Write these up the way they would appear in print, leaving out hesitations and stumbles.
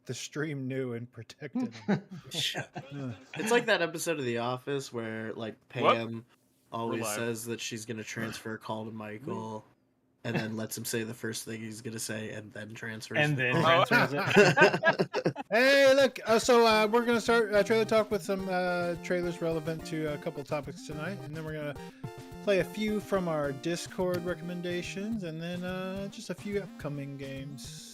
the stream knew and protected him. It's like that episode of The Office where like Pam always live. says that she's gonna transfer a call to Michael, and then lets him say the first thing he's gonna say, and then transfers. And then Oh. transfers it. Hey, look! So we're gonna start trailer talk with some trailers relevant to a couple topics tonight, and then we're gonna play a few from our Discord recommendations, and then just a few upcoming games.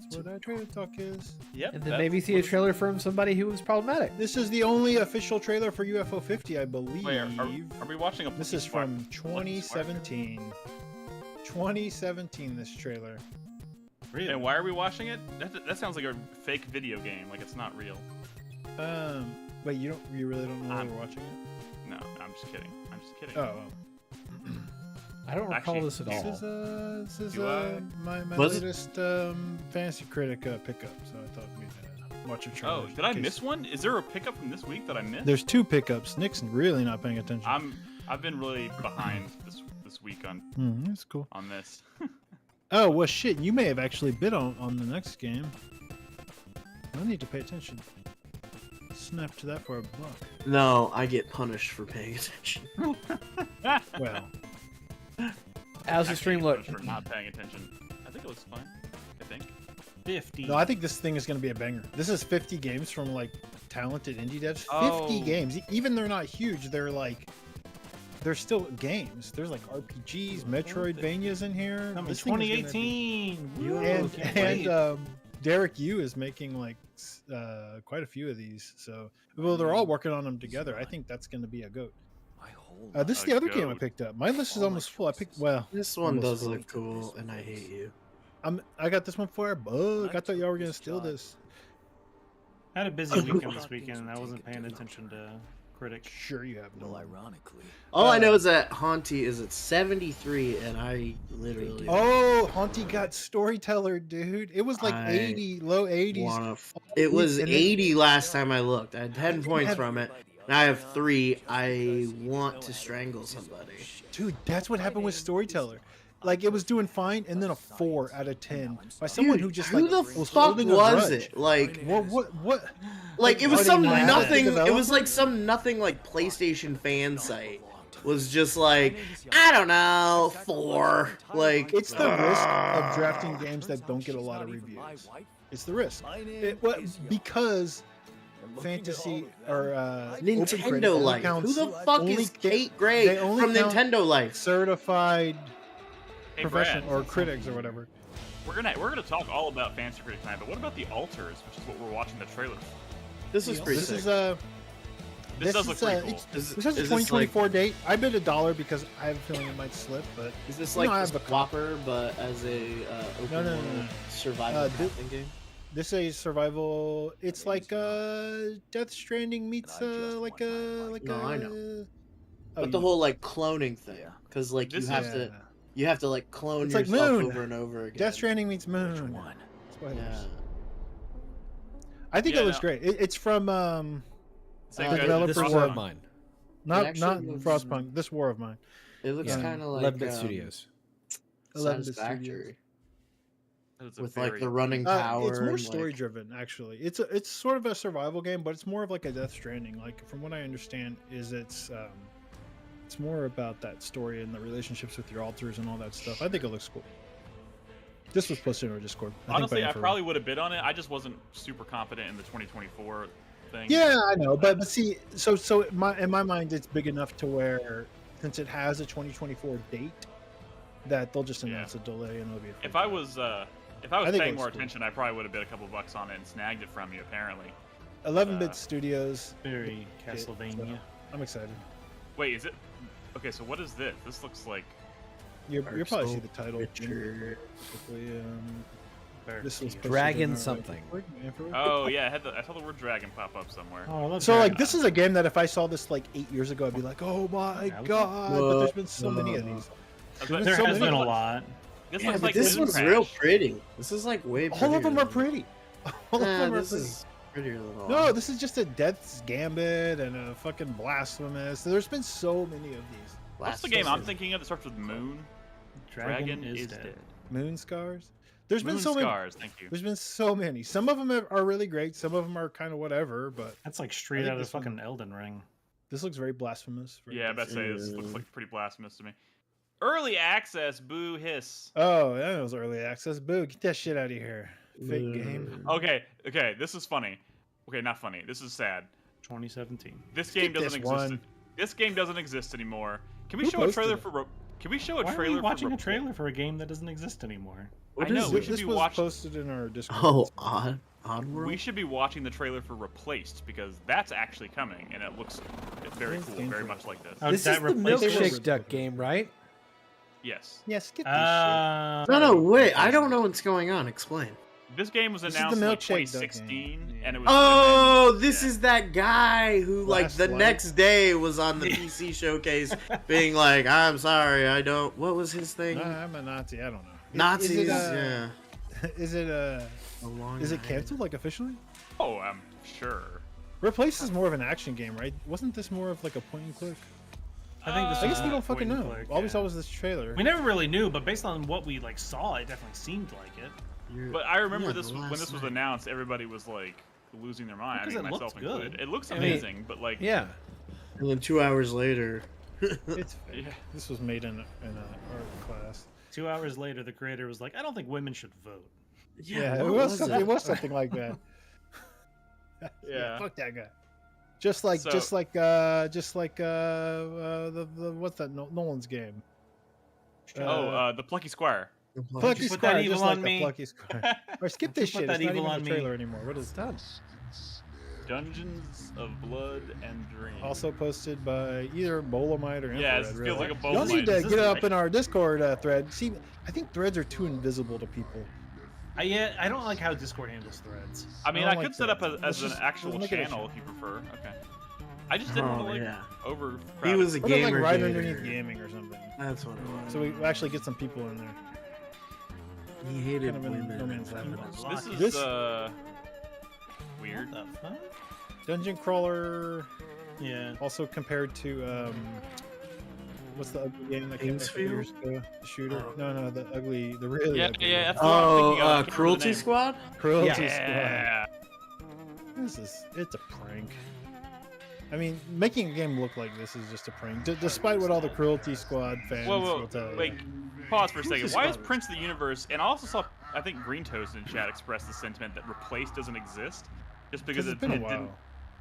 That's what our trailer talk is. Yep. And then maybe see a trailer from somebody who was problematic. This is the only official trailer for UFO 50, I believe. Wait, are we watching a? This is from 2017. 2017. This trailer. Really? And why are we watching it? That sounds like a fake video game. Like it's not real. Wait, you really don't know why we're watching it? No, I'm just kidding. I'm just kidding. Oh. I don't recall Actually, this at all. This is Do I? my Was it? latest fantasy critic pickup. So I thought we'd watch a trailer. Oh, did I miss one? Is there a pickup from this week that I missed? There's two pickups. Nick's really not paying attention. I've been really behind this week on That's cool. on this. Oh well, shit. You may have actually bid on the next game. I need to pay attention. Snap to that for $1. No, I get punished for paying attention. Well, How's the stream look? For not paying attention. I think it looks fine. I think. 50. no, I think this thing is going to be a banger. This is 50 games from like talented indie devs. 50 Oh. games. Even they're not huge. They're still games. There's like RPGs, Metroidvanias in here. Coming This thing is gonna 2018. Woo, And can't wait. Derek Yu is making like quite a few of these. So well, they're all working on them together. I think that's going to be a goat. This is the other game I goat. picked up. My list is almost full. I picked This one Almost does full. look cool, and I hate you. I got this one for our bug. I thought y'all were gonna steal this. I had a busy weekend this weekend, and I wasn't paying attention to Critic. Sure, you have no. Ironically. All I know is that Haunty is at 73, and I literally Oh, Haunty got Storyteller, dude. It was like I 80, low 80s. It was And then- 80 last time I looked. I had 10 points from it. Now I have 3. I want to strangle somebody. Dude, that's what happened with Storyteller. Like it was doing fine, and then a 4 out of 10 by someone who just Who like the was fuck holding a was grudge. it? Like, What? like it was Are they some mad at nothing. the It was developer? like some nothing like PlayStation fan site was just like, I don't know, 4. Like It's the risk of drafting games that don't get a lot of reviews. It's the risk. Because fantasy or Nintendo Life. Who the fuck is Kate Gray they only from count Nintendo Life? certified Hey, professional Brad, or critics or whatever. we're gonna talk all about Fantasy Critic tonight, but what about the altars, which is what we're watching the trailer for? This is pretty This sick. is This does look pretty cool. This has a 2024 date. I bid $1 because I have a feeling it might slip, but Is this You like know, I this have a Whopper, but as a open No. world survival crafting game? this is a survival. It's like Death Stranding meets like a No, I know. Oh, But the whole like cloning thing, because like This you have to like clone It's like yourself Moon. over and over again. Death Stranding meets Moon. Spoilers. Yeah. I think Yeah, it looks no. great. It's from Same the guys developer- as This Frostpunk. war of mine. not actually looks- Frostpunk. This War of Mine. It looks Yeah. kind of like 11-bit studios. 11-bit Satisfactory It's a with like very- the running tower. It's more and, story like, driven, actually. It's sort of a survival game, but it's more of like a Death Stranding. Like from what I understand, is it's more about that story and the relationships with your altars and all that stuff. I think it looks cool. This was posted in our Discord. Honestly, I infrared. probably would have bid on it. I just wasn't super confident in the 2024 thing. Yeah, I know, but see, so in my mind, it's big enough to where since it has a 2024 date, that they'll just announce a delay and it'll be. If I was I think paying it more looks cool. attention, I probably would have bid a couple bucks on it and snagged it from you. Apparently. 11-bit studios, Very Castlevania. I'm excited. Wait, is it? Okay, so what is this? This looks like. You'll Dark probably see Soul, the title. Witcher. Quickly, Very this was cute. posted Dragon in our something. Infrared. Oh yeah, I saw the word dragon pop up somewhere. Oh, that's So very like this nice. is a game that if I saw this like 8 years ago, I'd be like, oh my Yeah, god! But there's been so many of these. But There so has many- been a lot. This Yeah, looks but like this Moon one's Crash. real pretty. This is like way. All of them prettier are than- pretty. All of Nah, them are this pretty. is prettier than all. No, this is just a Death's Gambit and a fucking Blasphemous. There's been so many of these. What's the game I'm thinking of that starts with Moon? Dragon is dead. Moon Scars. There's been Moon so many. Scars, thank you. There's been so many. Some of them are really great. Some of them are kind of whatever. But That's like I straight think out of this one- fucking Elden Ring. this looks very blasphemous. Very Yeah, I bet blasphemous. say this looks like pretty blasphemous to me. Early access, boo hiss. Oh, that was early access. Boo! Get that shit out of here. Fake game. Okay, this is funny. Okay, not funny. This is sad. 2017. This game Skip doesn't this exist. one. This game doesn't exist anymore. Can we Who show a posted trailer it? for? Can we show a Why are trailer we watching for? a trailer for a game that doesn't exist anymore? What I know. is We it? should This be was watching. posted in our Discord. Oh, odd world. We should be watching the trailer for Replaced because that's actually coming and it looks very Where's cool, the very intro? much like this. Oh, This that is the replaced it? milkshake duck game, right? Yes. Yeah, skip this No, wait. I don't know what's going on. Explain. This game was This is the announced in like milkshake duck 2016, and it was. Oh, and then- this yeah. is that guy who, like, Last the Light. next day was on the PC showcase, being like, "I'm sorry, I don't." What was his thing? shit. I'm a Nazi. I don't know. Nazis. Is it, Yeah. Is it A long Is it night. canceled like officially? Oh, I'm sure. Replace is more of an action game, right? Wasn't this more of like a point and click? I think this I is guess we not don't fucking point and know. click, All we yeah. saw was this trailer. We never really knew, but based on what we like saw, it definitely seemed like it. But I remember Yeah, this the when last this was night. announced. Everybody was like losing their mind. Because I mean, it looked myself good. included. It looks I mean, amazing, but like, Yeah. And then 2 hours later, It's fake. Yeah. This was made in an art class. 2 hours later, the creator was like, "I don't think women should vote." Yeah, it what was something. it? It was something like that. Yeah. Fuck that guy. Just like So- the what's that Nolan's game? the Plucky Squire. Plucky put that Squire, evil just like on the me. Plucky Squire. Or skip Don't you this put shit. that It's not evil even on a me. trailer anymore. What is that? Dungeons of Blood and Dreams. Also posted by either Bolamite or Yeah, Infrared, this really. feels like a Y'all Bolamite. need to This get is up like- in our Discord thread. See, I think threads are too invisible to people. I don't like how Discord handles threads. I mean, I I, don't could like set up that. as Let's an just- actual let's make it a channel show. if you prefer. Okay. I just didn't want to like yeah. over. He was a What about like gamer. right gamer. underneath gaming or something? That's what it was. So we actually get some people in there. He hated Kind of in women. No Man's Land. This is This- weird. What the fuck? Dungeon crawler, Yeah. also compared to what's the ugly game that came out a few Kingsfield? years ago? The shooter? No, the really Yeah, ugly yeah. one. That's what I'm thinking of. I Oh, can't remember the Cruelty name. Squad. Cruelty Squad. Yeah. It's a prank. I mean, making a game look like this is just a prank. Despite what all the Cruelty Squad fans Whoa, will tell you. wait. Pause for a second. Cruelty Why is Squad. Prince of the Universe? And I also saw, I think Green Toast in chat expressed the sentiment that Replaced doesn't exist, just because It's been a it while. didn't.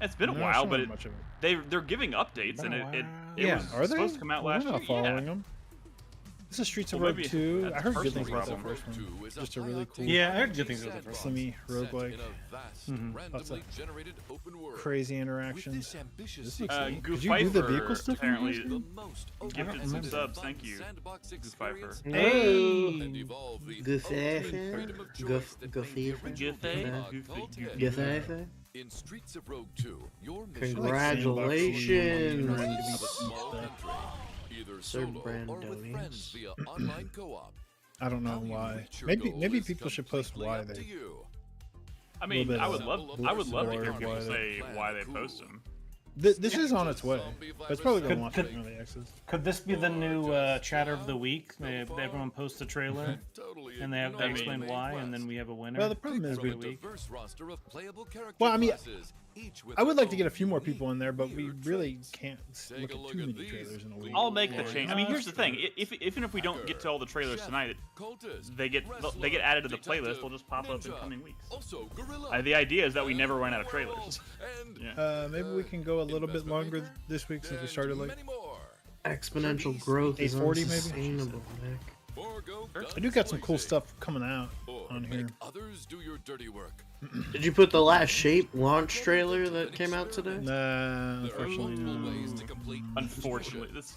It's been a They're not while, showing but much of it. they're giving updates, Been and a it while. Yeah. was Are they? supposed to come out We're last not year. following Yeah. them. This is Streets of Well, Rogue maybe 2. that's I a heard good personal things about that problem. first one. Just a really cool, Yeah, I heard good things about the first one. semi-roguelike, lots of crazy interactions. This looks cool. Goof Did you do the Pfeiffer vehicle stuff in apparently this game? gifted some remember. subs. Thank you, Goof Pfeiffer. Hey. Guffafa. In Streets of Rogue 2, your Congratulations. either Third solo brand or with donates. friends via online co-op. I don't know How you why. reach your Maybe goal people is should post completely why up to they. you. I mean, bit I of would love to hear why people they- say why they post them. This is on its way. But it's probably gonna launch in early access. Could this be the new chatter of the week? Everyone posts a trailer, Totally and they have to I mean- explain why, and then we have a winner. Well, the problem is From a we. diverse roster of playable character Well, I mean, classes, each with I would their like to get a own few more people in there, but we weird really traits. can't Take look a at look too at many these trailers in a week. I'll make the Yeah. change. I mean, here's the thing. Even if we don't get to all the trailers tonight, Cultist, they get added to the playlist. detective, They'll just pop up in ninja, coming weeks. Also, gorilla, The idea is that we never run out of trailers. and Yeah. Maybe we can go a little bit longer this week since we started late. many more. Exponential growth is 840 maybe? unsustainable, Nick. Or go I do got some cool guns stuff coming out blazing, or on make here. others do your dirty work. Did you put the last Shape launch trailer that came out today? Nah, There are unfortunately, multiple ways no. to complete Unfortunately, this.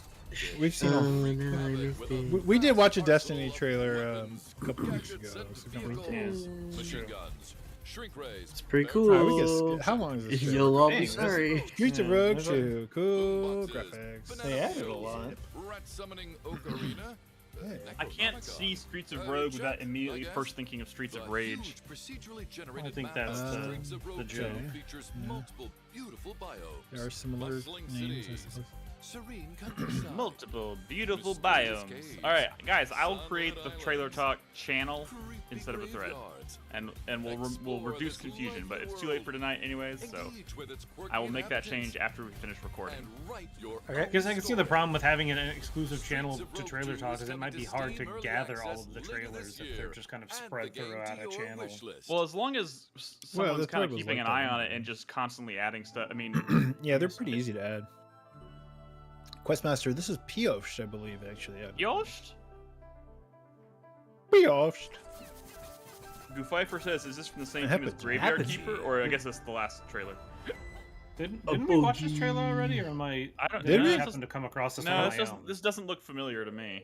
We've seen. Oh, them. no, I missed it. We did watch a Destiny trailer a couple weeks ago. So a couple weeks ago. machine guns, shrink rays. It's pretty Alright, we cool. get, how long is this? trailer? You'll all be Dang, sorry. Streets of Yeah, Rogue there's 2, cool Boxes, graphics. banana They added a peels, lot. Rat summoning ocarina. Hey. I can't see Streets of Rogue without immediately first thinking of Streets of Rage. I think that's the joke. features multiple beautiful bios. There are similar Bustling names, I cities, suppose. serene countryside. Multiple beautiful Mysterious biomes. caves, All right, guys, I'll sunlit create the islands, trailer talk channel creepy instead of a thread, graveyards. and we'll Explore reduce this confusion. But it's lovely too late for world. tonight, anyways. So Engage with its quirky I will make that inhabitants change after we finish recording. and write your Okay. own Because I can see the story. problem with having an exclusive channel Streets of to Rogue trailer 2 talk is is it might be coming hard to to Steam Early gather all Access of the later trailers this if they're year. just kind of Add spread the game throughout to a your channel. wish list. Well, as long as someone's the kind of thread was keeping like an eye that on it anyway. and just constantly adding stuff. I mean, Yeah, they're pretty easy to add. Questmaster, this is Piosh, I believe, actually. Yost? Piosh. Goofyfer says, "Is this from the same team as Happens. Graveyard Happens. Keeper?" Or I guess that's the last trailer. Didn't we watch this trailer already, or am I? I don't. Did no, we? this happen doesn't- to come across this No, on this my doesn't. own? This doesn't look familiar to me.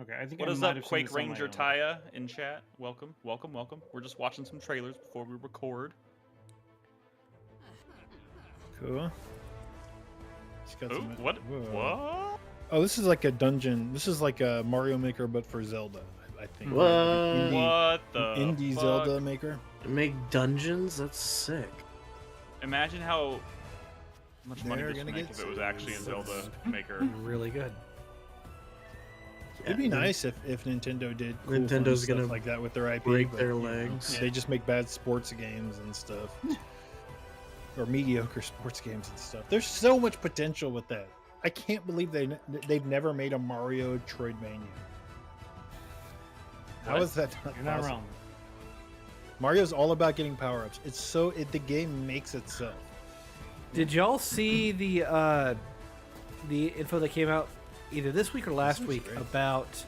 Okay, I think What I is might up, have seen Quake this on my Ranger own. Taya in chat? Welcome, welcome, welcome. We're just watching some trailers before we record. Cool. He's got Oh, some- what? Whoa. What? Oh, this is like a dungeon. This is like a Mario Maker, but for Zelda, I think. What? Indie, What the? indie fuck? Zelda Maker. Make dungeons? That's sick. Imagine how much money They're this would gonna make get if it was actually a Zelda Maker. Really good. It'd be nice if Nintendo did cool fun Nintendo stuff gonna like that with their IP. break but, their you know, legs. They just make bad sports games and stuff, or mediocre sports games and stuff. There's so much potential with that. I can't believe they've never made a Mario Troidmania. How What? is that not You're not possible? wrong. Mario's all about getting power-ups. The game makes itself. Did y'all see the info that came out either this week or last looks week great. about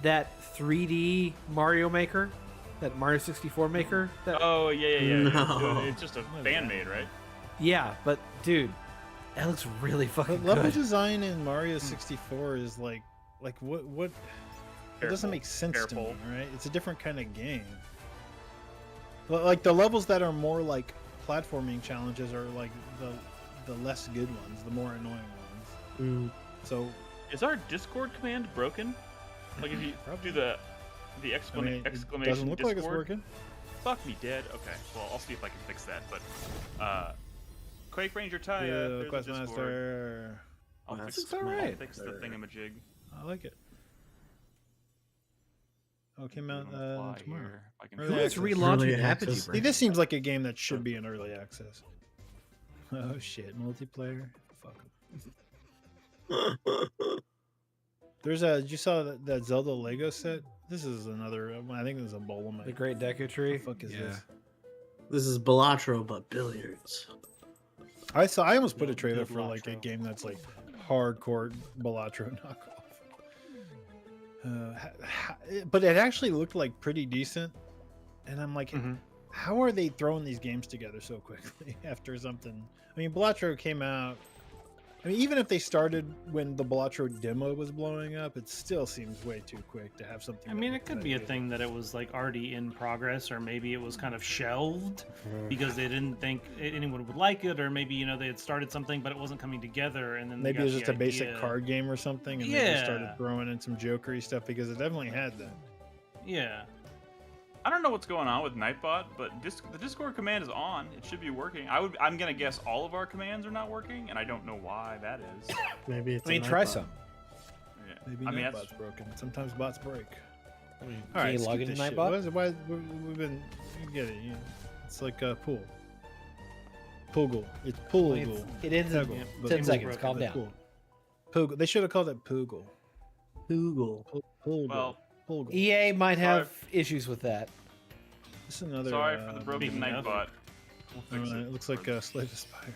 that 3D Mario Maker, that Mario 64 Maker? That, Oh yeah. No. It's just a fan made, right? yeah, but dude, that looks really fucking But level good. design in Mario 64 is like what? It doesn't Careful, make sense to careful. me, right? It's a different kind of game. Like the levels that are more like platforming challenges are like the less good ones, the more annoying ones. Mm. So Is our Discord command broken? Like if you Probably. do the I mean, it exclamation doesn't look Discord, like it's working. Fuck me dead. Okay, well I'll see if I can fix that. But Quake Ranger Taya, Yeah, there's a Discord. Questmaster. I'll That's fix, alright. I'll fix the thingamajig. I like it. Oh, it came out I'm gonna fly tomorrow. here, if I can Early Who fix is access. relaunching Early Apogee access. See, Brain? this seems like a game that should be in early access. Oh shit, multiplayer. Fuck 'em. There's did you saw that Zelda Lego set? This is another. I think this is a bowl of The Great Deku Tree. What the fuck is this? This is Balatro, but billiards. I almost put a trailer Good for like a Balatro. game that's like hardcore Balatro knockoff. But it actually looked like pretty decent, and I'm like, Mhm. how are they throwing these games together so quickly after something? I mean, Balatro came out. I mean, even if they started when the Balatro demo was blowing up, it still seems way too quick to have something. I that mean, looked it could that be a good. thing that it was like already in progress, or maybe it was kind of shelved because they didn't think anyone would like it, or maybe they had started something but it wasn't coming together, and then they Maybe got it was just the a basic idea. card game or something, and they just started Yeah. throwing in some jokery stuff because it definitely had that. Yeah, I don't know what's going on with Nightbot, but the Discord command is on. It should be working. I'm gonna guess all of our commands are not working, and I don't know why that is. Maybe it's. I mean, an try iPod. some. Yeah. Maybe I mean, Nightbot's broken. Sometimes bots break. Can All right, you skip log into this shit. Nightbot? Why we've been? You get it. It's like a pool. Poogle. It's Poogle. It ends in Poogle, but 10 Poogle. seconds. Calm But down. cool. Poogle. They should have called it Poogle. Google. Poogle. Well, Poogle. EA might Sorry. have issues with that. This is another. sorry for the broken Speaking of- Nightbot. We'll fix It it. looks like Slave Aspire.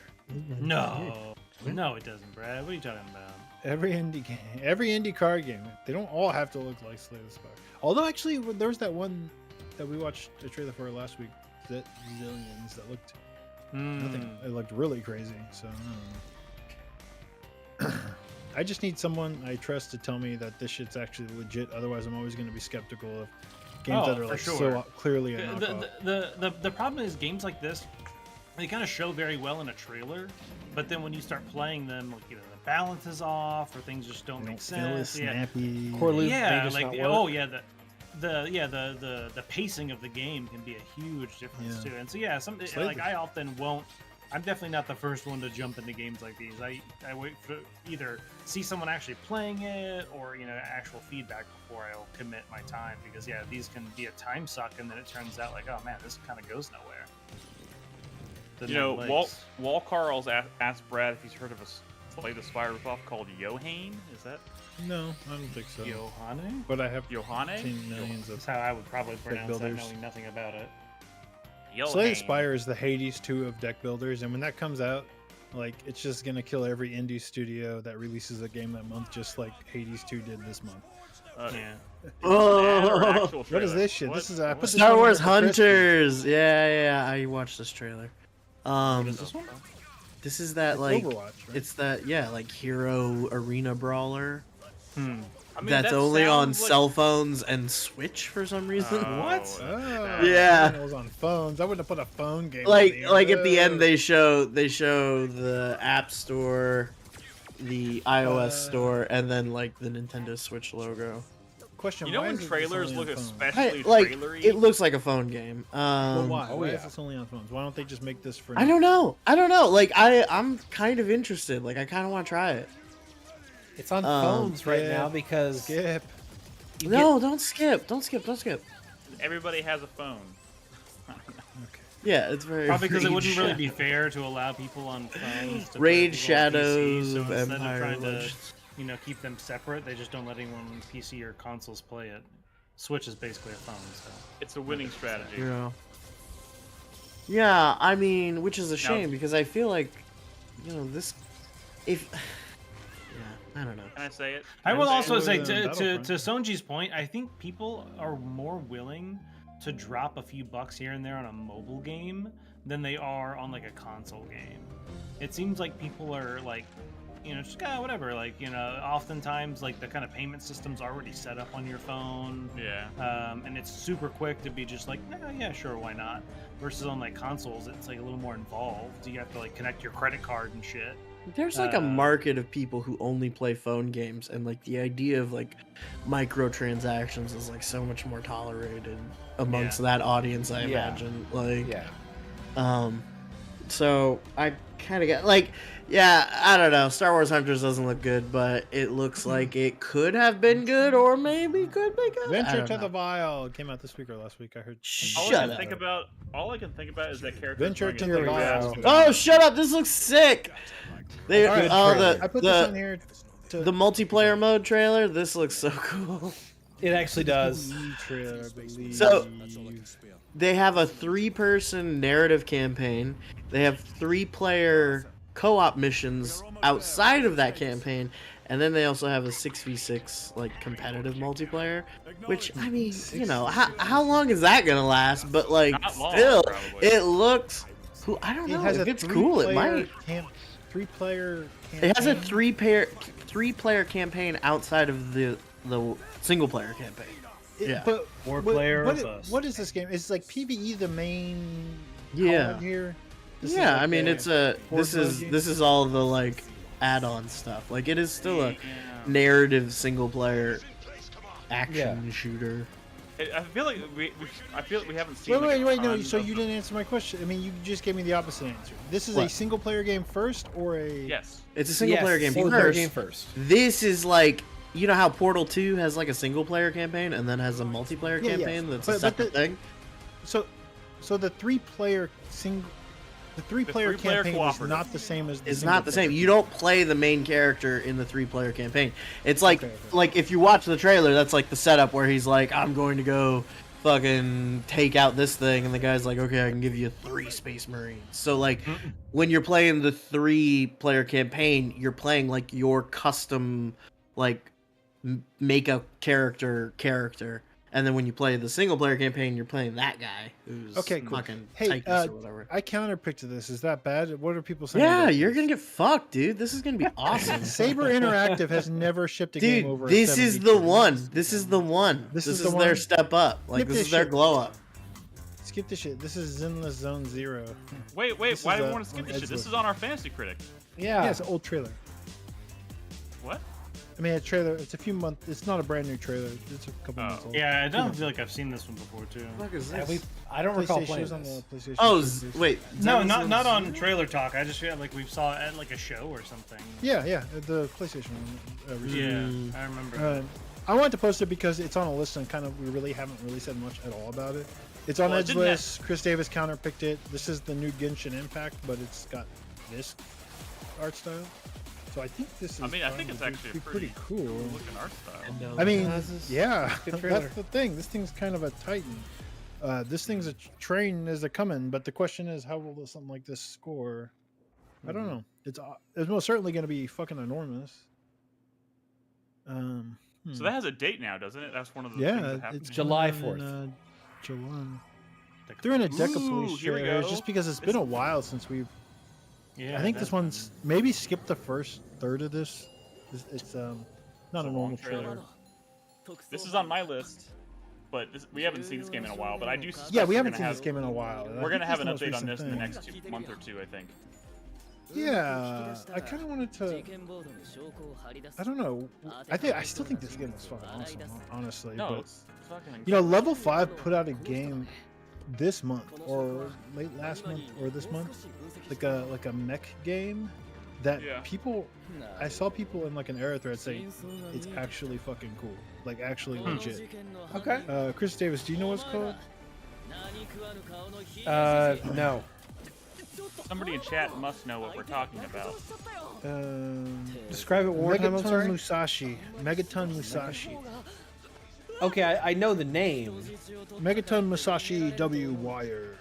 no, no, it doesn't, Brad. What are you talking about? Every indie game, every indie card game, they don't all have to look like Slave Aspire. Although actually, there was that one that we watched a trailer for last week, Zillions, that looked nothing. It looked really crazy. So I don't know. I just need someone I trust to tell me that this shit's actually legit. Otherwise, I'm always going to be skeptical of games that are for like sure. so clearly a knockoff. The problem is games like this, they kind of show very well in a trailer, but then when you start playing them, like either the balance is off or things just don't They make don't feel as sense. Yeah, snappy. Core loop may yeah, just like not work. oh yeah, the pacing of the game can be a huge difference Yeah. too. And so yeah, Slave like is- I often won't I'm definitely not the first one to jump into games like these. I wait for either see someone actually playing it or actual feedback before I'll commit my time, because these can be a time suck, and then it turns out like, oh man, this kind of goes nowhere. Wall Carl's asked Brad if he's heard of a Slay the Spire ripoff called Yohane. Is that No, I don't think so. Yohane? But I have Yohane? seen millions That's of. how I would probably pronounce that, builders. knowing nothing about it. Slay the Spire is the Hades 2 of deck builders, and when that comes out, like, it's just gonna kill every indie studio that releases a game that month, just like Hades 2 did this month. Yeah. What is this shit? This is I put this Star one Wars in for Christmas. Hunters. Yeah, I watched this trailer. What is this one? This is that It's like Overwatch, right? it's that like hero arena brawler I mean, that's that only on sounds like- cell phones and Switch for some reason. What? Oh, Yeah. It was on phones. I wouldn't have put a phone game. like on like here. at the end they show the App Store, the iOS store, and then like the Nintendo Switch logo. Question. You know why when is it trailers only on look phones? especially Like trailery? it looks like a phone game. Well, why? Oh, Why yeah. is this only on phones? Why don't they just make this for? I don't know. Like I'm kind of interested. Like I kind of want to try it. It's on phones right yeah. now because Skip. you No, don't skip. Everybody has a phone. Yeah, it's very Probably because it wouldn't really Raid be fair to allow people on phones to Raid play people on PC, Shadows so of instead Empire of trying to Legends. keep them separate, they just don't let anyone on PC or consoles play it. Switch is basically a phone, so. It's a winning strategy. Yeah, I mean, which is a shame because I feel like, this, if, yeah, I don't know. Can I say it? I will also it say, was, to Battlefront. Sonji's point, I think people are more willing to drop a few bucks here and there on a mobile game than they are on like a console game. It seems like people are like, just whatever. Like, oftentimes like the kind of payment system's already set up on your phone. Yeah. And it's super quick to be just like, yeah, sure, why not? Versus on like consoles, it's like a little more involved. You have to like connect your credit card and shit. There's like a market of people who only play phone games, and like the idea of like microtransactions is like so much more tolerated amongst that audience, I imagine. Like, so I kind of get like, I don't know. Star Wars Hunters doesn't look good, but it looks like it could have been good, or maybe could be good. I Venture don't to know. the Vile it came out this week or last week. I heard. All Shut I can up. think about, is that character. Venture to the Here we Vile. go. Oh, shut up! This looks sick. They, All right, oh, I put this on here. To the multiplayer mode trailer. This looks so cool. it actually does. trailer, I believe. So- They have a 3-person narrative campaign. They have 3-player co-op missions outside of that campaign, and then they also have a 6v6 like competitive multiplayer. Which I mean, how long is that gonna last? But like, Not long, still, probably. it looks cool. I don't know. has If a it's cool, it might. Three-player. It has a campaign. 3-player campaign outside of the single-player campaign. Yeah. But Four-player what, or bust. what is this game? Is like PVE the main? Yeah. cog here. This is Yeah, like I mean, a this horde mode is game? this is all the like add-on stuff. Like it is still a narrative single-player action shooter. I feel like we haven't seen. Wait, like, a no. ton So of you didn't answer my question. I mean, you just gave me the opposite answer. This is a What? single-player game first, or a? Yes. It's a single-player game Single-player first. game first. This is like, you know how Portal 2 has like a single-player campaign and then has a multiplayer Yeah, campaign yes. that's But a separate thing? So the three-player three-player campaign is cooperative. not the same as the It's not the same. single-player. You don't play the main character in the 3-player campaign. It's like Okay. like if you watch the trailer, that's like the setup where he's like, I'm going to go fucking take out this thing, and the guy's like, okay, I can give you 3 Space Marines. So like when you're playing the 3-player campaign, you're playing like your custom like make a character, and then when you play the single-player campaign, you're playing that guy who's Okay, cool. fucking Hey, Titus or whatever. I counterpicked to this. Is that bad? What are people saying? Yeah, about you're this? gonna get fucked, dude. This is gonna be awesome. Saber Interactive has never shipped a game over. Dude, a this is 72. the one. This is the one. This This is is the their one? step up. Like Skip this this is their shit. glow up. Skip this shit. This is Zenless Zone Zero. Wait. This Why is do we a- want to skip this an shit? This edgelord. is on our fantasy critic. Yeah. Yeah, it's an old trailer. What? I mean, a trailer. It's a few months. It's not a brand new trailer. It's a couple months old. Yeah, I don't feel like I've seen this one before too. What is Yeah, this? I don't recall PlayStation playing was on the this. PlayStation. Oh, Studios. wait. No, Zenless not is- on trailer talk. I just feel like we saw it at like a show or something. Yeah, the PlayStation one. Recently. Yeah, I remember. I wanted to post it because it's on a list and kind of we really haven't really said much at all about it. It's on Well, it didn't Edgeless. Chris Davis counterpicked it. This is the new Genshin Impact, but it's got this art style. So I think this is. I mean, I think it's actually a pretty cool. looking art style. I mean, This is yeah, a good trailer. that's the thing. This thing's kind of a titan. This thing's a train as a coming, but the question is, how will something like this score? I don't know. It's most certainly going to be fucking enormous. So that has a date now, doesn't it? That's one of the things Yeah, that happened. it's July coming out 4th. in, July. They're in a Decapolice Ooh, here we trailer go. just because it's been a while since we've. Yeah, I think this one's maybe skipped the first third of this. It's not It's a a long normal trailer. trailer. This is on my list, but we haven't seen this game in a while. But I do suspect Yeah, we we're haven't gonna seen have, this game in a while. and I We're think gonna have this an is the update most on this in the recent next month or two, I think. thing. Yeah, I kind of wanted to. I don't know. I still think this game was fucking awesome, honestly. No, but, it's fucking. you know, Level 5 put out a game this month or late last month or this month, like a mech game that Yeah. people. I saw people in like an era thread saying it's actually fucking cool, like actually legit. Okay. Chris Davis, do you know what it's called? No. Somebody in chat must know what we're talking about. Describe it one more time. I'm Megaton sorry. Musashi. Megaton Musashi. Okay, I know the name. Megaton Musashi W Wire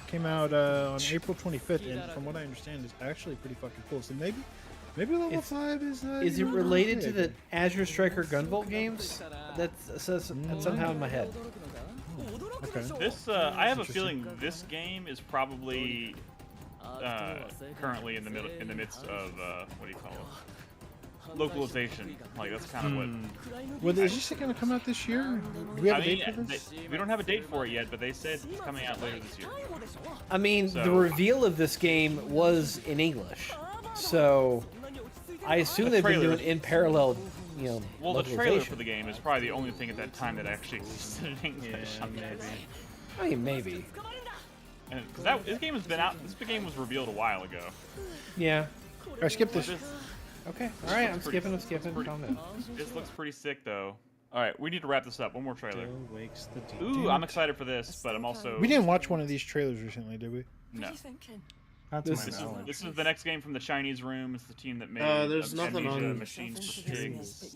came out on April 25th, and from what I understand, is actually pretty fucking cool. So maybe level It's- 5 is. Is it you know, related to big. the Azure Striker Gunvolt games? That's somehow in my head. Okay. This, I have a feeling this game is probably currently in the midst of what do you call it? Localization. Like that's kind of what. Well, is this going to come out this year? Do we have I a date for mean, this? we don't have a date for it yet, but they said it's coming out later this year. I mean, the So- reveal of this game was in English, so I assume The they've been trailer- doing in parallel, you know, Well, the trailer localization. for the game is probably the only thing at that time that actually existed in English. I mean, maybe. And because this game has been out. This game was revealed a while ago. Yeah. All right, skip this. Okay. All right. I'm pretty- skipping. pretty- Calm down. This looks pretty sick, though. All right, we need to wrap this up. One more trailer. wakes the deep. Ooh, I'm excited for this, but I'm also We didn't watch one of these trailers recently, did we? no. That's This my is- knowledge. This is the next game from the Chinese Room. It's the team that made there's nothing Amnesia, on- Machines for Pigs.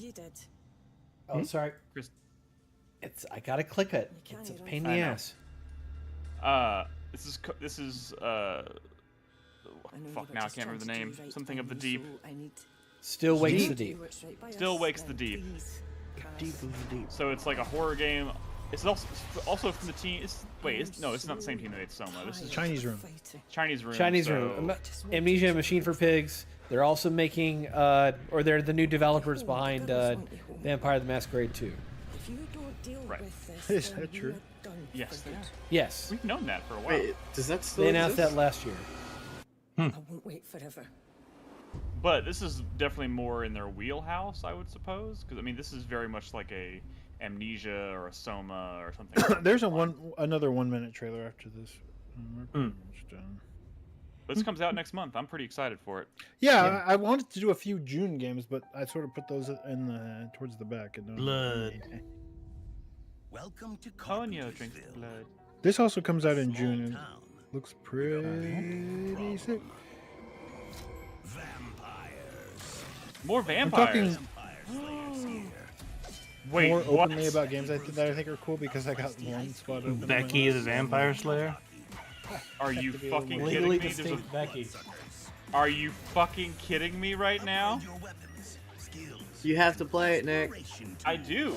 Oh, sorry. Chris- I gotta click it. It's a pain in I the know. ass. This is fuck, now I can't remember the name. Something of the Deep. Still wakes the deep. Still Wakes the Deep. So it's like a horror game. It's also from the team. It's not the same team that made Soma. This is Chinese Room. Chinese Room. Chinese so- Room. Amnesia, Machine for Pigs. They're also making, or they're the new developers behind Vampire the Masquerade 2. Right. Is that true? Yes, they are. Yes. We've known that for a while. Wait, does that still They announced exist? that last year. I won't wait forever. But this is definitely more in their wheelhouse, I would suppose. Because I mean, this is very much like a Amnesia or a Soma or something. There's another 1 minute trailer after this. We're pretty much done. This comes out next month. I'm pretty excited for it. Yeah, I wanted to do a few June games, but I sort of put those in towards the back. And Blood. Welcome to Konyo drinks Carpentersville. blood. This also comes out in June and Town. looks pretty sick. Vampires. More I'm vampires. talking Vampire slayers here. Wait, more what? openly about games that I think are cool because I got one spot open. on my Becky the list. Vampire Slayer. Are you fucking kidding Legally me? There's a- distinct Becky. Are you fucking kidding me right now? Your weapons, skills, You have to play it, Nick. inspiration I do.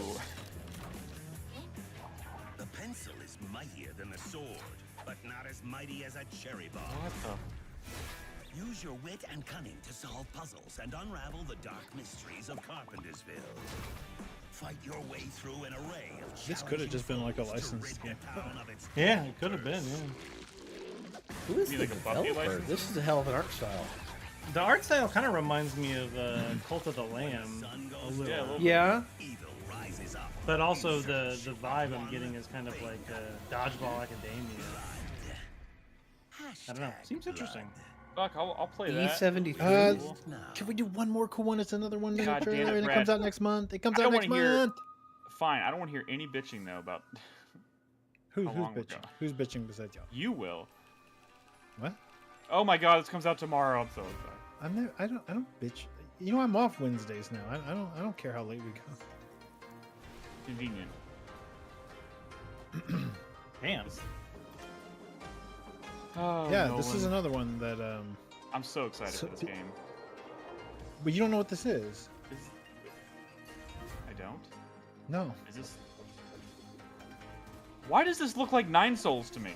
The pencil is mightier than the sword, but not as mighty as a cherry bomb. What the? Use your wit and cunning to solve puzzles and unravel the dark mysteries of Carpentersville. Fight your way through an array of This could have just been like a challenges to licensed rid game. the town of its Yeah, it could have been. Yeah. Who is You the like a Buffy developer? license? This is a hell of an art style. The art style kind of reminds me of Cult of the Lamb a little. Yeah, a little Yeah. Evil rises up. But also the vibe I'm getting is kind of like Dodgeball Academia. I don't know. Seems interesting. Fuck, I'll play that. E73. Can we do one more cool one? It's another 1 minute God damn trailer, it, and it Brad. comes out next month. It comes I out don't next wanna hear- month. Fine, I don't want to hear any bitching though about. Who's How long we're bitching? going. Who's bitching besides y'all? You will. What? Oh my god, this comes out tomorrow. I'm so excited. I don't bitch. You know, I'm off Wednesdays now. I don't care how late we go. Convenient. Damn. Oh, Yeah, this is Nolan. another one that I'm so excited So- for this game. but you don't know what this is. I don't. No, Is this? Why does this look like Nine Souls to me?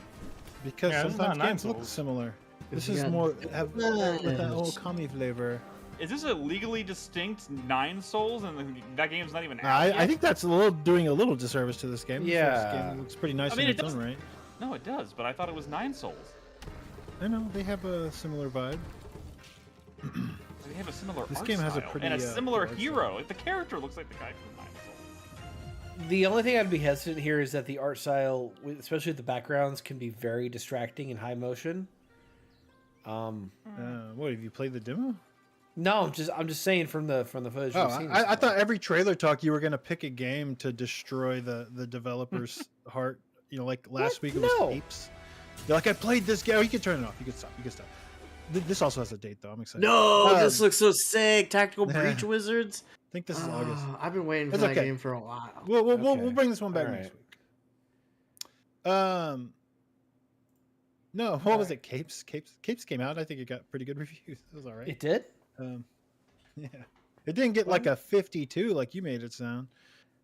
because Yeah, this is sometimes not games Nine look Souls. similar. This you is got more have with that Nice. old commie flavor. Is this a legally distinct Nine Souls, and that game's not even out I yet? think that's doing a little disservice to this game. Yeah. This game looks pretty nice I mean, in it its own does- right. No, it does, but I thought it was Nine Souls. I know they have a similar vibe. They have a similar This art game has a style pretty, and a similar cool art hero. Like, the character looks like the guy from Nine Souls. The only thing I'd be hesitant here is that the art style, especially with the backgrounds, can be very distracting in high motion. What have you played the demo? No, I'm just saying from the footage Oh, we've seen. I thought every trailer talk you were gonna pick a game to destroy the developer's heart. You know, like last What? week it was No. Apes. You're like, I played this game. Oh, you can turn it off. You can stop. You can stop. This also has a date though. I'm excited. No, Um, this looks so sick. Tactical Breach Wizards. I think this is August. I've been waiting for It's that okay. game for a while. We'll Okay. bring this one back All next week. No, what was it? Capes came out. I think it got pretty good reviews. It was all right. It did. Yeah, it didn't get like a 52 like you made it sound.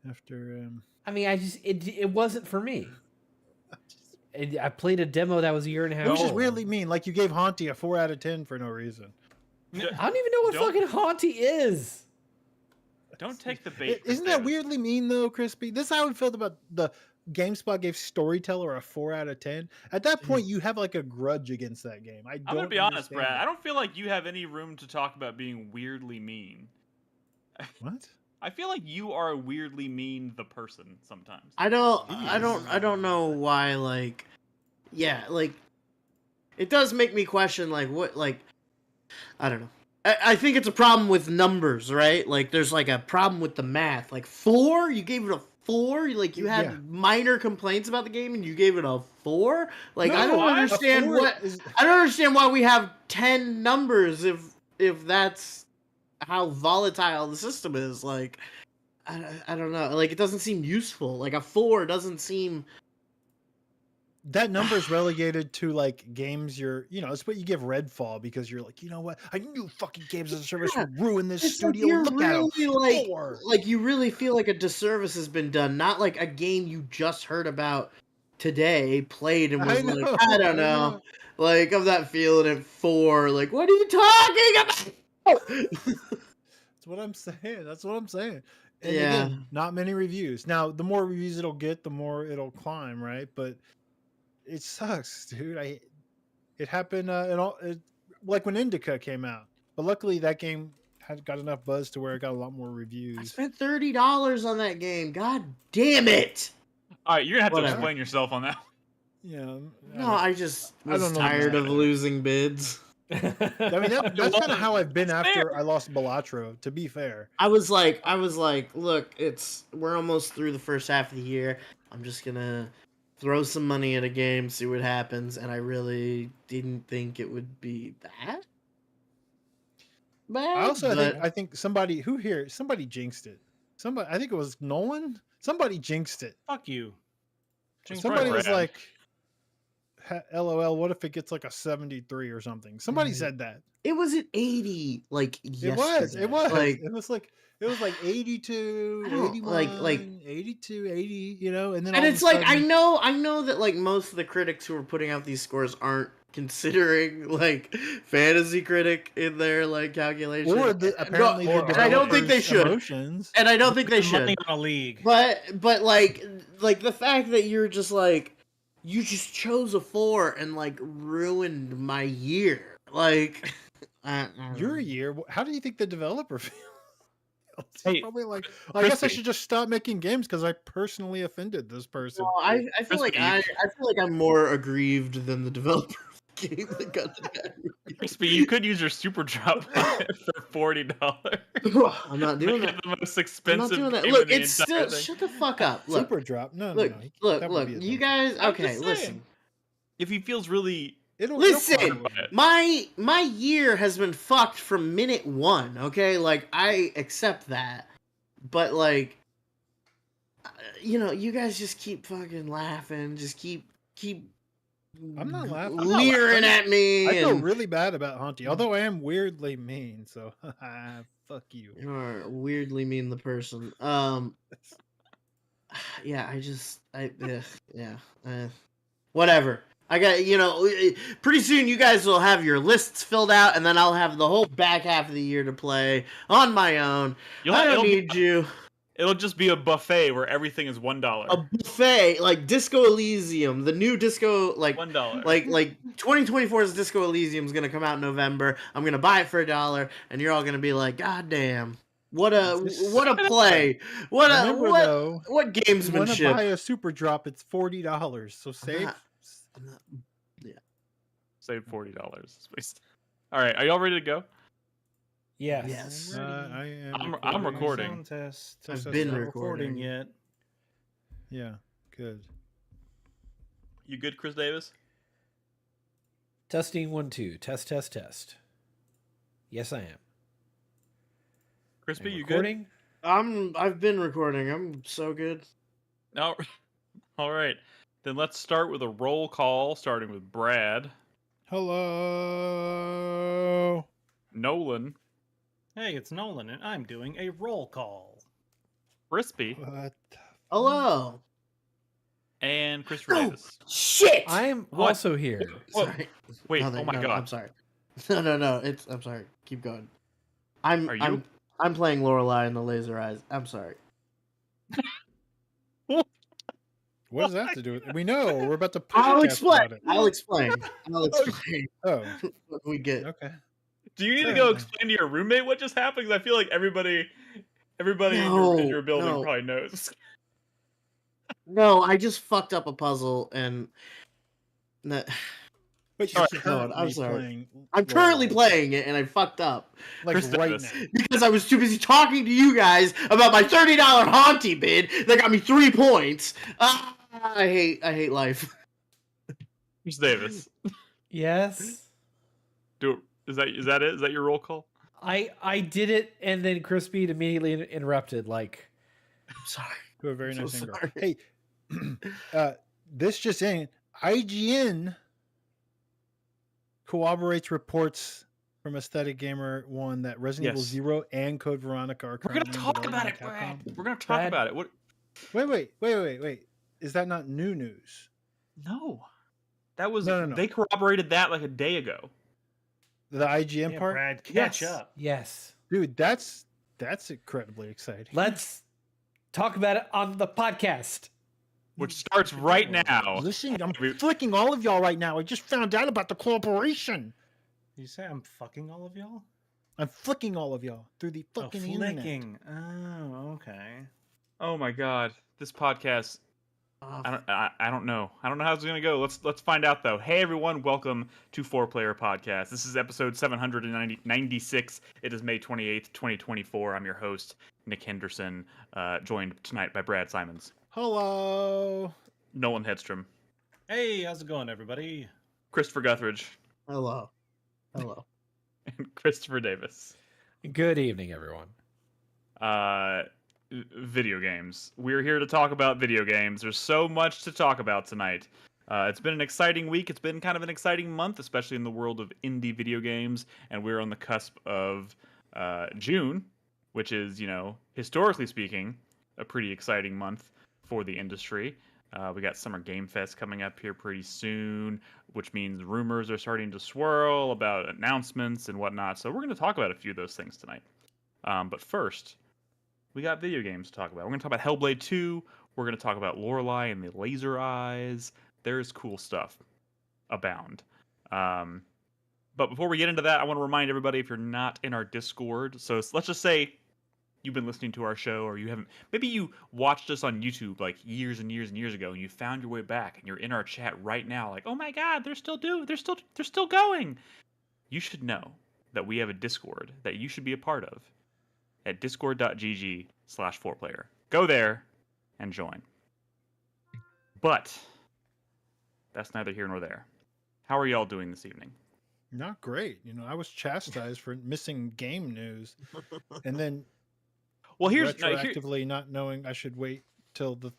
After I mean, it wasn't for me. I played a demo that was a year and a half which is old. weirdly mean. Like you gave Haunty a 4 out of 10 for no reason. I don't even know what Don't- fucking Haunty is. Don't take the bait. Isn't that weirdly mean though, Crispy? This is how we felt about the GameSpot gave Storyteller a 4 out of 10. At that point, you have like a grudge against that game. I'm gonna be honest, Brad. I don't feel like you have any room to talk about being weirdly mean. What? I feel like you are a weirdly mean the person sometimes. I don't know why. Like, yeah, like it does make me question. Like, what? Like, I don't know. I think it's a problem with numbers, right? Like, there's like a problem with the math. Like 4, you gave it a 4. Like, you had Yeah. minor complaints about the game, and you gave it a 4. Like, I No, don't a understand 4 what. is- I don't understand why we have 10 numbers if that's how volatile the system is. Like, I don't know. Like, it doesn't seem useful. Like, a 4 doesn't seem. That number is relegated to like games it's what you give Redfall because you're like, you know what? I knew fucking games as a service would ruin this It's like studio. you're Look at them. really like, 4. like you really feel like a disservice has been done. Not like a game you just heard about today, played and was like, I don't know. Like, I'm not feeling it 4. Like, what are you talking about? That's what I'm saying. That's what I'm saying. And Yeah. again, not many reviews. Now, the more reviews it'll get, the more it'll climb, right? But it sucks, dude. It happened like when Indica came out. But luckily that game had got enough buzz to where it got a lot more I reviews. spent $30 on that game. God damn it! All right, you're gonna have to Whatever. explain yourself on that. Yeah. No, I just I was don't know tired the of matter. losing bids. I mean that's kind of how I've been after I lost Balatro, to be fair. I was like, look, we're almost through the first half of the year. I'm just gonna throw some money at a game, see what happens, and I really didn't think it would be that bad. I also but I think somebody jinxed it. I think it was Nolan. Somebody jinxed it. Fuck you. Jinx Somebody Brad. was like, "LOL, what if it gets like a 73 or something?" Somebody said that. it was at 80, like yesterday. It was. Like, It was like 82, I don't- 81, like 82, 80, and then all and of a it's like I sudden- know that like most of the critics who are putting out these scores aren't considering like Fantasy Critic in their like calculation. or apparently the and I don't think they developers' should. emotions. And I don't think they should. Money on a league. But like the fact that you're just like you just chose a 4 and like ruined my year. Like Your year? How do you think the developer feels? He's Hey, probably like, well, I guess I Crispy. should just stop making games because I personally offended this person. No, I feel like Crispy. I feel like I'm more aggrieved than the developer of the game that got the bad Crispy, you could use your super drop for $40. review. I'm not doing Make that. it the most I'm not expensive doing that. game Look, in the it's entire still thing. shut the fuck up. Look, Super drop? No, look, no. look, That would look. be a You dumb- guys, I'm okay? just Listen, saying. If he feels really It'll listen. probably- But- My year has been fucked from minute one. Okay, like I accept that, but like, you know, you guys just keep fucking laughing, just keep I'm not laughing. leering at me. I feel and really bad about Haunty, although I am weirdly mean. So fuck you. you are weirdly mean the person. Yeah, whatever. I got, you know, pretty soon you guys will have your lists filled out, and then I'll have the whole back half of the year to play on my own. I don't need you. It'll just be a buffet where everything is $1. A buffet like Disco Elysium, the new Disco, like $1. like 2024's Disco Elysium is gonna come out in November. I'm gonna buy it for $1, and you're all gonna be like, God damn, what a play, Remember, though, what if you want to gamesmanship. buy a super drop, it's $40. So save. I'm not- Save $40. All right, are y'all ready to go? Yes. Yes. I am. I'm recording. Sound test. I've Test, been test, recording. yet. Yeah, good. You good, Chris Davis? Testing 1 2. Test test test. Yes, I am. Crispy, I'm you recording? I've been recording. I'm so good. good? No. All right. Then let's start with a roll call, starting with Brad, Hello. Nolan, Hey, it's Nolan, and I'm doing a roll call. Crispy, What? the- Hello. and Christopher No. Davis. Shit. I'm What? also here. What? Sorry. Wait, Nothing. oh my No, god. I'm sorry. No. I'm sorry. Keep going. Are you? I'm playing Lorelei in the Laser Eyes. I'm sorry. What does that have to do with it? We know. We're about to I'll podcast explain. about it. I'll explain. I'll explain Oh, what we get. okay. Do you need to Fair go enough. explain to your roommate what just happened? 'Cause I feel like everybody in No, your building no. probably knows. No, I just fucked up a puzzle and that, But All you're right, no, I'm currently sorry. playing. I'm currently Lorelei. playing it and I fucked up like Chris right Davis. now. because I was too busy talking to you guys about my $30 Haunty bid that got me 3 points. I hate life. Chris Davis. Yes. Is that it? Is that your roll call? I did it, and then Crispy immediately interrupted. Like, I'm sorry. To a very I'm nice so angle. sorry. Hey, this just in: IGN corroborates reports from Aesthetic Gamer 1 that Resident Evil Yes. 0 and Code Veronica are We're currently gonna in talk about it, development at Brad. Capcom. We're gonna talk Brad. about it. What? Wait. Is that not new news? No, that was No. they corroborated that like a day ago. The IGN Yeah, part, Brad, catch Yes. up. yes. dude. That's incredibly exciting. Let's talk about it on the podcast. Which starts right now. Listen, I'm We- flicking all of y'all right now. I just found out about the corporation. You say I'm fucking all of y'all? I'm flicking all of y'all through the Oh, fucking internet. flicking. Oh, okay. Oh my god, this podcast. Uh, I don't know. I don't know how it's gonna go. Let's find out though. Hey everyone, welcome to 4Player Podcast. This is episode 796. It is May 28th, 2024. I'm your host, Nick Henderson, joined tonight by Brad Simons, Hello. Nolan Hedstrom, Hey, how's it going, everybody? Christopher Guthridge, hello. and Christopher Davis. Good evening, everyone. Video games. We're here to talk about video games. There's so much to talk about tonight. It's been an exciting week. It's been kind of an exciting month, especially in the world of indie video games. And we're on the cusp of June, which is, you know, historically speaking, a pretty exciting month for the industry. We got Summer Game Fest coming up here pretty soon, which means rumors are starting to swirl about announcements and whatnot. So we're going to talk about a few of those things tonight. But first, we got video games to talk about. We're going to talk about Hellblade 2. We're going to talk about Lorelei and the Laser Eyes. There's cool stuff abound. But before we get into that, I want to remind everybody, if you're not in our Discord, so let's just say you've been listening to our show, or you haven't, maybe you watched us on YouTube like years and years and years ago, and you found your way back, and you're in our chat right now, like, oh my god, they're still going. You should know that we have a Discord that you should be a part of at discord.gg/4player. Go there and join. But that's neither here nor there. How are y'all doing this evening? Not great. You know, I was chastised for missing game news, and then Well, here's retroactively not knowing I should wait till the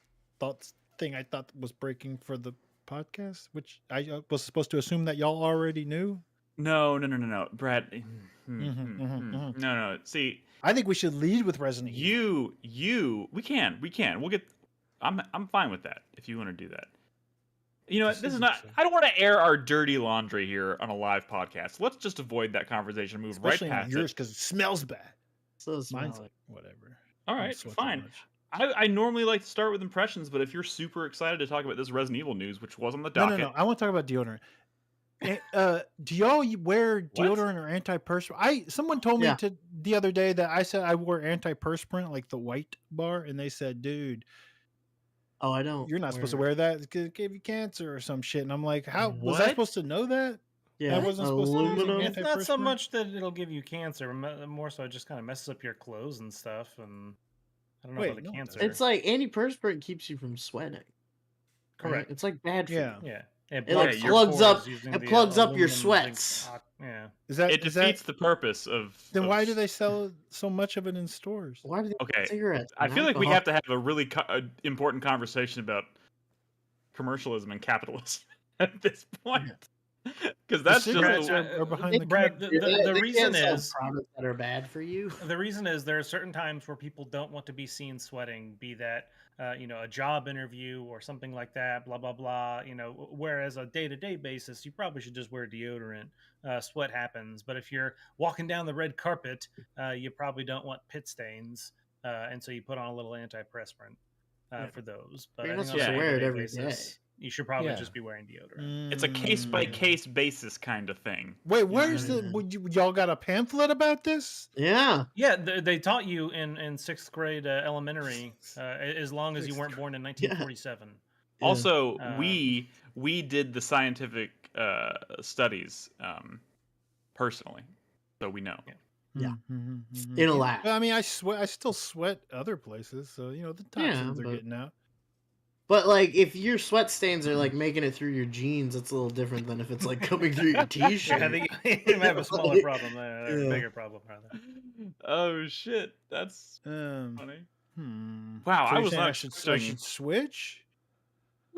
thing I thought was breaking for the podcast, which I was supposed to assume that y'all already knew. No, Brad. No. See, I think we should lead with Resident Evil. We can. We'll get. I'm fine with that if you want to do that. You know, this is not. I don't want to air our dirty laundry here on a live podcast. Let's just avoid that conversation. Move Especially right past yours it. because it smells bad. So Mine's smelly. whatever. All I right, sweat too fine. much. I normally like to start with impressions, but if you're super excited to talk about this Resident Evil news, which was on the docket, No. I want to talk about deodorant. Do y'all wear deodorant or antiperspirant? Someone told me the other day that I said I wore antiperspirant, like the white bar, and they said, "Dude, Oh, I don't. you're not supposed to wear that because it gave you cancer or some shit." And I'm like, "How was I What? supposed to know that?" Yeah, I wasn't supposed to use aluminum. it. It's not so Antiperspirant? much that it'll give you cancer, more so it just kind of messes up your clothes and stuff. And I don't know Wait, about the no, it cancer. It's like antiperspirant keeps you from sweating. right? Correct. It's like bad for you. Yeah. It like plugs up. It plugs up your sweats. Yeah. Is that it defeats the purpose of. Then of why do they sell so much of it in stores? Why do they Okay, cigarettes? I and feel like we alcohol? have to have a really important conversation about commercialism and capitalism at this point, because that's just cigarettes the- are behind the Brad, counter. the They reason can't sell is products that are bad for you. the reason is there are certain times where people don't want to be seen sweating, be that a job interview or something like that, blah blah blah. Whereas a day-to-day basis, you probably should just wear deodorant. Sweat happens, but if you're walking down the red carpet, you probably don't want pit stains, and so you put on a little antiperspirant for those. But You're I not think supposed on to a wear it day-to-day every basis, you should probably Yeah. just be wearing deodorant. it's a case by case basis kind of thing. Wait, where's Yeah. the? Y'all got a pamphlet about this? Yeah. Yeah, they taught you in sixth grade elementary, as long as you weren't born in 1947. Also, Uh, we did the scientific studies personally, so we know. Yeah. Mhm. In a lab. Well, I mean, I still sweat other places, so the toxins are but- getting out. But like, if your sweat stains are like making it through your jeans, it's a little different than if it's like coming through your t-shirt. Yeah, I think you might have a smaller problem there, or a Yeah. bigger problem rather. Oh shit, that's Um, funny. so Wow, I you're was saying not I expecting. should switch.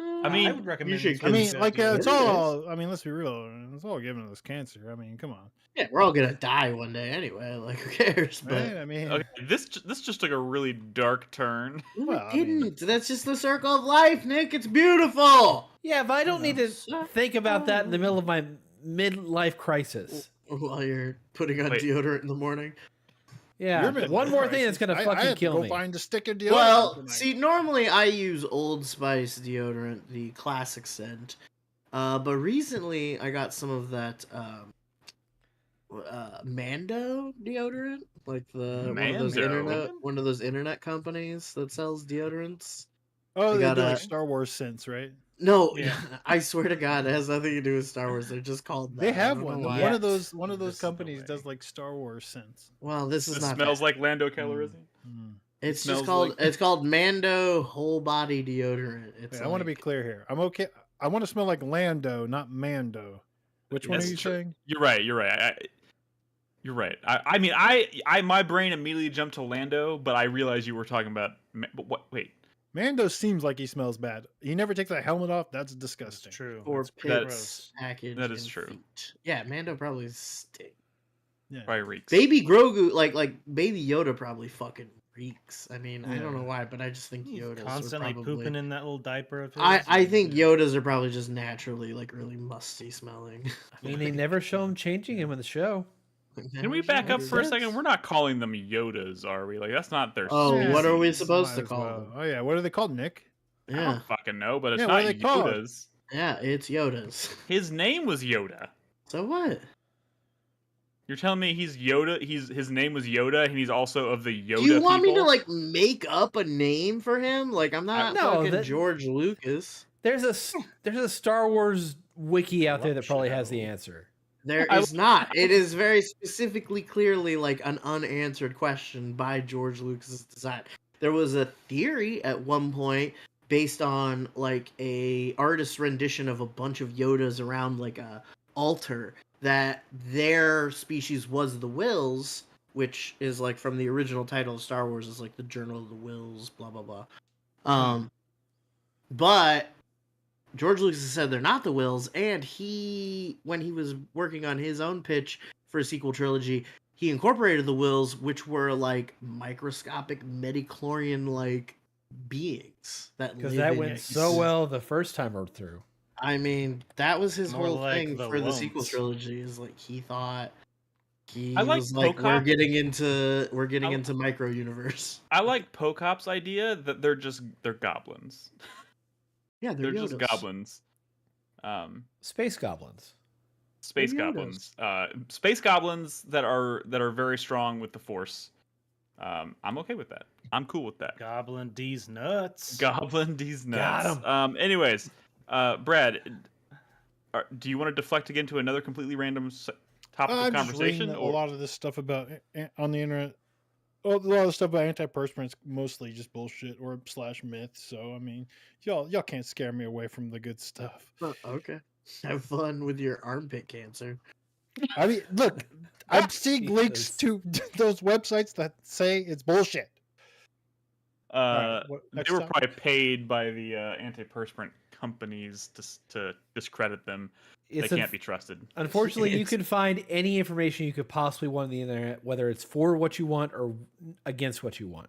I mean, I would recommend. you should I mean, consider like it. it's all. I mean, let's be real. It's all giving us cancer. I mean, come on, Yeah, we're all gonna die one day anyway. Like, who cares? But right? I mean, Okay, this just took a really dark turn. no, Well, it I mean- didn't. That's just the circle of life, Nick. It's beautiful. Yeah, but I don't need to Shut think about that in the middle of my midlife crisis. While you're putting on Wait. deodorant in the morning. Yeah, You're midlife one more thing that's crisis. gonna I fucking had to kill go me. find a stick of deodorant. Well, tonight. see, normally I use Old Spice deodorant, the classic scent. But recently I got some of that Mando deodorant, like Mando? one of those internet companies that sells deodorants. oh, I they got do a- like Star Wars scents, right? No, Yeah. I swear to God, it has nothing to do with Star Wars. They're just called. They that. I have don't know one. why. One of those This is the companies way. does like Star Wars scents. Well, this is It not. smells that. like Lando Calrissian. It's smells just called. like- It's called Mando whole body deodorant. It's I want to be like- clear here. I'm okay. I want to smell like Lando, not Mando. Which one are That's you true. saying? You're right. You're right. I mean, my brain immediately jumped to Lando, but I realized you were talking about. But what? Wait. Mando seems like he smells bad. He never takes that helmet off. That's That's disgusting. true. Or That's pretty pits gross. package. That is and true. feet. Yeah, Mando probably stink. Yeah. Probably reeks. Baby Grogu, like Baby Yoda, probably fucking reeks. I mean, I don't know Yeah. why, but I just think He's Yodas constantly are probably. pooping in that little diaper of his. I think Yodas are probably just naturally like really musty smelling. I mean, they never show him changing him in the show. Can we back up for a sense. second? We're not calling them Yodas, are we? Like that's not their. Oh, Yeah. what are we species. supposed Might to as call well. them? Oh yeah, what are they called, Nick? I Yeah, don't fucking know, but it's Yeah, what not are they called? Yodas. yeah, it's Yodas. His name was Yoda. So what? You're telling me he's Yoda? His name was Yoda, and he's also of the Yoda Do you want me to people? like make up a name for him? Like I'm not No, fucking that- George Lucas. There's a Star Wars wiki out there that probably has the answer. There is not. It is very specifically, clearly like an unanswered question by George Lucas's design. There was a theory at one point based on like a artist's rendition of a bunch of Yodas around like a altar that their species was the Wills, which is like from the original title of Star Wars is like the Journal of the Wills, blah blah blah. But George Lucas said they're not the Wills, and when he was working on his own pitch for a sequel trilogy, he incorporated the Wills, which were like microscopic metachlorian-like beings that Because live that in went ice. so well the first time or through. I mean, that was his More whole like thing the for the sequel won'ts. trilogy. Is like he thought he I like was like, we're Pocahontas. getting into micro universe. I like Pocop's idea that they're goblins. Yeah, They're just Yodas. goblins. Space goblins. Space They're goblins. Space goblins that are very strong with the Force. I'm okay with that. I'm cool with that. Goblin D's nuts. Goblin D's nuts. Got Anyways, Brad, do you want to deflect again to another completely random topic of I'm just conversation? reading a lot of this stuff about on the internet. A lot of the stuff about antiperspirant's mostly just bullshit or / myth. So I mean, y'all can't scare me away from the good stuff. Okay, have fun with your armpit cancer. I mean, look, I'm seeing links Jesus. to those websites that say it's bullshit. Alright, They next were topic? probably paid by the antiperspirant companies to discredit them. They can't be trusted. Unfortunately, you It's- can find any information you could possibly want on the internet, whether it's for what you want or against what you want.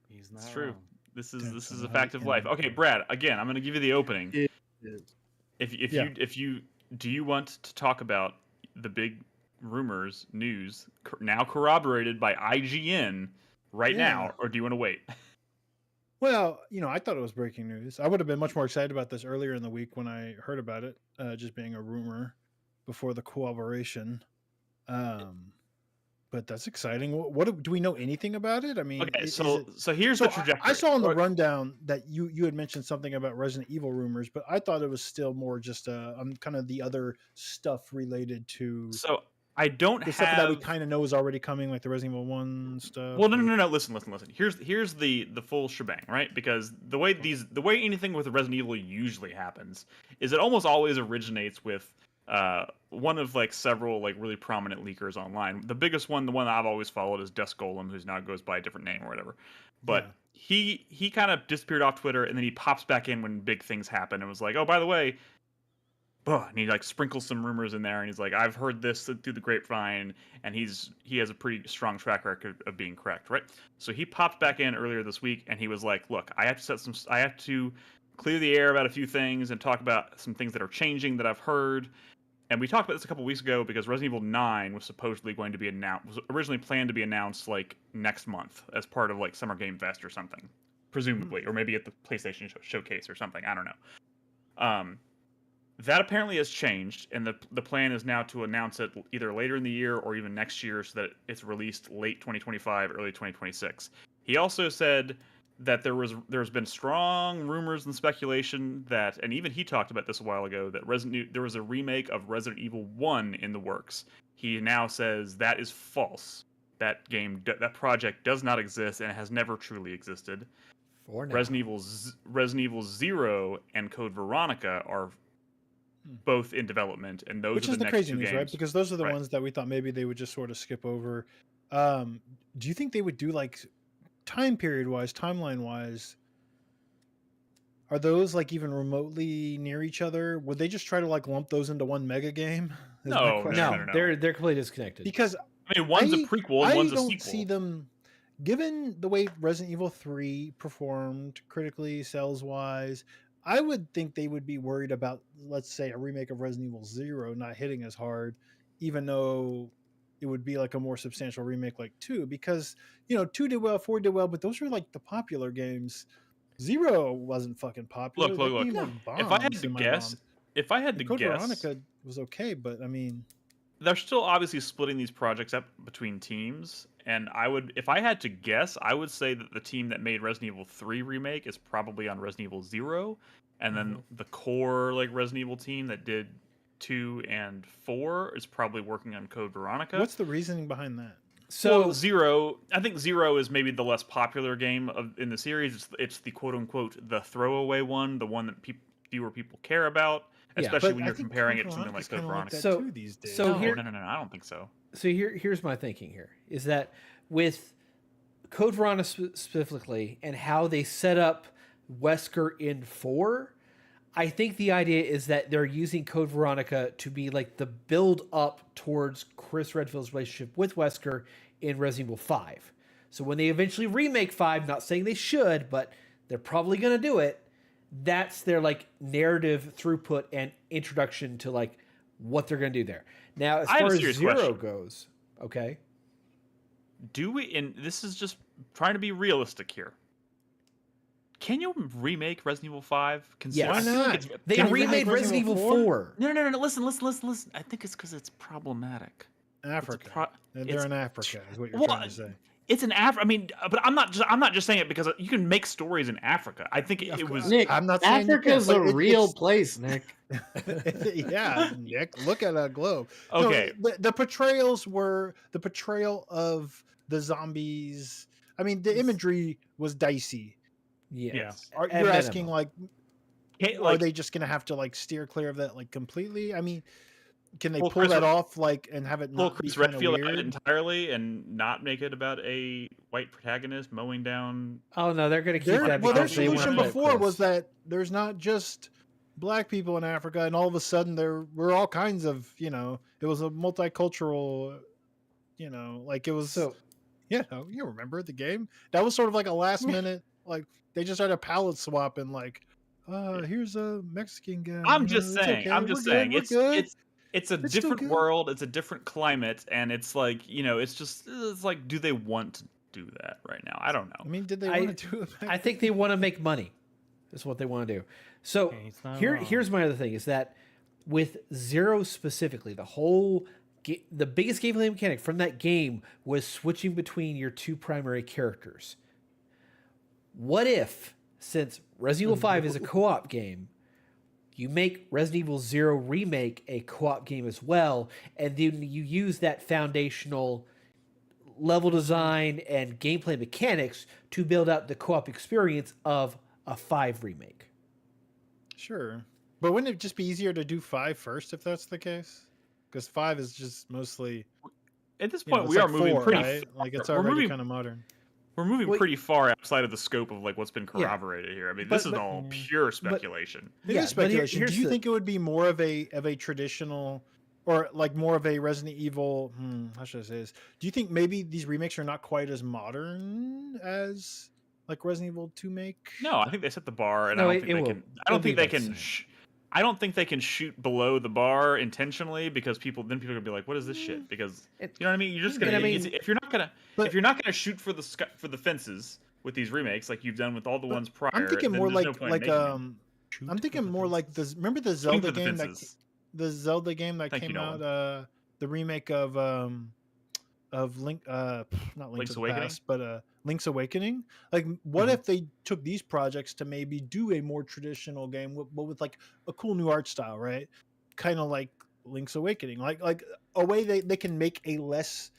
He's not It's true. wrong. This That's is a right, fact of life. and- Okay, Brad. Again, I'm going to give you the opening. It is. If you do you want to talk about the big rumors news now corroborated by IGN right now, Yeah. or do you want to wait? Well, I thought it was breaking news. I would have been much more excited about this earlier in the week when I heard about it, just being a rumor before the corroboration. But that's exciting. What do we know anything about it? I mean, Okay, is so it- so here's so the trajectory. I saw in the Or- rundown that you had mentioned something about Resident Evil rumors, but I thought it was still more just kind of the other stuff related to So I don't the stuff that we have. kind of know is already coming, like the Resident Evil 1 stuff. Well, or- no. Listen. Here's the full shebang, right? Because the way anything with Resident Evil usually happens is it almost always originates with one of like several like really prominent leakers online. The biggest one, the one that I've always followed, is Dust Golem, who's now goes by a different name or whatever. But he kind of disappeared off Twitter, and then he pops back in when big things happen, and was like, oh, by the way. And he like sprinkles some rumors in there, and he's like, "I've heard this through the grapevine," and he has a pretty strong track record of being correct, right? So he popped back in earlier this week, and he was like, "Look, I have to clear the air about a few things and talk about some things that are changing that I've heard." And we talked about this a couple weeks ago because Resident Evil 9 was supposedly going to be was originally planned to be announced like next month as part of like Summer Game Fest or something, presumably, or maybe at the PlayStation showcase or something. I don't know. That apparently has changed, and the plan is now to announce it either later in the year or even next year so that it's released late 2025, early 2026. He also said that there's been strong rumors and speculation that, and even he talked about this a while ago, that there was a remake of Resident Evil 1 in the works. He now says that is false. That project does not exist and has never truly existed. For now. Resident Evil 0 and Code Veronica are both in development, and those Which are is the the next crazy two news, games. right? Because those are the Right. ones that we thought maybe they would just sort of skip over. Do you think they would do like time period wise, timeline wise? Are those like even remotely near each other? Would they just try to like lump those into one mega game? Is my No, question. no. They're completely disconnected. Because I mean, one's a prequel and one's a I don't sequel. see them, given the way Resident Evil 3 performed critically, sales wise. I would think they would be worried about, let's say, a remake of Resident Evil 0 not hitting as hard, even though it would be like a more substantial remake like 2, because 2 did well, 4 did well, but those were like the popular games. 0 wasn't fucking popular. Look. That game, like, If I had bombs to in my guess, mom. if I had to Code guess, Veronica was okay, but I mean, they're still obviously splitting these projects up between teams, and if I had to guess, I would say that the team that made Resident Evil 3 remake is probably on Resident Evil 0, and then the core like Resident Evil team that did 2 and 4 is probably working on Code Veronica. What's the reasoning behind that? So well, 0, I think 0 is maybe the less popular game in the series. It's the quote unquote the throwaway one, the one that fewer people care about. Especially when you're comparing it to something like Code Veronica. So no, I don't think so. So here's my thinking here, is that with Code Veronica specifically and how they set up Wesker in 4, I think the idea is that they're using Code Veronica to be like the build up towards Chris Redfield's relationship with Wesker in Resident Evil 5. So when they eventually remake 5, not saying they should, but they're probably going to do it, that's their like narrative throughput and introduction to like what they're going to do there. Now, as far as 0 goes, okay. Do we, and this is just trying to be realistic here, can you remake Resident Evil 5? Yeah, why not? They remade Resident Evil 4. No. Listen. I think it's because it's problematic. Africa. They're in Africa, is what you're trying to say. It's in Africa. I mean, but I'm not just saying it because you can make stories in Africa. I think it was. Nick, I'm not saying Africa's a real place, Nick. Yeah, Nick. Look at a globe. Okay. No, the portrayals were the portrayal of the zombies. I mean, the imagery was dicey. Yes. You're asking like, are they just gonna have to like steer clear of that like completely? I mean, can they pull that off like and have it not Chris be kind of Redfield weird entirely and not make it about a white protagonist mowing down? Oh no, they're gonna keep that. Well, their solution before was that there's not just black people in Africa, and all of a sudden there were all kinds of, it was a multicultural, like it was. So, you remember the game? That was sort of like a last minute, like they just started palette swapping, like, here's a Mexican guy. I'm just saying. It's a different world. It's a different climate, and it's like it's like, do they want to do that right now? I don't know. I mean, did they want to do it? I think they want to make money. That's what they want to do. So here's my other thing is that with 0 specifically, the biggest gameplay mechanic from that game was switching between your 2 primary characters. What if, since Resident Evil 5 is a co-op game, you make Resident Evil 0 Remake a co-op game as well, and then you use that foundational level design and gameplay mechanics to build out the co-op experience of a 5 remake. Sure. But wouldn't it just be easier to do 5 first if that's the case? Because 5 is just mostly... At this point, we are moving pretty... Right? Like, it's already kind of modern. We're moving pretty far outside of the scope of like what's been corroborated here. I mean, this is all pure speculation. It is speculation. Do you think it would be more of a traditional, or like more of a Resident Evil? How should I say this? Do you think maybe these remakes are not quite as modern as like Resident Evil 2 make? No, I think they set the bar, and I don't think they can shoot below the bar intentionally, because people are gonna be like, "What is this shit?" Because you know what I mean. You're just gonna if you're not gonna shoot for the fences with these remakes like you've done with all the ones prior. I'm thinking more like I'm thinking more like the remember the Zelda game that came out, the remake of Link, not Link's Awakening, Past, but Link's Awakening. Like, what if they took these projects to maybe do a more traditional game, but with like a cool new art style, right? Kind of like Link's Awakening, like a way they can make a less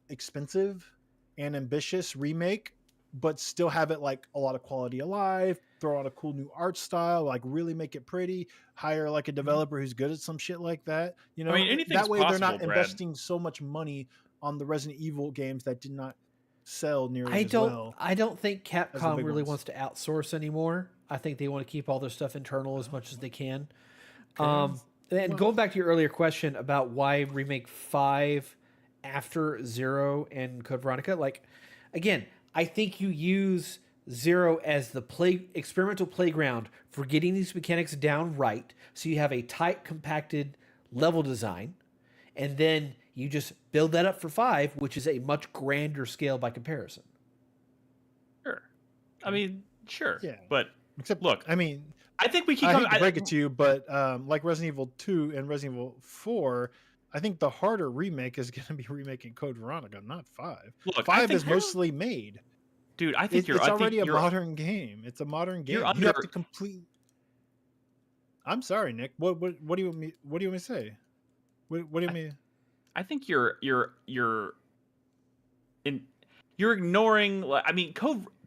expensive and ambitious remake, but still have it like a lot of quality alive. Throw out a cool new art style, like really make it pretty. Hire like a developer who's good at some shit like that. I mean, that way they're not investing so much money on the Resident Evil games that did not sell nearly as well. I don't think Capcom really wants to outsource anymore. I think they want to keep all their stuff internal as much as they can. And going back to your earlier question about why remake 5 after 0 and Code Veronica, like, again, I think you use 0 as the experimental playground for getting these mechanics down right, so you have a tight, compacted level design, and then you just build that up for 5, which is a much grander scale by comparison. Sure. I mean, sure. Yeah. But except, look, I mean, I think we keep. I hate to break it to you, but like Resident Evil 2 and Resident Evil 4, I think the harder remake is going to be remaking Code Veronica, not 5. Look, 5 is mostly made. Dude, I think It's already a modern game. It's a modern game. You have to complete. I'm sorry, Nick. What do you want me? What do you want me to say? What do you mean? I think you're ignoring. I mean,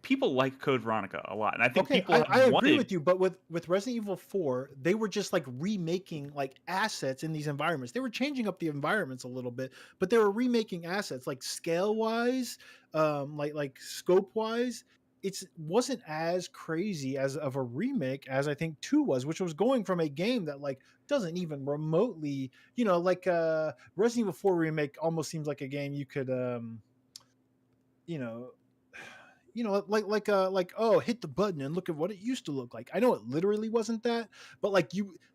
people like Code Veronica a lot, and I think people I agree with you. But with Resident Evil 4, they were just like remaking like assets in these environments. They were changing up the environments a little bit, but they were remaking assets like scale wise, like scope wise. It wasn't as crazy as of a remake as I think 2 was, which was going from a game that like doesn't even remotely, like Resident Evil 4 remake almost seems like a game you could like hit the button and look at what it used to look like. I know it literally wasn't that, but like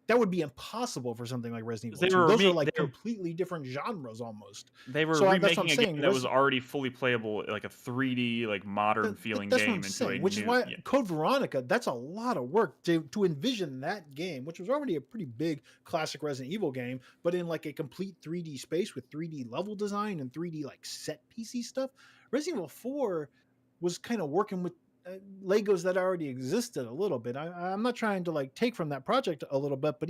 that would be impossible for something like Resident Evil 2. Those are like completely different genres almost. They were remaking a game that was already fully playable, like a 3D, like modern feeling game. Which is why Code Veronica, that's a lot of work to envision that game, which was already a pretty big classic Resident Evil game, but in like a complete 3D space with 3D level design and 3D like set PC stuff. Resident Evil 4 was kind of working with Legos that already existed a little bit. I'm not trying to like take from that project a little bit, but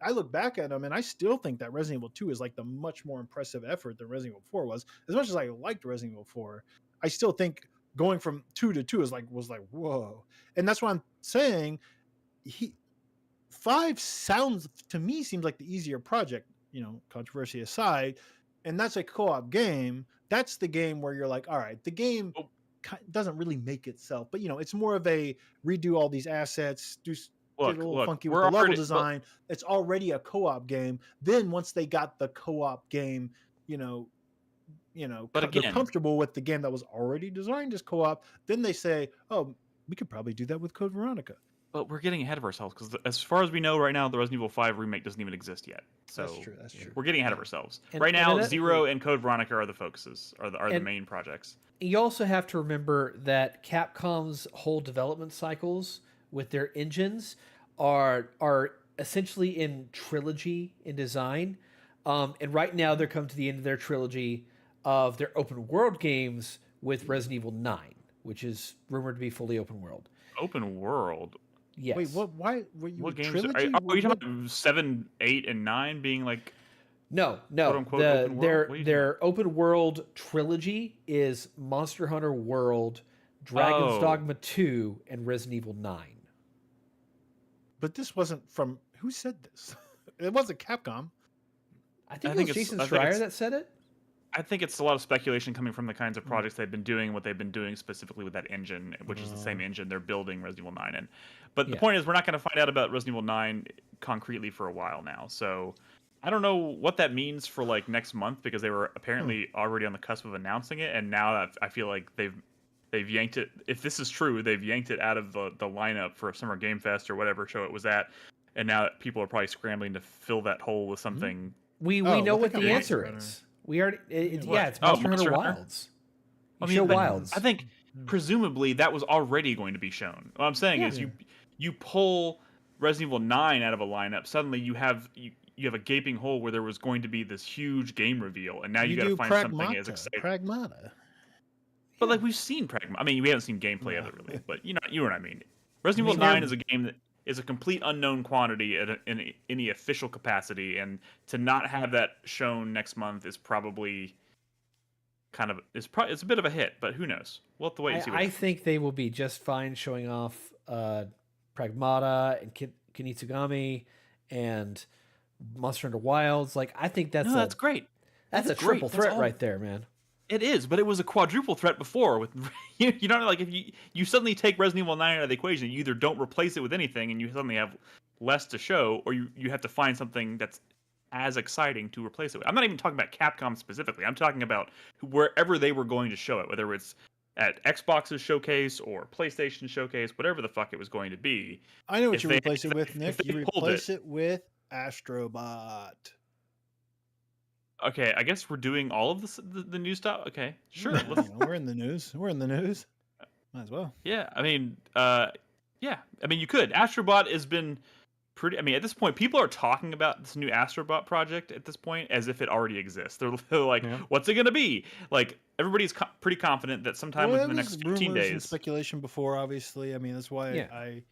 I look back at them and I still think that Resident Evil 2 is like the much more impressive effort than Resident Evil 4 was. As much as I liked Resident Evil 4, I still think going from 2 to 2 was like whoa. And that's why I'm saying 5 seems like the easier project, controversy aside, and that's a co-op game. That's the game where you're like, all right, the game doesn't really make itself, but it's more of a redo all these assets, get a little funky with the level design. It's already a co-op game. Then once they got the co-op game, but again, they're comfortable with the game that was already designed as co-op, then they say, oh, we could probably do that with Code Veronica. But we're getting ahead of ourselves because as far as we know right now, the Resident Evil 5 remake doesn't even exist yet. So that's true. We're getting ahead of ourselves. Right now, Zero and Code Veronica are the focuses, are the main projects. You also have to remember that Capcom's whole development cycles with their engines are essentially in trilogy in design. And right now they're coming to the end of their trilogy of their open world games with Resident Evil 9, which is rumored to be fully open world. Open world? Yes. Wait, why were you what games trilogy? are you talking about 7, 8, and 9 being like No. Their open world trilogy is Monster Hunter World, Dragon's Dogma 2, and Resident Evil 9. But this wasn't from who said this? It wasn't Capcom. I think it was Jason Schreier that said it. I think it's a lot of speculation coming from the kinds of projects they've been doing, what they've been doing specifically with that engine, which is the same engine they're building Resident Evil 9 in. But the point is, we're not going to find out about Resident Evil 9 concretely for a while now. So I don't know what that means for like next month, because they were apparently already on the cusp of announcing it, and now I feel like they've yanked it. If this is true, they've yanked it out of the lineup for Summer Game Fest or whatever show it was at, and now people are probably scrambling to fill that hole with something. We know what the answer is. We already, it's Monster Hunter Wilds. Wilds. I think presumably that was already going to be shown. What I'm saying is you pull Resident Evil 9 out of a lineup, suddenly you have a gaping hole where there was going to be this huge game reveal, and now you got to find something as exciting. Pragmata. But like we've seen Pragmata. I mean, we haven't seen gameplay of it really, but you know what I mean. Resident Evil 9 is a game that is a complete unknown quantity in any official capacity, and to not have that shown next month is probably it's a bit of a hit, but who knows? We'll have to wait and see. I think they will be just fine showing off Pragmata and Kinitsugami and Monster Hunter Wilds. Like, I think that's great. That's a triple threat right there, man. It is, but it was a quadruple threat before. With you know, like if you suddenly take Resident Evil 9 out of the equation, you either don't replace it with anything, and you suddenly have less to show, or you have to find something that's as exciting to replace it with. I'm not even talking about Capcom specifically. I'm talking about wherever they were going to show it, whether it's at Xbox's showcase or PlayStation showcase, whatever the fuck it was going to be. I know what you replace it with, Nick. You replace it with Astro Bot. Okay, I guess we're doing all of the new stuff. Okay, sure. We're in the news. Might as well. Yeah, I mean, you could. Astro Bot has been pretty. I mean, at this point, people are talking about this new Astro Bot project at this point as if it already exists. They're like, "What's it gonna be?" Like everybody's pretty confident that sometime within the next 15 days. And speculation before, obviously. I mean, that's why I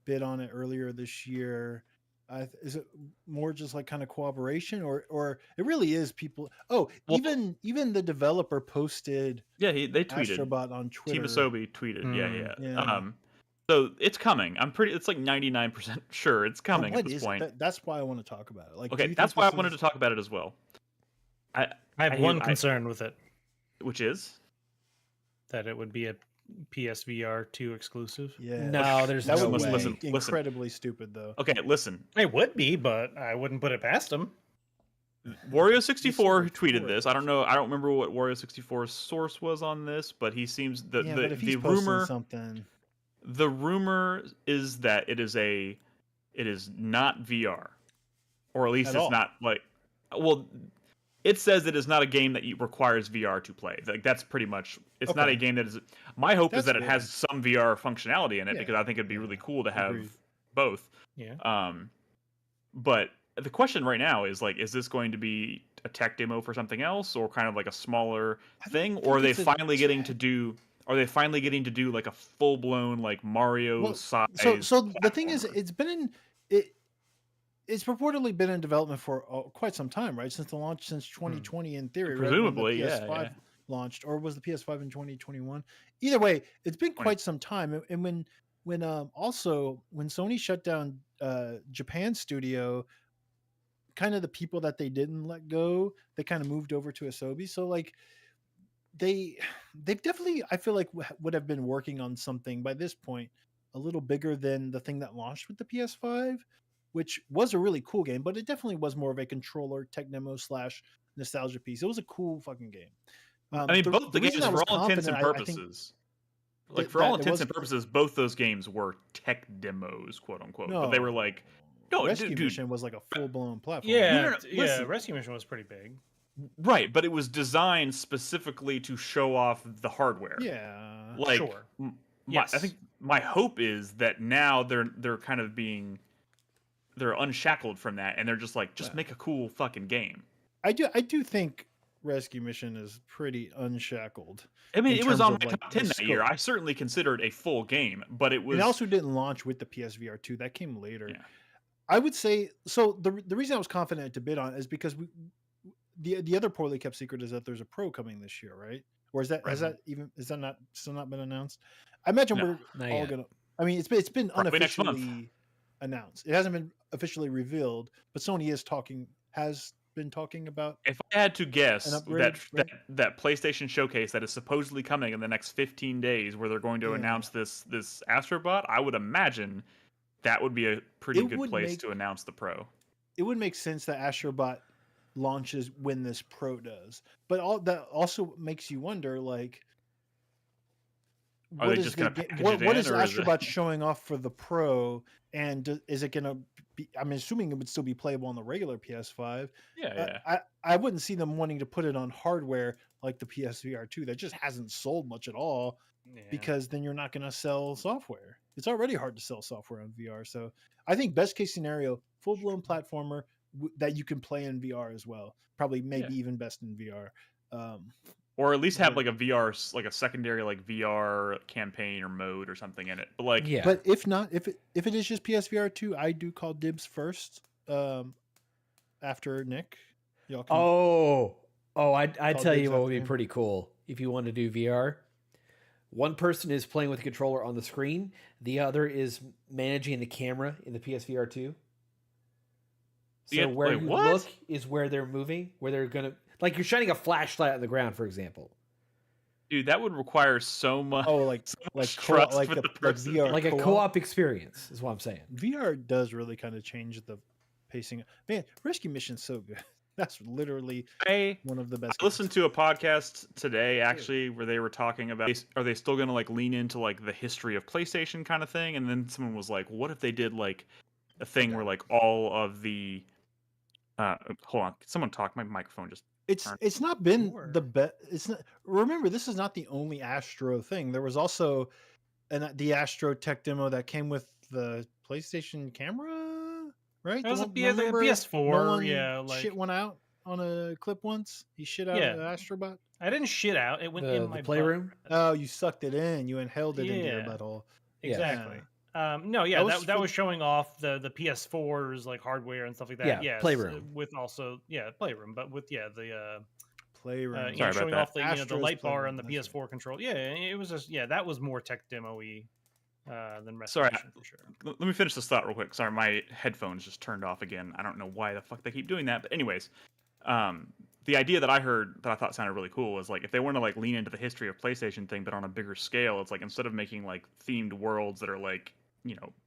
bid on it earlier this year. Is it more just like kind of cooperation, or it really is people? Oh, well, even the developer posted. Yeah, they tweeted. Astro Bot on Twitter. Team Asobi tweeted. Yeah. So it's coming. It's like 99% sure it's coming at this point. That's why I want to talk about it. Like, okay, that's why I wanted to talk about it as well. I have one concern with it, which is that it would be a PSVR 2 exclusive. Yeah, no, there's no way. Listen. Incredibly stupid though. Okay, listen. It would be, but I wouldn't put it past them. Wario64 tweeted this. I don't know. I don't remember what Wario64's source was on this, but he seems the rumor. Something. The rumor is that it is not VR, or at least it's not like. Well, it says it is not a game that requires VR to play. Like that's pretty much. It's not a game that is. My hope is that it has some VR functionality in it because I think it'd be really cool to have both. Yeah. But the question right now is like, is this going to be a tech demo for something else, or kind of like a smaller thing, or are they finally getting to do? Are they finally getting to do like a full blown like Mario size? So the thing is, it's purportedly been in development for quite some time, right? Since 2020 in theory. Presumably, right? When the PS5 launched, or was the PS5 in 2021? Either way, it's been quite some time. And when Sony shut down Japan studio, kind of the people that they didn't let go, they kind of moved over to Asobi. So like. They've definitely, I feel like, would have been working on something by this point a little bigger than the thing that launched with the PS5, which was a really cool game, but it definitely was more of a controller tech demo / nostalgia piece. It was a cool fucking game. I mean, both the games, for all intents and purposes, both those games were tech demos, quote unquote. No, but they were like, no, Rescue Mission was like a full blown platform. Yeah, Rescue Mission was pretty big. Right, but it was designed specifically to show off the hardware. Yeah, like sure. I think my hope is that now they're kind of they're unshackled from that, and they're just like, make a cool fucking game. I do think Rescue Mission is pretty unshackled. I mean, it was on my top 10 that year. I certainly considered a full game, but it was. It also didn't launch with the PSVR 2. That came later. Yeah. I would say so. The reason I was confident to bid on it is because the other poorly kept secret is that there's a Pro coming this year, right? Or is that still not been announced? I imagine we're all gonna. I mean, it's been unofficially announced. It hasn't been officially revealed, but Sony has been talking about. If I had to guess, that PlayStation showcase that is supposedly coming in the next 15 days, where they're going to announce this Astro Bot, I would imagine that would be a pretty good place to announce the Pro. It would make sense that Astro Bot launches when this Pro does, but all that also makes you wonder, like, what is Astro Bot showing off for the Pro, and is it going to be? I'm assuming it would still be playable on the regular PS5. Yeah. I wouldn't see them wanting to put it on hardware like the PSVR 2 that just hasn't sold much at all, because then you're not going to sell software. It's already hard to sell software on VR. So I think best case scenario, full blown platformer that you can play in VR as well. Probably maybe even best in VR. Or at least have like a VR, like a secondary like VR campaign or mode or something in it. But like, but if not, if it is just PSVR 2, I do call dibs first. After Nick. I'd tell you what would be pretty cool if you want to do VR. One person is playing with the controller on the screen. The other is managing the camera in the PSVR 2. So where you look is where they're moving, where they're going to... Like you're shining a flashlight on the ground, for example. Dude, that would require so much, trust like with the person. VR like a co-op experience, is what I'm saying. VR does really kind of change the pacing. Man, Rescue Mission's so good. That's literally one of the best. I listened to a podcast today, actually, where they were talking about, are they still going to like lean into like the history of PlayStation kind of thing? And then someone was like, what if they did like a thing where like all of the... hold on, someone talk. My microphone just... It's not been the best. It's not. Remember, this is not the only Astro thing. There was also the Astro tech demo that came with the PlayStation camera. right? That was a Remember PS4. Nolan Yeah, like shit went out on a clip once. He shit out yeah. an Astro Bot. I didn't shit out. It went in The my playroom. Oh, you sucked it in. You inhaled it into your Yeah. butthole. Exactly. Yeah. No, yeah, That was that for- was showing off the PS4's like hardware and stuff like that. Yeah, Yes, Playroom. with also Playroom, but with the Playroom. Sorry about showing that. off the the Astro's light bar Playroom, on the that's PS4 control. Yeah, it was just that was more tech demo-y than Sorry, Restoration for sure. Let me finish this thought real quick. Sorry, my headphones just turned off again. I don't know why the fuck they keep doing that. But anyways, the idea that I heard that I thought sounded really cool was like if they want to like lean into the history of PlayStation thing, but on a bigger scale, it's like instead of making like themed worlds that are like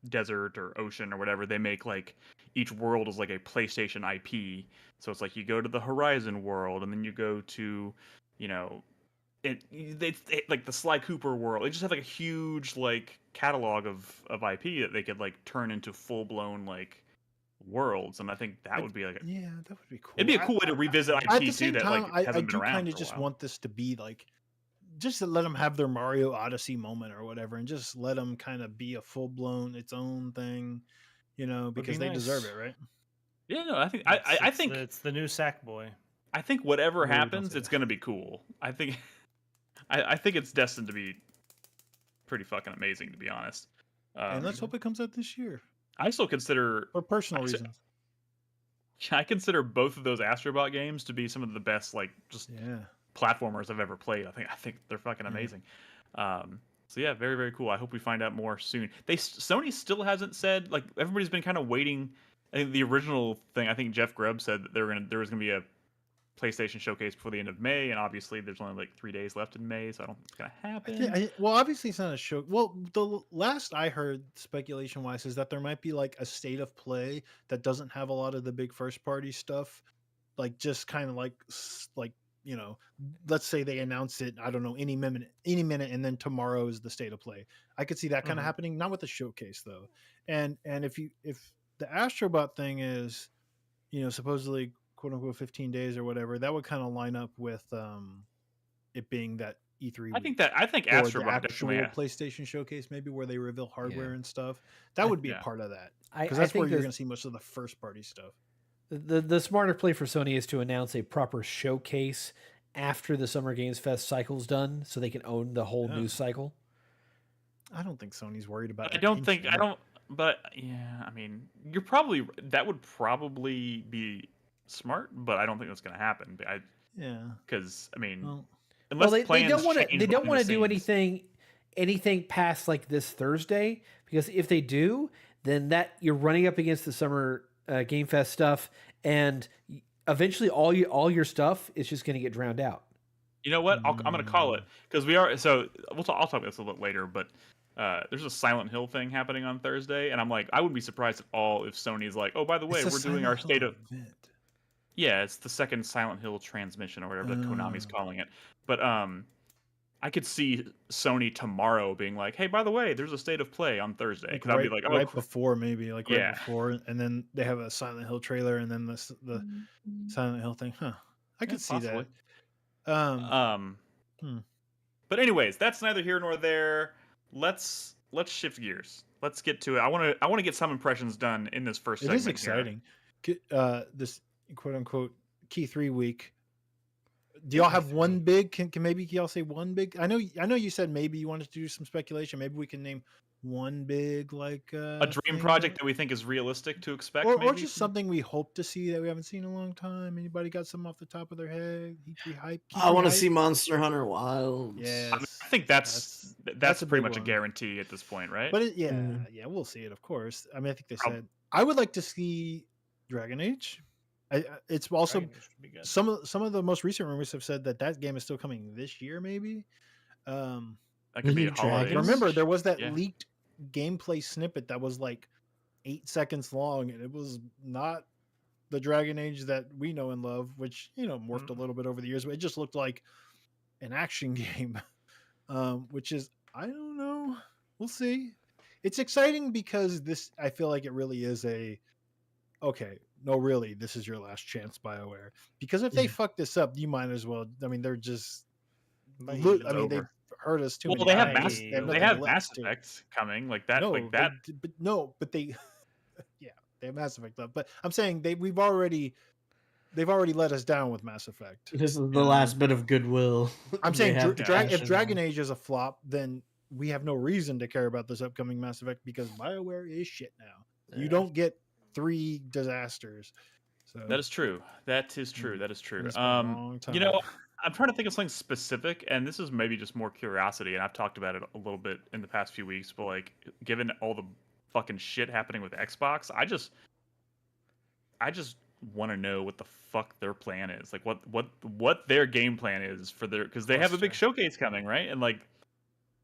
desert or ocean or whatever, they make like each world is like a PlayStation IP. So it's like you go to the Horizon world, and then you go to like the Sly Cooper world. They just have like a huge like catalog of IP that they could like turn into full blown like worlds, and I think that would be like yeah, that would be cool. it'd be a cool way to revisit IP At the too same that time, like I hasn't do been around kind for of a just while. want this to be like, just to let them have their Mario Odyssey moment or whatever, and just let them kind of be a full blown its own thing, because they deserve it, right? Yeah, no, I think I think it's the new Sackboy. I think whatever Really don't happens, say it's that. gonna be cool. I think I think it's destined to be pretty fucking amazing, to be honest. And let's hope it comes out this year I still consider for personal I- reasons. I consider both of those Astro Bot games to be some of the best like just Yeah. platformers I've ever played. I think they're fucking amazing. So yeah, very very cool. I hope we find out more soon. Sony still hasn't said, like everybody's been kind of waiting. I think the original thing, I think Jeff Grubb said that there was gonna be a PlayStation showcase before the end of May, and obviously there's only like 3 days left in May, so I don't think it's gonna happen. Well, obviously it's not a show. Well, the last I heard, speculation wise, is that there might be like a state of play that doesn't have a lot of the big first party stuff, like just kind of like let's say they announce it, I don't know, any minute, and then tomorrow is the state of play. I could see that kind of happening, not with the showcase though. And if the Astrobot thing is, supposedly quote unquote 15 days or whatever, that would kind of line up with it being that E3 I week. think Or Astro the Bot actual definitely. PlayStation showcase, maybe where they reveal hardware and stuff. That would be a Yeah. part of that, I because that's think where you're there's- going to see most of the first party stuff. The smarter play for Sony is to announce a proper showcase after the Summer Games Fest cycle's done, so they can own the whole Yeah. news cycle. I don't think Sony's worried about. I don't think attention. but yeah, I mean, that would probably be smart, but I don't think that's gonna happen. Yeah. Because I mean, Well, unless They plans don't want to. change They don't behind want the to do scenes. anything past like this Thursday, because if they do, then that you're running up against the Summer Game Fest stuff, and eventually all your stuff is just going to get drowned out. You know what? I'm gonna call it, because we are. So I'll talk about this a little bit later, but there's a Silent Hill thing happening on Thursday, and I'm like, I wouldn't be surprised at all if Sony's like, oh, by the way, it's a we're doing our Silent state Hill of. event. Yeah, it's the second Silent Hill transmission or whatever that Konami's calling it. But I could see Sony tomorrow being like, "Hey, by the way, there's a state of play on Thursday." Like Because I'd be like, "Oh, right before, maybe like Yeah. right before, and then they have a Silent Hill trailer, and then the Silent Hill thing. Huh? I could see possibly. that. But anyways, that's neither here nor there. Let's shift gears. Let's get to it. I want to get some impressions done in this first It segment is here. exciting. This quote unquote key 3 week. Do y'all have one big? Can maybe y'all say one big? I know you said maybe you wanted to do some speculation. Maybe we can name one big like A dream project that we think is realistic to expect, or maybe? just something we hope to see that we haven't seen in a long time. Anybody got something off the top of their head? E3 hype. I want to hype? see Monster Hunter Wilds. Yes. I mean, I think that's a pretty big much a one. guarantee at this point, right? But we'll see it, of course. I mean, I think they said I would like to see Dragon Age. It's also Dragon Age should be good. some of the most recent rumors have said that game is still coming this year, maybe. that could be a holiday. Remember, there was that Yeah. leaked gameplay snippet that was like 8 seconds long, and it was not the Dragon Age that we know and love, which morphed a little bit over the years, but it just looked like an action game, which is, I don't know, we'll see. It's exciting because I feel like it really is really, this is your last chance, BioWare, because if they fuck this up, you might as well. I mean, they're just they've hurt us too Well, many they have times. Mass Effect coming, like that. No, like that. but no, but they, yeah, They have Mass Effect love, but I'm saying they've already let us down with Mass Effect. This is the last bit of goodwill. I'm they saying have to cash if in Dragon on. Age is a flop, then we have no reason to care about this upcoming Mass Effect because BioWare is shit now. You don't get 3 disasters. So That is true. That is true. That is true. it's been a long time. You know, I'm trying to think of something specific, and this is maybe just more curiosity, and I've talked about it a little bit in the past few weeks, but like, given all the fucking shit happening with Xbox, I just want to know what the fuck their plan is. Like, what their game plan is for their, because they have a big showcase coming, right? And like,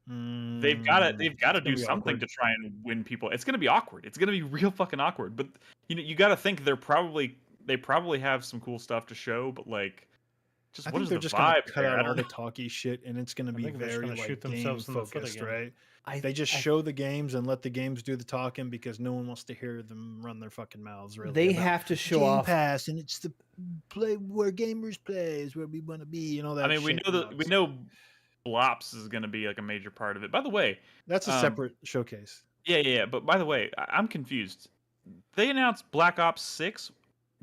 they've got to do something awkward. to try and win people. It's gonna be awkward. It's gonna be real fucking awkward. But you got to think they probably have some cool stuff to show. But like, just I what think is they're the just gonna vibe cut there? I out all don't the know. talky shit, and it's gonna be think they're just very gonna like shoot game themselves in the foot focused, again. right? They just show the games and let the games do the talking because no one wants to hear them run their fucking mouths. Really, They about have to show Game off. Pass, and it's the play where gamers play is where we want to be. You know that. I mean, we shit. know that we know Blops is gonna be like a major part of it. By the way, That's a separate showcase. yeah. But by the way, I'm confused. They announced Black Ops 6.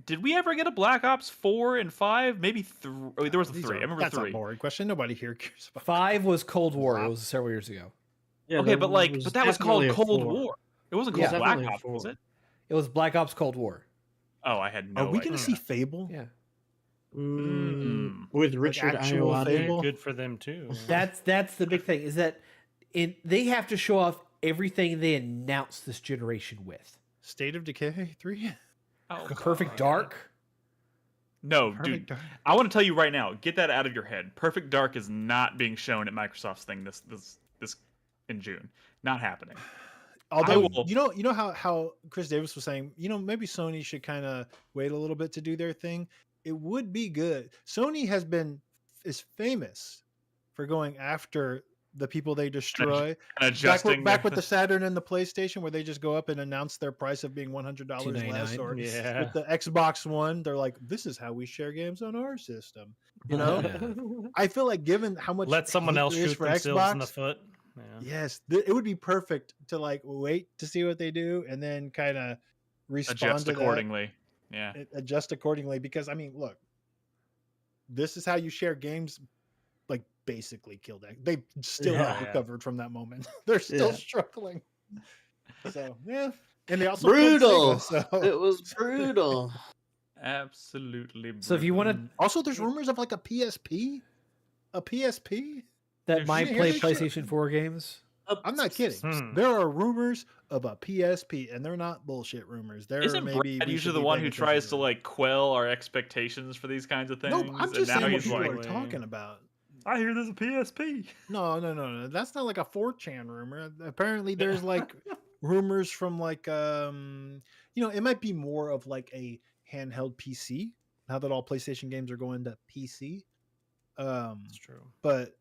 Did we ever get a Black Ops 4 and 5? Maybe 3. Oh, there was a 3. I remember That's 3. a boring question. Nobody here cares about. 5 was Cold War. It was several years ago. Yeah, Okay, there but like, was but that was called definitely a Cold 4. War. It wasn't Yeah. called Black Definitely a Ops, 4. was it? It was Black Ops Cold War. Oh, I had no Are we idea. gonna see Fable? Yeah. With Richard actual Ayoade. Fable? Good for them too. That's the big thing is that they have to show off everything they announced this generation with. State of Decay 3. Oh, Perfect Dark. No, Perfect dude. Dark. I want to tell you right now. Get that out of your head. Perfect Dark is not being shown at Microsoft's thing this in June. Not happening. Although will- you know how Chris Davis was saying, maybe Sony should kind of wait a little bit to do their thing. It would be good. Sony is famous for going after the people they destroy. And adjusting Back with the Saturn and the PlayStation, where they just go up and announce their price of being $100 less, or Yeah. with the Xbox One, they're like, "This is how we share games on our system." You know, Yeah. I feel like given how much Let someone hate else there is shoot for themselves in the Xbox, foot. Yeah. yes, it would be perfect to like wait to see what they do and then kind of respond adjust to accordingly. Yeah. adjust accordingly. Because I mean, look, this is how you share games. Like basically killed that. They still haven't Yeah. recovered from that moment. They're still Yeah. struggling. So yeah, and they also killed Brutal. Sega, so. It was brutal. Absolutely. So if you want to, Also, there's rumors of like a PSP. that There's might shit. play Here's the shit. PlayStation 4 games. I'm not kidding. Hmm. There are rumors of a PSP, and they're not bullshit rumors. They're Isn't maybe Brad we usually should the be one paying who tries attention to like quell our expectations for these kinds of things? No, I'm and just now saying what he's people like, are talking about. I hear there's a PSP. No. That's not like a 4chan rumor. Apparently, there's like rumors from like it might be more of like a handheld PC. Now that all PlayStation games are going to PC, That's true. but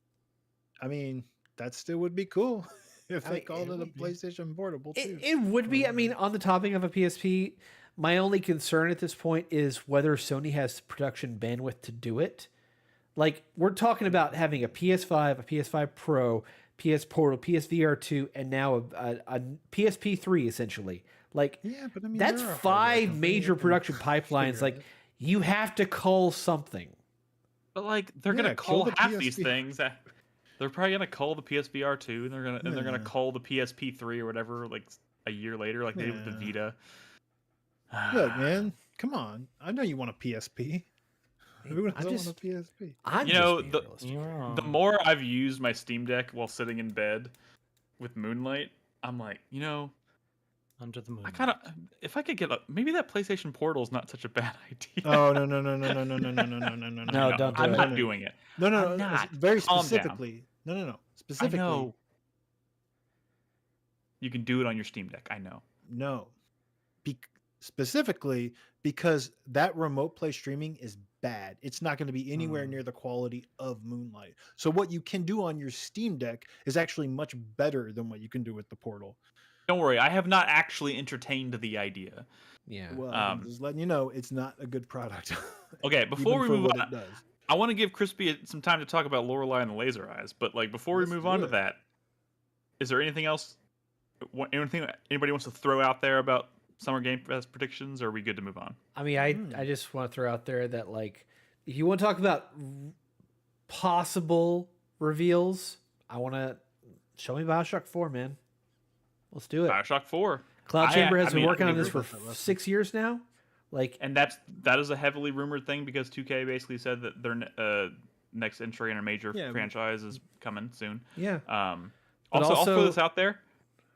I mean that still would be cool if I they mean, called it it a would be. PlayStation Portable too. It would be. I mean, on the topic of a PSP, my only concern at this point is whether Sony has production bandwidth to do it. Like, we're talking about having a PS5, a PS5 Pro, PS Portal, PSVR 2, and now a PSP 3, essentially. Like, Yeah, but I mean that's they're a hardware 5 company. major They can production pipelines. figure Like, it. you have to call something. But like they're Yeah, gonna kill call the half these PSP. things. They're probably gonna call the PSVR 2, and they're gonna Yeah. call the PSP 3 or whatever like a year later, like they did with the Vita. Look, man, come on. I know you want a PSP. Who I'm doesn't just- want a PSP? I'm You just know, being the- realistic. You're wrong. The more I've used my Steam Deck while sitting in bed with Moonlight, I'm like, Under the moon. I kind of, if I could get maybe that PlayStation Portal is not such a bad idea. Oh no, No, don't do I'm it. not doing it. No, I'm not. very Calm down. specifically. No. I Specifically, know. You can do it on your Steam Deck. I know. no. Specifically because that remote play streaming is bad. It's not going to be anywhere near the quality of Moonlight. So what you can do on your Steam Deck is actually much better than what you can do with the Portal. Don't worry. I have not actually entertained the idea. Yeah. Well, I'm just letting you know it's not a good product. Okay, before we Even for move what on, it does. I want to give Crispy some time to talk about Lorelei and the Laser Eyes. But like before we Let's move do on to it. that, is there anything else? Anything anybody wants to throw out there about Summer Game Fest predictions, or are we good to move on? I mean, I just want to throw out there that, like, if you want to talk about possible reveals, I want to show me Bioshock 4, man. Let's do it. Bioshock 4. Cloud Chamber has been working on agree this for with that. 6 years now. Like, And that is a heavily rumored thing because 2K basically said that their next entry in a major franchise is coming soon. Yeah. Also, I'll throw this out there.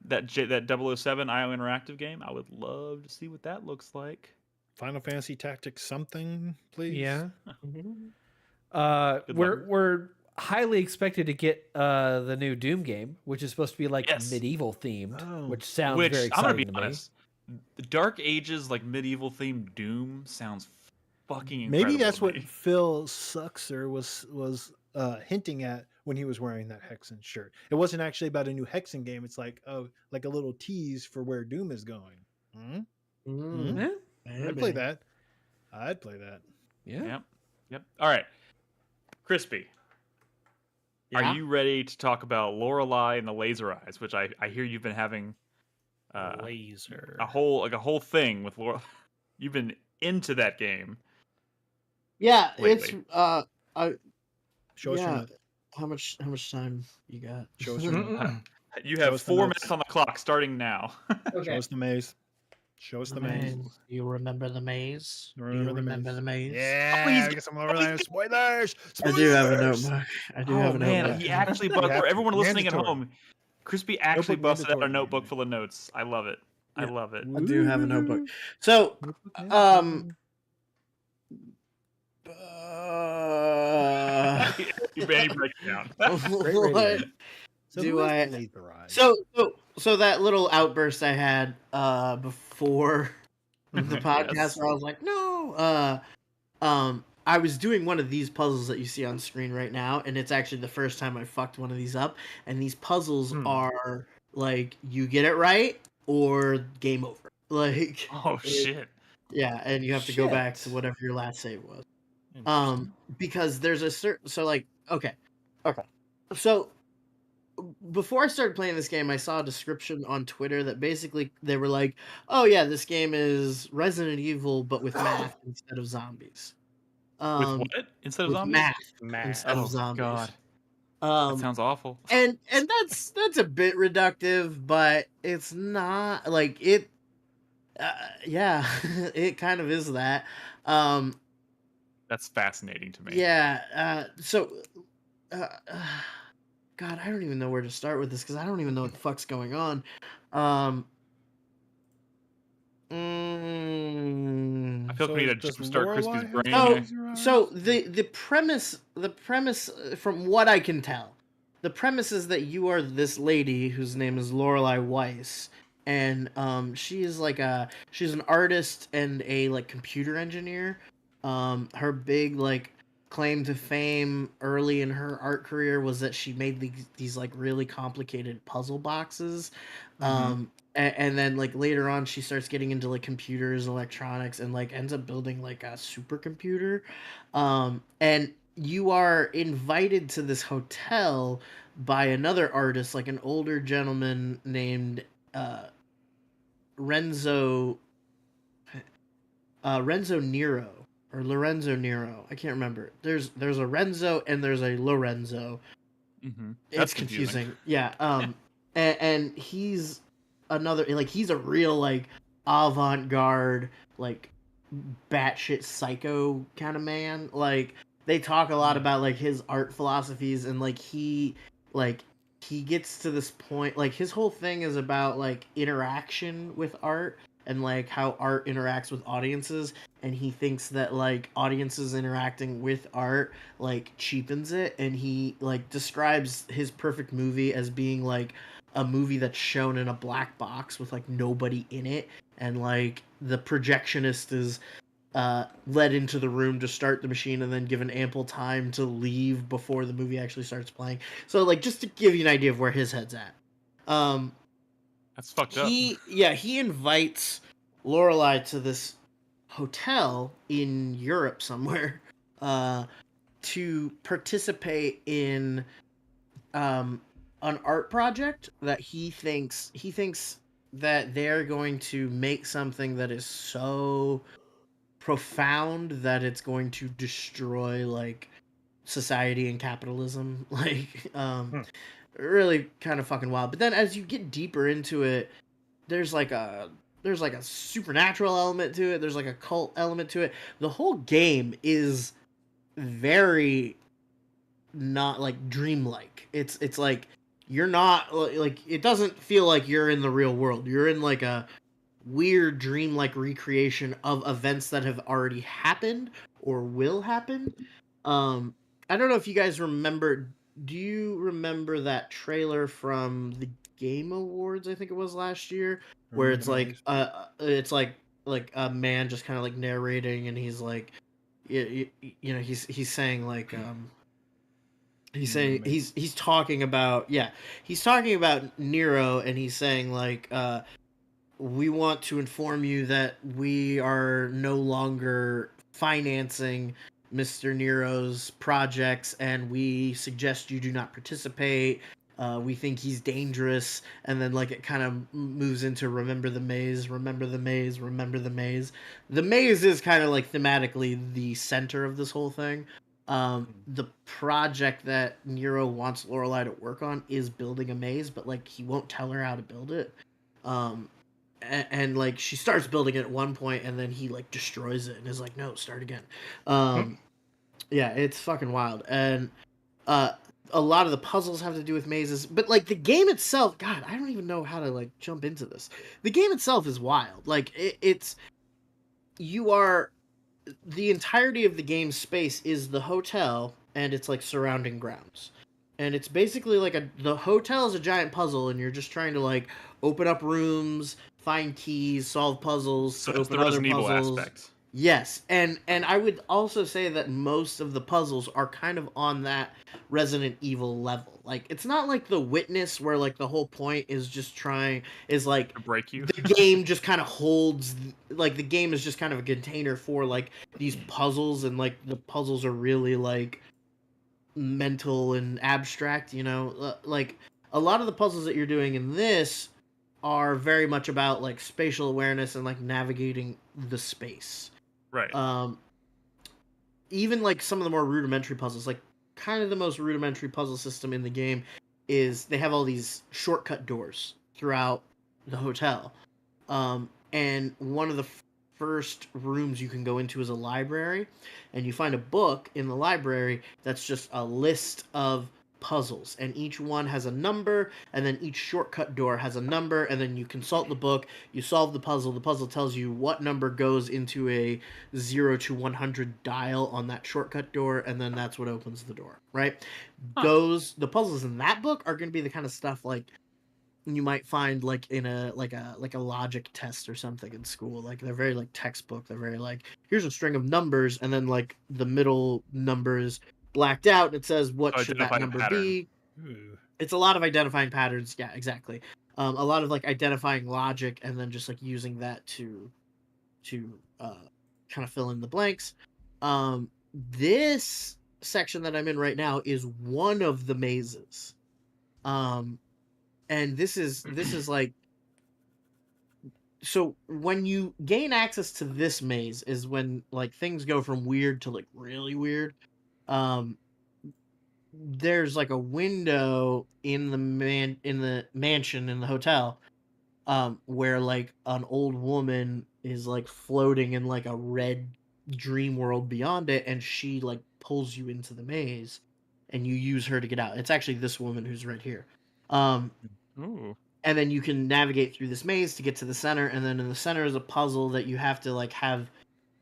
That 007 IO Interactive game, I would love to see what that looks like. Final Fantasy Tactics something, please. yeah. We're highly expected to get the new Doom game, which is supposed to be like medieval themed, which sounds very exciting I'm gonna be to me. honest, the Dark Ages like medieval themed Doom sounds fucking incredible. Maybe that's to what me. Phil Suxer was hinting at when he was wearing that Hexen shirt. It wasn't actually about a new Hexen game. It's like like a little tease for where Doom is going. Yeah. I'd play that. I'd play that. Yeah. Yep. All right, Crispy. Are you ready to talk about Lorelei and the Laser Eyes, which I hear you've been having Laser. a whole thing with Lorelei. You've been into that game. Yeah, lately. it's Show us your yeah. notes. How much time you got? Show us your notes. You Show have us the 4 notes. minutes on the clock starting now. Show us the maze. Show us the maze. You remember the maze? Remember the maze? Yeah, he's we get some Lorelei spoilers. I do have a Spoilers! notebook. I do Oh have a man, notebook. he actually for everyone listening at home, Crispy actually Notebook busted out a mandatory. notebook full of notes. I love it. I love it. I do have a notebook. So, You barely break it down. what So do who is I? the Laser Eyes? So that little outburst I had before the podcast, Yes. where I was like, no, I was doing one of these puzzles that you see on screen right now, and it's actually the first time I fucked one of these up. And these puzzles are like, you get it right or game over. Like, Oh shit. yeah, and you have to go back to whatever your last save was. Because there's a certain, so like, okay. So before I started playing this game, I saw a description on Twitter that basically they were like, "Oh yeah, this game is Resident Evil but with math instead of zombies." With what instead of with zombies? math instead of zombies. God, that sounds awful. And that's a bit reductive, but it's not like it. Yeah, it kind of is that. That's fascinating to me. Yeah. God, I don't even know where to start with this because I don't even know what the fuck's going on. I feel like we need to jumpstart Crispy's brain. So the premise from what I can tell, the premise is that you are this lady whose name is Lorelei Weiss, and she is she's an artist and a like computer engineer. Her big like claim to fame early in her art career was that she made these like really complicated puzzle boxes. And then like later on she starts getting into like computers and electronics and like ends up building like a supercomputer. And you are invited to this hotel by another artist, like an older gentleman named Lorenzo Nero. Or Lorenzo Nero. I can't remember. There's a Renzo and there's a Lorenzo. It's confusing. Yeah. And he's another, like, he's a real like avant-garde, like batshit psycho kind of man. Like they talk a lot about like his art philosophies, and like he gets to this point, like his whole thing is about like interaction with art and like how art interacts with audiences, and he thinks that like audiences interacting with art like cheapens it, and he like describes his perfect movie as being like a movie that's shown in a black box with like nobody in it, and like the projectionist is led into the room to start the machine and then given ample time to leave before the movie actually starts playing. So like just to give you an idea of where his head's at. That's fucked up. He invites Lorelei to this hotel in Europe somewhere to participate in an art project that he thinks that they're going to make something that is so profound that it's going to destroy like society and capitalism. Like, really kind of fucking wild. But then as you get deeper into it, there's like a supernatural element to it. There's like a cult element to it. The whole game is very not like dreamlike. It's like you're not like it doesn't feel like you're in the real world. You're in like a weird dreamlike recreation of events that have already happened or will happen. Um, I don't know if you guys remember. Do you remember that trailer from the Game Awards? I think it was last year, where it's like a man just kind of like narrating, and he's like, you know, he's saying like he's saying he's talking about he's talking about Nero, and he's saying like we want to inform you that we are no longer financing Mr. Nero's projects, and we suggest you do not participate. We think he's dangerous, and then like it kind of moves into remember the maze, remember the maze, remember the maze. The maze is kind of like thematically the center of this whole thing. The project that Nero wants Lorelei to work on is building a maze, but like he won't tell her how to build it. And like she starts building it at one point, and then he like destroys it and is like, no, start again. Yeah, it's fucking wild. And a lot of the puzzles have to do with mazes, but like the game itself, god, I don't even know how to like jump into this. The game itself is wild. Like it's you are the entirety of the game's space is the hotel and it's like surrounding grounds. And it's basically like the hotel is a giant puzzle, and you're just trying to like open up rooms, find keys, solve puzzles, So open it's the other Resident Evil puzzles. aspect. Yes, and I would also say that most of the puzzles are kind of on that Resident Evil level. Like it's not like The Witness where like the whole point is just like To break you. the game just kind of holds like the game is just kind of a container for like these puzzles, and like the puzzles are really like mental and abstract, you know, like a lot of the puzzles that you're doing in this are very much about like spatial awareness and like navigating the space. Right. Even like some of the more rudimentary puzzles, like kind of the most rudimentary puzzle system in the game is they have all these shortcut doors throughout the hotel. And one of the first rooms you can go into is a library, and you find a book in the library that's just a list of puzzles, and each one has a number, and then each shortcut door has a number, and then you consult the book, you solve the puzzle tells you what number goes into a 0 to 100 dial on that shortcut door, and then that's what opens the door, right? The puzzles in that book are going to be the kind of stuff like you might find like in a logic test or something in school. Like they're very like textbook. They're very like, here's a string of numbers, and then like the middle number is blacked out, and it says what should that number be. It's a lot of identifying patterns. Yeah, exactly. A lot of like identifying logic, and then just like using that to kind of fill in the blanks. This section that I'm in right now is one of the mazes. And this is like, so when you gain access to this maze is when like things go from weird to like really weird. There's like a window in the mansion in the hotel, where like an old woman is like floating in like a red dream world beyond it, and she like pulls you into the maze, and you use her to get out. It's actually this woman who's right here. Ooh. And then you can navigate through this maze to get to the center, and then in the center is a puzzle that you have to like have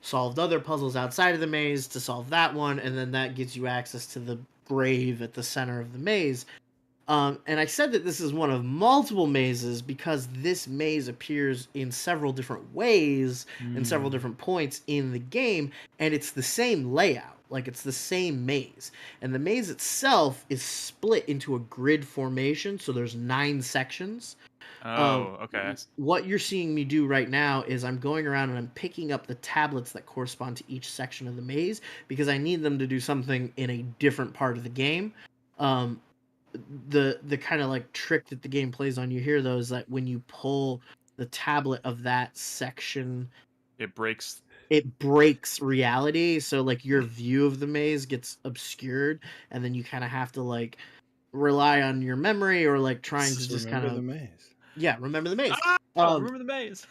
solved other puzzles outside of the maze to solve that one, and then that gives you access to the grave at the center of the maze. And I said that this is one of multiple mazes because this maze appears in several different ways and several different points in the game, and it's the same layout. Like, it's the same maze. And the maze itself is split into a grid formation, so there's 9 sections. Oh, okay. What you're seeing me do right now is I'm going around and I'm picking up the tablets that correspond to each section of the maze because I need them to do something in a different part of the game. the kind of like trick that the game plays on you here though is that when you pull the tablet of that section, it breaks reality. So like your view of the maze gets obscured, and then you kind of have to like rely on your memory or like trying to just kind remember of the maze. remember the maze. Remember the maze.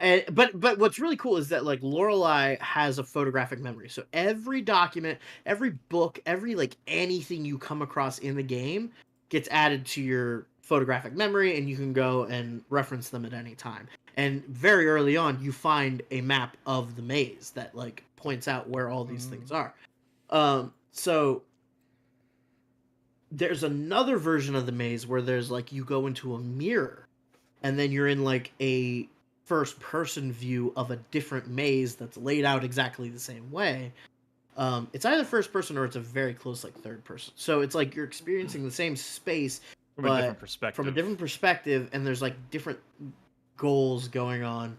And, but what's really cool is that like Lorelei has a photographic memory. So every document, every book, every like anything you come across in the game gets added to your photographic memory, and you can go and reference them at any time. And very early on, you find a map of the maze that like points out where all these things are. So there's another version of the maze where there's like you go into a mirror, and then you're in like a first person view of a different maze that's laid out exactly the same way. It's either first person or it's a very close like third person. So it's like you're experiencing the same space From a different perspective. And there's like different goals going on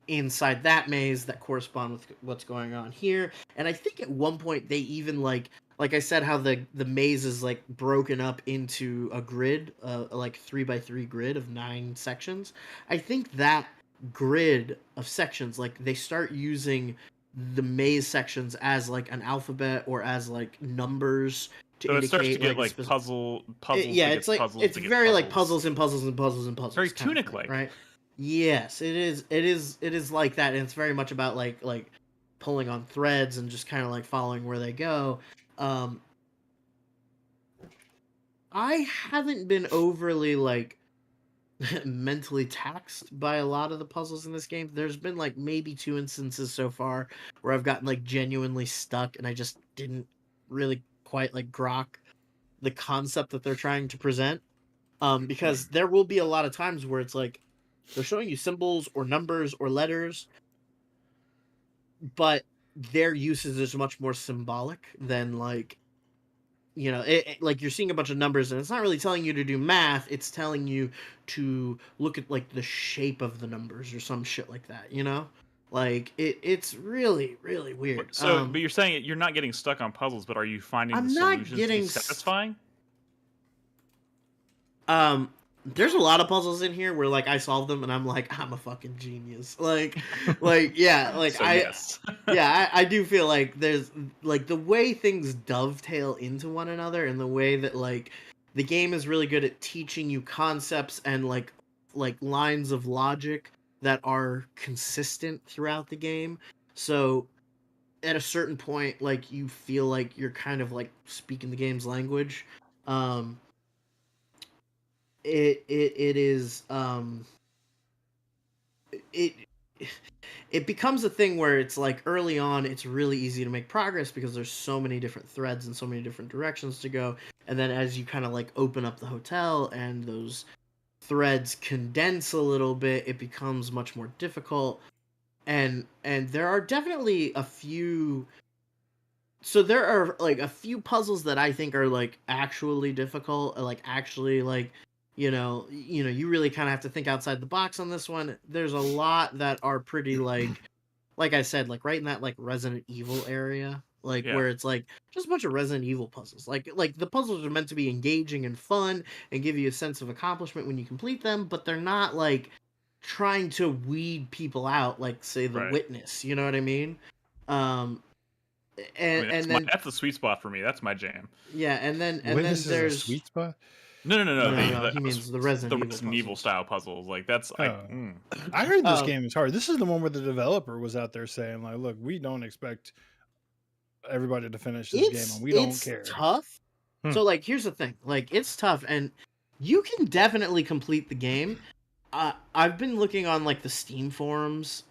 inside that maze that correspond with what's going on here. And I think at one point they even like I said, how the maze is like broken up into a grid, like 3x3 grid of 9 sections. I think that grid of sections, like they start using the maze sections as like an alphabet or as like numbers to So indicate. it starts to get like puzzles. Yeah, it's like it's very like puzzles and puzzles and puzzles and puzzles. Very Tunic-like, right? Yes, it is. It is like that, and it's very much about like pulling on threads and just kind of like following where they go. I haven't been overly like mentally taxed by a lot of the puzzles in this game. There's been like maybe 2 instances so far where I've gotten like genuinely stuck and I just didn't really quite like grok the concept that they're trying to present. Because there will be a lot of times where it's like they're showing you symbols or numbers or letters, but their usage is much more symbolic than like, you know, like you're seeing a bunch of numbers and it's not really telling you to do math. It's telling you to look at like the shape of the numbers or some shit like that, you know? Like it's really, really weird. So, but you're saying you're not getting stuck on puzzles, but are you finding the solutions to be satisfying? There's a lot of puzzles in here where like I solve them and I'm like, I'm a fucking genius. Like yeah, like So, yes. I do feel like there's like the way things dovetail into one another and the way that like the game is really good at teaching you concepts and like lines of logic that are consistent throughout the game. So at a certain point, like you feel like you're kind of like speaking the game's language. It is it becomes a thing where it's like early on it's really easy to make progress because there's so many different threads and so many different directions to go, and then as you kind of like open up the hotel and those threads condense a little bit, it becomes much more difficult. And there are definitely a few, so there are like a few puzzles that I think are like actually difficult, like actually like you know, you really kind of have to think outside the box on this one. There's a lot that are pretty like I said, like right in that like Resident Evil area, like where it's like just a bunch of Resident Evil puzzles. Like the puzzles are meant to be engaging and fun and give you a sense of accomplishment when you complete them, but they're not like trying to weed people out like say The Witness. You know what I mean? And then that's the sweet spot for me. That's my jam. Yeah, and then Witness there's is a sweet spot. No. He means the Resident Evil style puzzles. Like that's. I heard this game is hard. This is the one where the developer was out there saying, like, "Look, we don't expect everybody to finish this game, and we don't care." It's tough. So, like, here's the thing: like, it's tough, and you can definitely complete the game. I've been looking on like the Steam forums,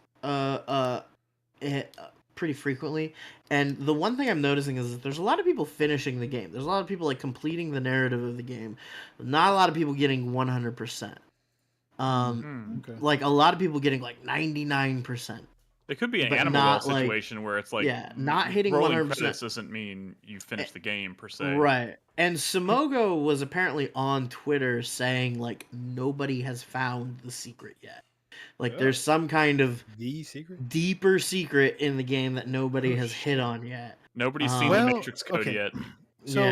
pretty frequently, and the one thing I'm noticing is that there's a lot of people finishing the game. There's a lot of people like completing the narrative of the game. Not a lot of people getting 100%. Like a lot of people getting like 99%. It could be an animal situation where it's like not hitting rolling 100% credits doesn't mean you finish the game per se. Right. And Simogo was apparently on Twitter saying like nobody has found the secret yet. Like there's some kind of deeper secret in the game that nobody has hit on yet. Nobody's seen the Matrix code yet. So,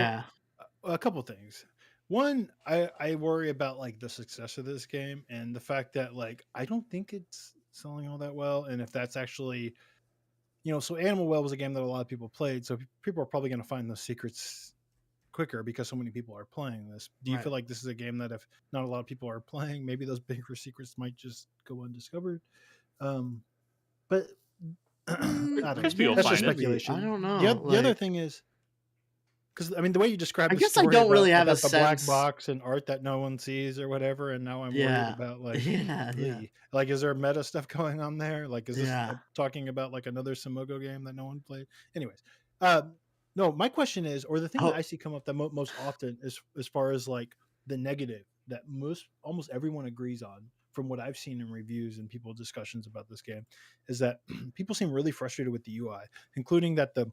a couple things. One, I worry about like the success of this game and the fact that like I don't think it's selling all that well, and if that's actually, so Animal Well was a game that a lot of people played, so people are probably going to find those secrets quicker because so many people are playing this. Do you feel like this is a game that if not a lot of people are playing, maybe those bigger secrets might just go undiscovered? But I don't Guess know. people That's find just it. speculation. I don't know. The other thing is, because I mean, the way you described I the guess I story don't really have a about the black sense. box and art that no one sees or whatever, and now I'm worried Yeah. about like, Yeah. like, is there meta stuff going on there? Like, is this Yeah. talking about like another Simogo game that no one played? Anyways, no, my question is, or the thing that I see come up the most often is as far as like the negative that almost everyone agrees on from what I've seen in reviews and people discussions about this game is that people seem really frustrated with the UI, including that the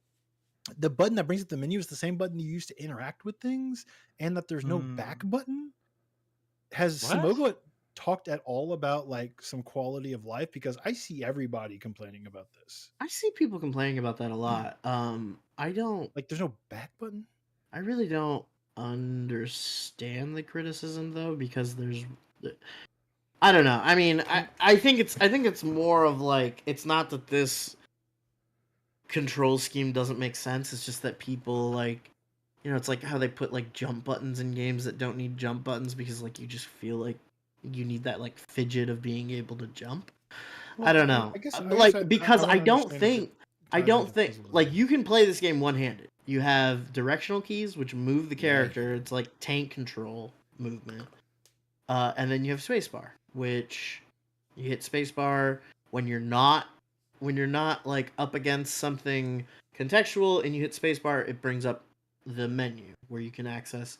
button that brings up the menu is the same button you use to interact with things, and that there's no back button. Has Simogo talked at all about like some quality of life? Because I see everybody complaining about this. I see people complaining about that a lot. I don't Like, there's no back button. I really don't understand the criticism though, because I don't know. I mean, I think it's more of like, it's not that this control scheme doesn't make sense. It's just that people like, it's like how they put like jump buttons in games that don't need jump buttons because like you just feel like you need that like fidget of being able to jump. Well, I don't know. Because I don't think like you can play this game one-handed. You have directional keys which move the character. It's like tank control movement. And then you have spacebar, which you hit spacebar when you're not like up against something contextual, and you hit spacebar, it brings up the menu where you can access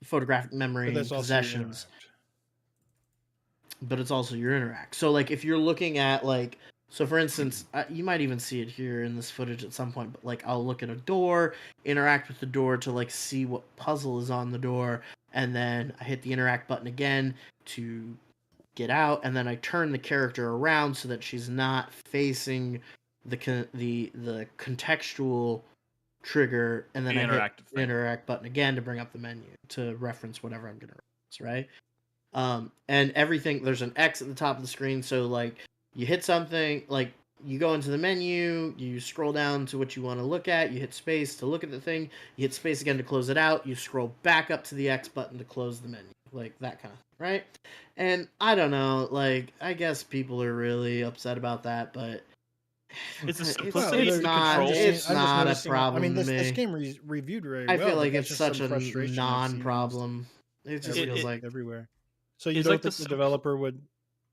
photographic memory and possessions. But it's also your interact. So like if you're looking at like, so for instance, you might even see it here in this footage at some point, but like I'll look at a door, interact with the door to like see what puzzle is on the door, and then I hit the interact button again to get out, and then I turn the character around so that she's not facing the contextual trigger, and then I hit the interact button again to bring up the menu to reference whatever I'm going to reference, right? And everything, there's an X at the top of the screen, so like you hit something, like you go into the menu, you scroll down to what you want to look at, you hit space to look at the thing, you hit space again to close it out, you scroll back up to the X button to close the menu, like that kind of thing, right? And I don't know, like I guess people are really upset about that, but it's a simplicity it's not a problem. I mean, to me. this game reviewed very well. I feel like it's it's such a non-problem. It just feels like everywhere. So you don't think the developer would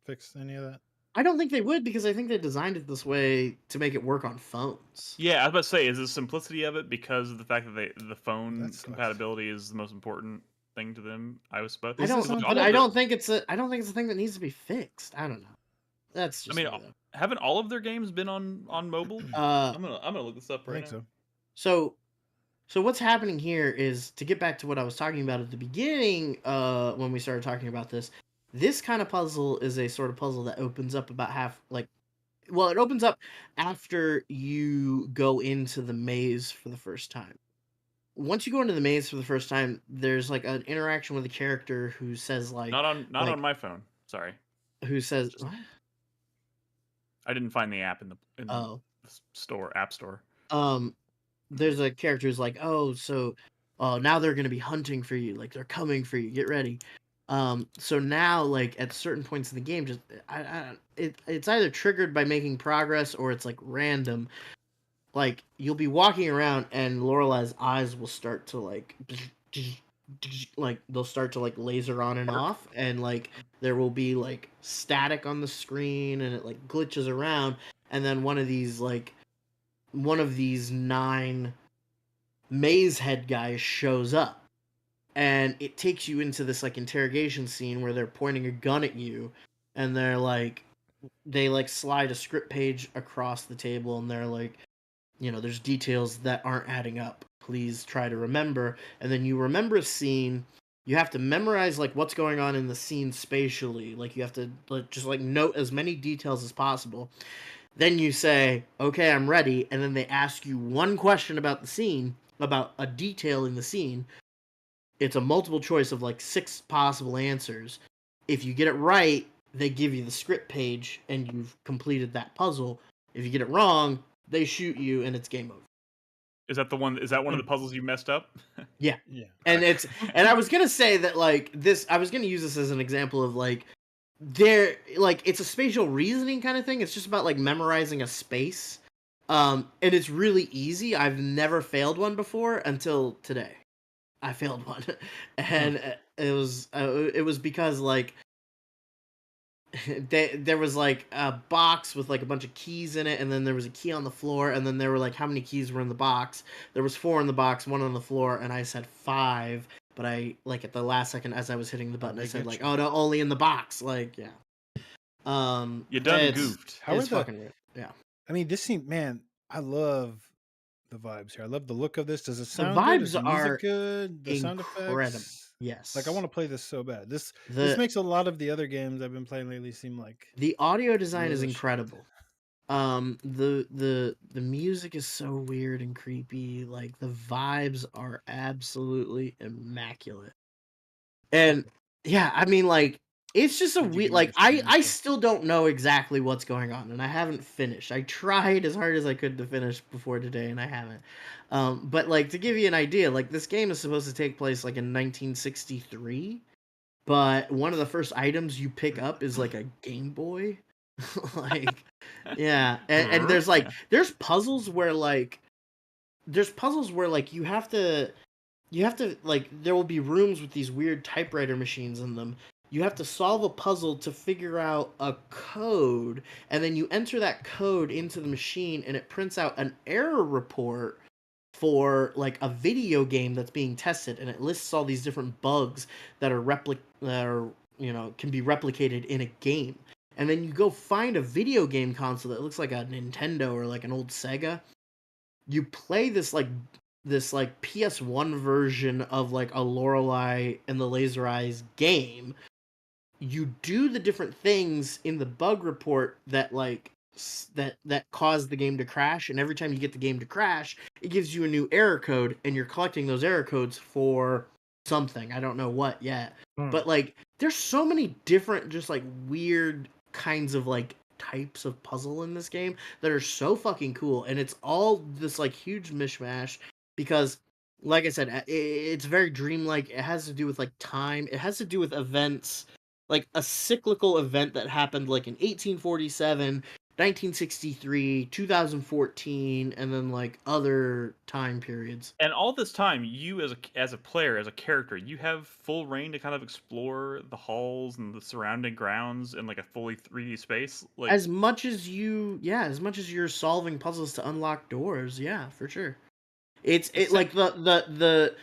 fix any of that? I don't think they would, because I think they designed it this way to make it work on phones. Yeah, I was about to say, is the simplicity of it because of the fact that the phone compatibility is the most important thing to them? I was supposed. I don't think it's a thing that needs to be fixed. I don't know. That's just. I mean, haven't all of their games been on mobile? I'm gonna look this up right now. So what's happening here is, to get back to what I was talking about at the beginning, when we started talking about this kind of puzzle is a sort of puzzle that opens up about it opens up after you go into the maze for the first time. Once you go into the maze for the first time, there's like an interaction with a character who says like... Not on my phone. Sorry. Who says... What? I didn't find the app in the app store. There's a character who's like, now they're going to be hunting for you. Like, they're coming for you. Get ready. So now, like, at certain points in the game, just it's either triggered by making progress or it's like random. Like, you'll be walking around and Lorelei's eyes will start to like they'll start to like laser on and off, and like there will be like static on the screen, and it like glitches around, and then one of these 9 maze head guys shows up, and it takes you into this like interrogation scene where they're pointing a gun at you, and they're like, they like slide a script page across the table, and they're like, there's details that aren't adding up. Please try to remember. And then you remember a scene. You have to memorize like what's going on in the scene spatially. Like you have to just like note as many details as possible. Then you say, okay, I'm ready. And then they ask you one question about the scene, about a detail in the scene. it's a multiple choice of like 6 possible answers. If you get it right, they give you the script page and you've completed that puzzle. If you get it wrong, they shoot you and it's game over. Is that the one? Is that one of the puzzles you messed up? Yeah. Yeah. And it's and I was gonna say that like this, I was gonna use this as an example of like it's a spatial reasoning kind of thing. It's just about like memorizing a space. And it's really easy. I've never failed one before until today. I failed one, and it was because like there was like a box with like a bunch of keys in it, and then there was a key on the floor, and then there were like how many keys were in the box. There was 4 in the box, 1 on the floor, and I said 5, but I like at the last second as I was hitting the button, I said like, oh no, only in the box. Like yeah. You done goofed. How It's are the? fucking weird. Yeah. I mean, this seems, man. I love the vibes here. I love the look of this. Does it sound vibes good? Is the are music good? The sound incredible. effects. Yes. Like I want to play this so bad. This The makes a lot of the other games I've been playing lately seem like the audio design is real shit. incredible. The music is so weird and creepy. Like the vibes are absolutely immaculate. And yeah, I mean like it's just a Did you weird give like it a chance I to- still don't know exactly what's going on, and I haven't finished. I tried as hard as I could to finish before today, and I haven't. But like to give you an idea, like this game is supposed to take place like in 1963, but one of the first items you pick up is like a Game Boy. Like yeah, and there's puzzles where like you have to like there will be rooms with these weird typewriter machines in them. You have to solve a puzzle to figure out a code, and then you enter that code into the machine, and it prints out an error report for like a video game that's being tested, and it lists all these different bugs that are can be replicated in a game. And then you go find a video game console that looks like a Nintendo or like an old Sega. You play this PS1 version of like a Lorelei and the Laser Eyes game. You do the different things in the bug report that like that cause the game to crash, and every time you get the game to crash, it gives you a new error code, and you're collecting those error codes for something. I don't know what yet. But like there's so many different just like weird kinds of like types of puzzle in this game that are so fucking cool, and it's all this like huge mishmash because like I said, it's very dreamlike. It has to do with like time. It has to do with events, like a cyclical event that happened like in 1847, 1963, 2014, and then like other time periods. And all this time, you as a player, as a character, you have full reign to kind of explore the halls and the surrounding grounds in like a fully 3D space. Like As much as you're solving puzzles to unlock doors, yeah, for sure. It's like the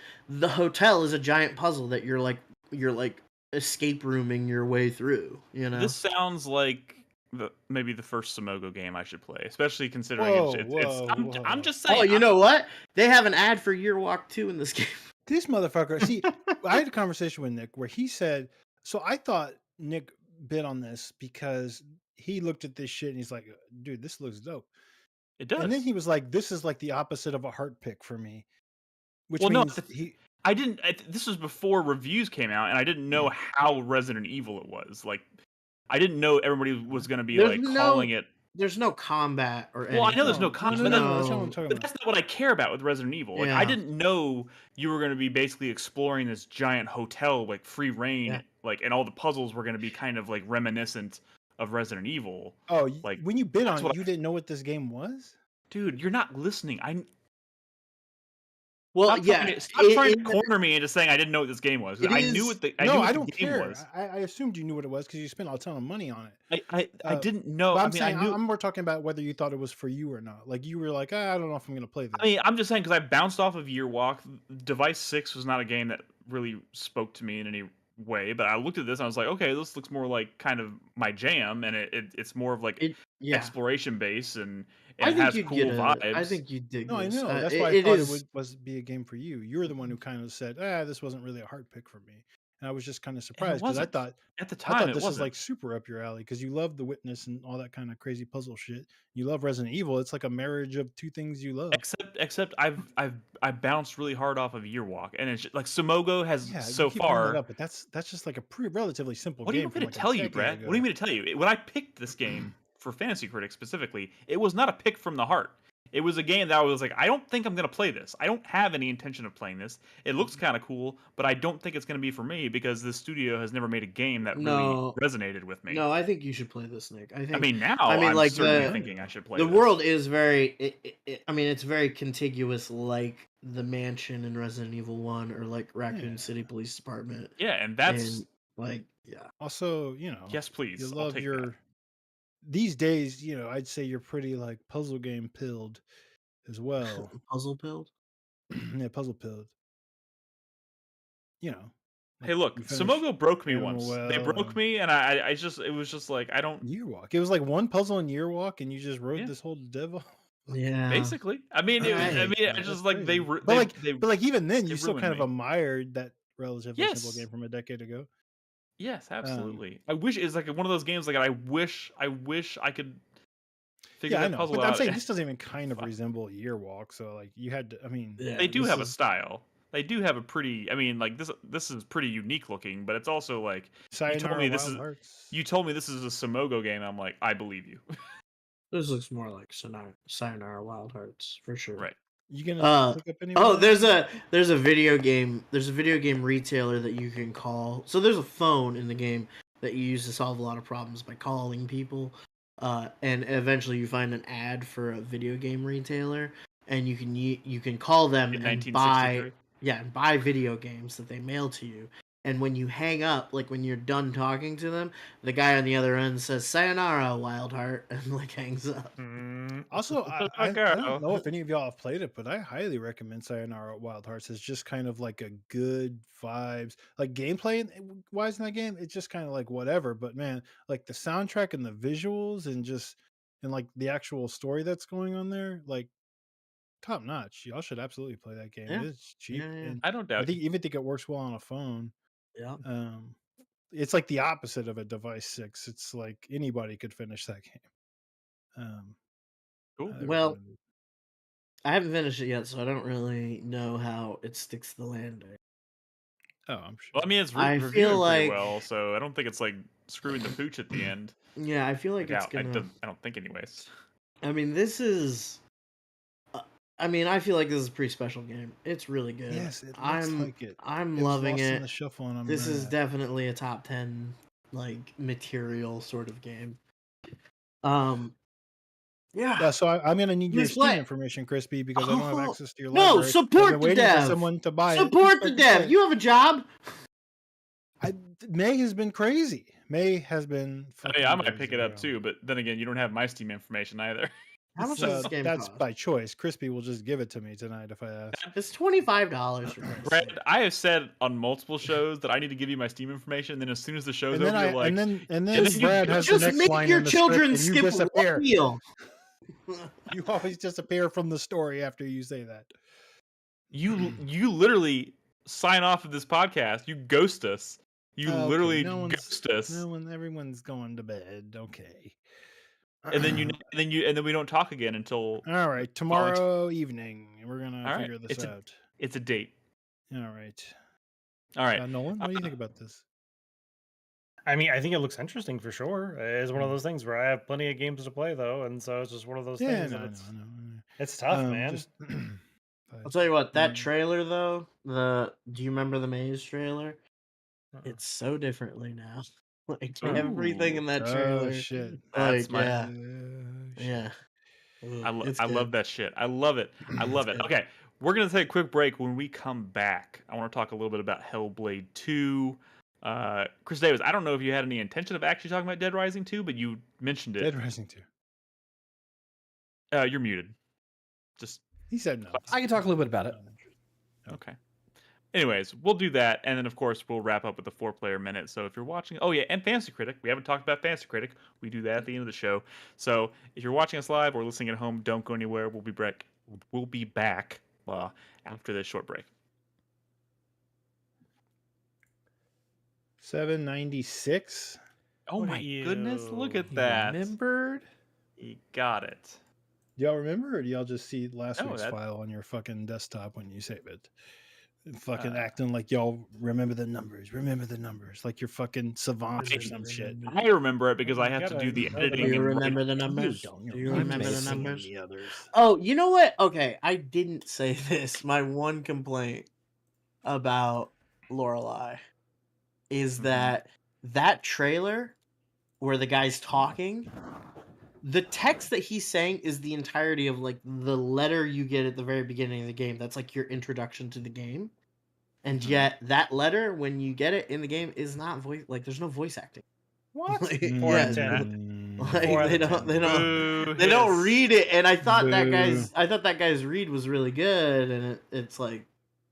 hotel is a giant puzzle that you're like escape rooming your way through, you know. this sounds like maybe the first Samogo game I should play, especially considering I'm just saying. Oh, you know what? They have an ad for Year Walk 2 in this game. This motherfucker. See, I had a conversation with Nick where he said, so I thought Nick bid on this because he looked at this shit and he's like, dude, this looks dope. It does. And then he was like, this is like the opposite of a heart pick for me. Which Well, means no, I didn't. This was before reviews came out, and I didn't know how Resident Evil it was. Like, I didn't know everybody was going to be calling it. There's no combat or anything. Well, I know there's no combat, No, that's not what I'm talking but about. that's not what I care about with Resident Evil. Like, I didn't know you were going to be basically exploring this giant hotel, like free reign, like, and all the puzzles were going to be kind of like reminiscent of Resident Evil. Oh, like when you bid on it, you didn't know what this game was? Dude, you're not listening. Well, Stop trying to corner me into saying I didn't know what this game was. I knew what the game was. I assumed you knew what it was because you spent a ton of money on it. I didn't know. But I mean, I knew. I'm more talking about whether you thought it was for you or not. Like you were like, I don't know if I'm going to play this. I mean, I'm just saying because I bounced off of Year Walk. Device 6 was not a game that really spoke to me in any way. But I looked at this and I was like, okay, this looks more like kind of my jam, and it's more of like exploration base and it has cool vibes. I think you dig. No, this. I know. That's why I thought it would be a game for you. You're the one who kind of said, this wasn't really a heart pick for me. and I was just kind of And it surprised because wasn't. At the I time, thought it this was wasn't. like super up your alley because you love The Witness and all that kind of crazy puzzle shit. You love Resident Evil. It's like a marriage of two things you love. Except I bounced really hard off of Year Walk, and it's like Sumogo has Yeah, you so keep bringing that far. up, but that's just like a relatively simple What do you game want me from to like a tell you, decade Brad? ago. What do you mean to tell you? When I picked this game for Fantasy Critic specifically, it was not a pick from the heart. It was a game that I was like, I don't think I'm going to play this. I don't have any intention of playing this. It looks kind of cool, but I don't think it's going to be for me because this studio has never made a game that really resonated with me. No, I think you should play this, Nick. I mean, now I'm like certainly the thinking I should play the this. world is very. I mean, it's very contiguous, like the mansion in Resident Evil 1 or like Raccoon City Police Department. Yeah, and that's like, yeah. Also, yes, please. You I'll love take your. that. These days, I'd say you're pretty like puzzle game pilled as well. Puzzle pilled? Yeah, puzzle pilled. Hey, look, Sumogo broke me once. They broke me, and I just, it was just like, I don't. Year Walk. It was like one puzzle in Year Walk, and you just wrote this whole devil. Yeah, basically. I mean, I just like but even then, you still kind of me. admired that relatively simple game from a decade ago. Yes, absolutely. I wish it's like one of those games. Like I wish I could figure that puzzle out. But I'm saying this doesn't even kind of resemble Year Walk. So like you had to. I mean, they do have a style. They do have a pretty. I mean, like this is pretty unique looking, but it's also like you told me this is a Sumogo game. I'm like, I believe you. This looks more like Sayonara Wild Hearts for sure. Right. You gonna look up any? Oh, there's a video game. There's a video game retailer that you can call. So there's a phone in the game that you use to solve a lot of problems by calling people. And eventually you find an ad for a video game retailer, and you can call them and buy video games that they mail to you. And when you hang up, like when you're done talking to them, the guy on the other end says "Sayonara, Wild Heart," and like hangs up. Also, I don't know if any of y'all have played it, but I highly recommend Sayonara Wild Hearts. It's just kind of like a good vibes, like gameplay wise in that game. It's just kind of like whatever, but man, like the soundtrack and the visuals and like the actual story that's going on there, like top notch. Y'all should absolutely play that game. Yeah. It's cheap, and I don't doubt. I even think it works well on a phone. Yeah. It's like the opposite of a device 6. It's like anybody could finish that game. Cool. Well, I haven't finished it yet, so I don't really know how it sticks to the landing. Oh, I'm sure. Well, I mean, it's reviewing pretty well, so I don't think it's like screwing the pooch at the end. Yeah, I feel like it's gonna. I don't think, anyways. I mean, this is. I feel like this is a pretty special game. It's really good. Yes, it looks like it. I'm loving it. In the shuffle and this is definitely a top 10 like material sort of game. Yeah. So I'm gonna need your Steam information, Crispy, because I don't have access to your library. No, support the dev. For someone to buy support the dev. You have a job. May has been crazy. May has been. I might pick it up too, but then again, you don't have my Steam information either. How much does this game That's cost? by choice. Crispy will just give it to me tonight if I ask. It's $25. Brad, I have said on multiple shows that I need to give you my Steam information, and then as soon as the show's over, you're like, and then Brad has just the next make line your in the children script, and you skip disappear. one meal. You always disappear from the story after you say that. You literally sign off of this podcast. You ghost us. You literally ghost us. Everyone's going to bed. Okay. And then we don't talk again until. All right, tomorrow evening we're gonna figure this out. It's a date. All right. Nolan, what do you think about this? I mean, I think it looks interesting for sure. It's one of those things where I have plenty of games to play though, and so it's just one of those things. It's tough, man. I'll tell you what. That trailer though, do you remember the Maze trailer? It's so differently now. Like everything in that trailer. Oh shit! That's yeah. I love that shit. I love it. I love it. Okay, we're gonna take a quick break. When we come back, I want to talk a little bit about Hellblade 2. Chris Davis, I don't know if you had any intention of actually talking about Dead Rising 2, but you mentioned it. Dead Rising 2. You're muted. He said no. I can talk a little bit about it. Okay. Anyways, we'll do that, and then of course we'll wrap up with the 4-player minute. So if you're watching, and Fantasy Critic, we haven't talked about Fantasy Critic. We do that at the end of the show. So if you're watching us live or listening at home, don't go anywhere. We'll be back after this short break. $7.96. Oh my goodness! Look at You that. remembered? He got it. Do y'all remember, or do y'all just see last No, week's that- file on your fucking desktop when you save it? Fucking acting like y'all remember the numbers. Remember the numbers, like you're fucking savants or some shit. I remember it because I You have to gotta do the know the editing. Do you and remember the You numbers? don't. Do you I'm remember the missing numbers? the others. Oh, you know what? Okay, I didn't say this. My one complaint about Lorelei is that trailer where the guy's talking, the text that he's saying is the entirety of like the letter you get at the very beginning of the game. That's like your introduction to the game. And yet that letter, when you get it in the game, is not voice, like there's no voice acting. What? Like, 4 out yeah, of 10. like, 4 out they of 10. don't Boo, they don't hiss. read it, and I thought that Boo. guy's read was really good, and it's like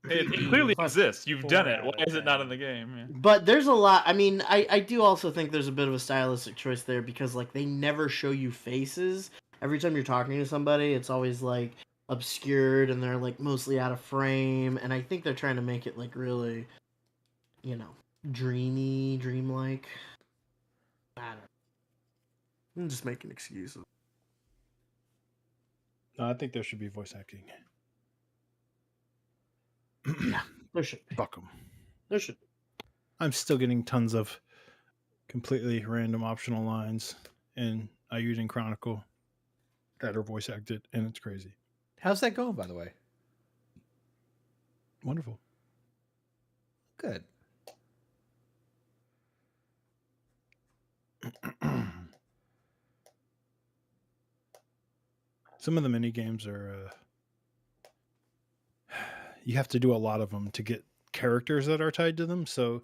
It clearly Fuck. exists. You've 4 done it. out Why of is it not 10. in the game? Yeah. But there's a lot. I mean, I do also think there's a bit of a stylistic choice there because like they never show you faces. Every time you're talking to somebody, it's always like obscured and they're like mostly out of frame. And I think they're trying to make it like really, you know, dreamy, dreamlike. I don't know. I'm just making excuses. No, I think there should be voice acting. Yeah, there should be. Fuck 'em. There should be. I'm still getting tons of completely random optional lines in Eiyuden Chronicle that are voice acted, and it's crazy. How's that going, by the way? Wonderful. Good. Some of the mini games are you have to do a lot of them to get characters that are tied to them. So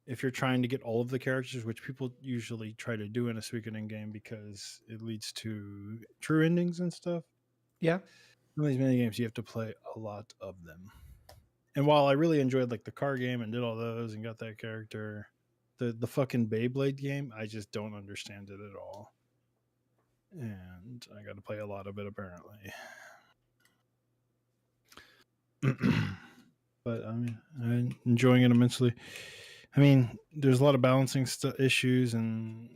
if you're trying to get all of the characters, which people usually try to do in a Suikoden game because it leads to true endings and stuff. Yeah. Some of these mini games you have to play a lot of them. And while I really enjoyed like the car game and did all those and got that character, the fucking Beyblade game, I just don't understand it at all. And I got to play a lot of it apparently. But I mean, I'm enjoying it immensely. I mean, there's a lot of balancing issues, and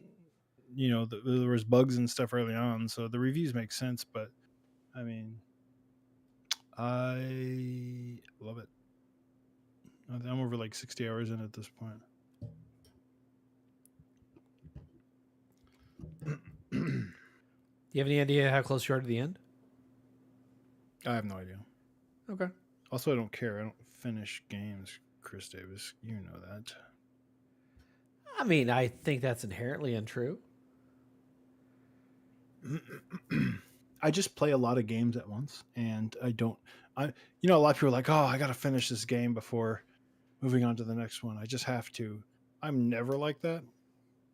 you know, there was bugs and stuff early on, so the reviews make sense. But I mean, I love it. I'm over like 60 hours in at this point. You have any idea how close you are to the end? I have no idea. Okay. Also, I don't care. I don't finish games, Chris Davis. You know that. I mean, I think that's inherently untrue. I just play a lot of games at once, and I don't. You know, a lot of people are like, "Oh, I got to finish this game before moving on to the next one." I just have to. I'm never like that,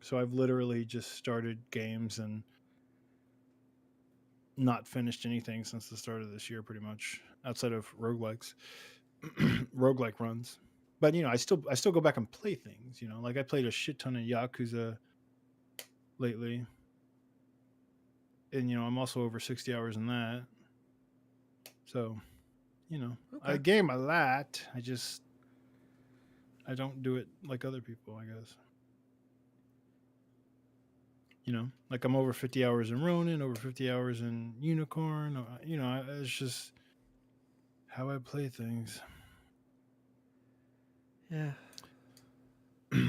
so I've literally just started games and not finished anything since the start of this year, pretty much, outside of roguelikes, roguelike runs. But you know, I still go back and play things. You know, like I played a shit ton of Yakuza lately. And you know, I'm also over 60 hours in that. So, you know, I game a lot. I don't do it like other people, I guess. You know, like I'm over 50 hours in Ronin, over 50 hours in Unicorn. You know, it's just how I play things. Yeah.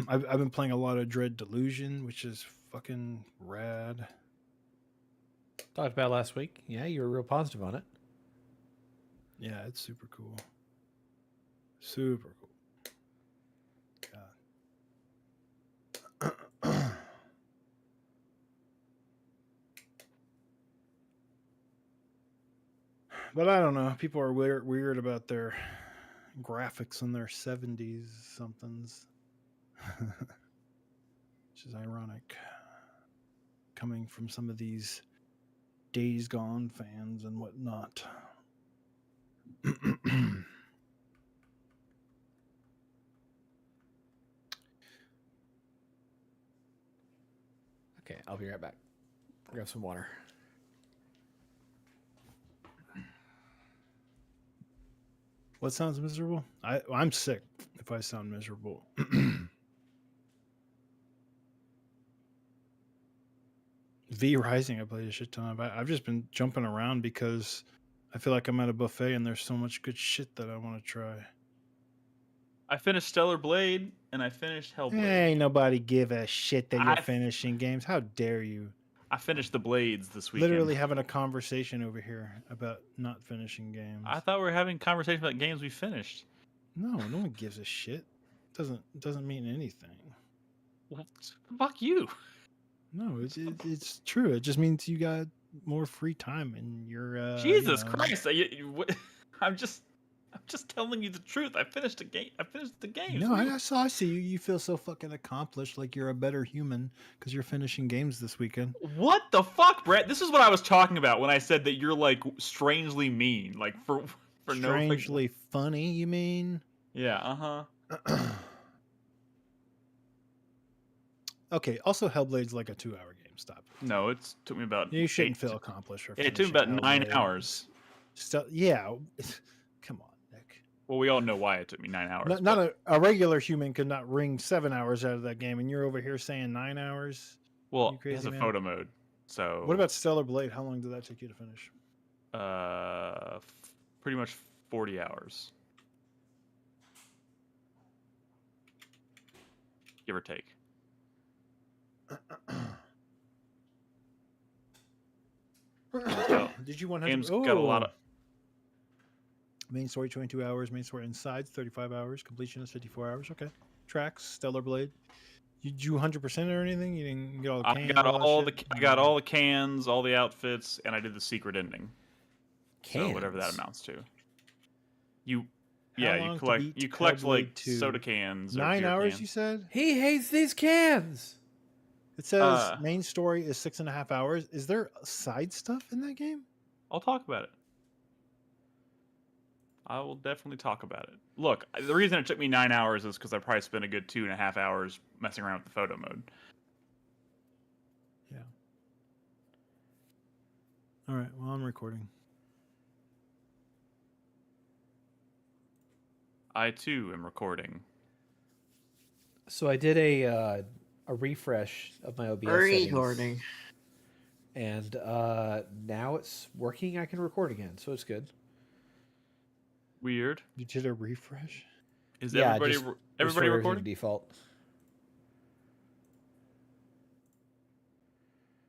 I've been playing a lot of Dread Delusion, which is fucking rad. Talked about it last week. Yeah, you were real positive on it. Yeah, it's super cool. Super cool. God. But I don't know. People are weird about their graphics in their 70s somethings. Which is ironic. Coming from some of these Days Gone fans and whatnot. Okay, I'll be right back. Grab some water. What sounds miserable? I'm sick if I sound miserable. V Rising, I played a shit ton of. I've just been jumping around because I feel like I'm at a buffet and there's so much good shit that I want to try. I finished Stellar Blade and I finished Hellblade. Ain't nobody give a shit that you're finishing games. How dare you? I finished the Blades this weekend. Literally having a conversation over here about not finishing games. I thought we were having a conversation about games we finished. No one gives a shit. Doesn't mean anything. Well, fuck you. No, it's true. It just means you got more free time and you're. Jesus Christ! I'm just telling you the truth. I finished the game. No, I see you. You feel so fucking accomplished, like you're a better human because you're finishing games this weekend. What the fuck, Brett? This is what I was talking about when I said that you're like strangely mean, like for strangely funny. You mean? Yeah. Okay. Also, Hellblade's like a 2-hour game. Stop. No, it took me about. You shouldn't feel accomplished. For it took me about Hellblade. 9 hours. Yeah. Come on, Nick. Well, we all know why it took me 9 hours. Not a regular human could not wring 7 hours out of that game, and you're over here saying 9 hours. Well, it has a photo mode. So. What about Stellar Blade? How long did that take you to finish? Pretty much 40 hours. Give or take. Did you 100? Game's got a lot of. Main story 22 hours. Main story insides 35 hours. Completion is 54 hours. Okay. Tracks Stellar Blade. You do 100% or anything? You didn't get all the cans? I got all the cans, all the outfits, and I did the secret ending. Cans? So whatever that amounts to. You collect like soda cans. 9 hours, cans. you said? He hates these cans. It says main story is 6.5 hours. Is there side stuff in that game? I'll talk about it. I will definitely talk about it. Look, the reason it took me 9 hours is because I probably spent a good 2.5 hours messing around with the photo mode. Yeah. All right. Well, I'm recording. I too am recording. So I did a refresh of my OBS settings, and now it's working. I can record again, so it's good. Weird. You did a refresh? Is everybody recording? Default.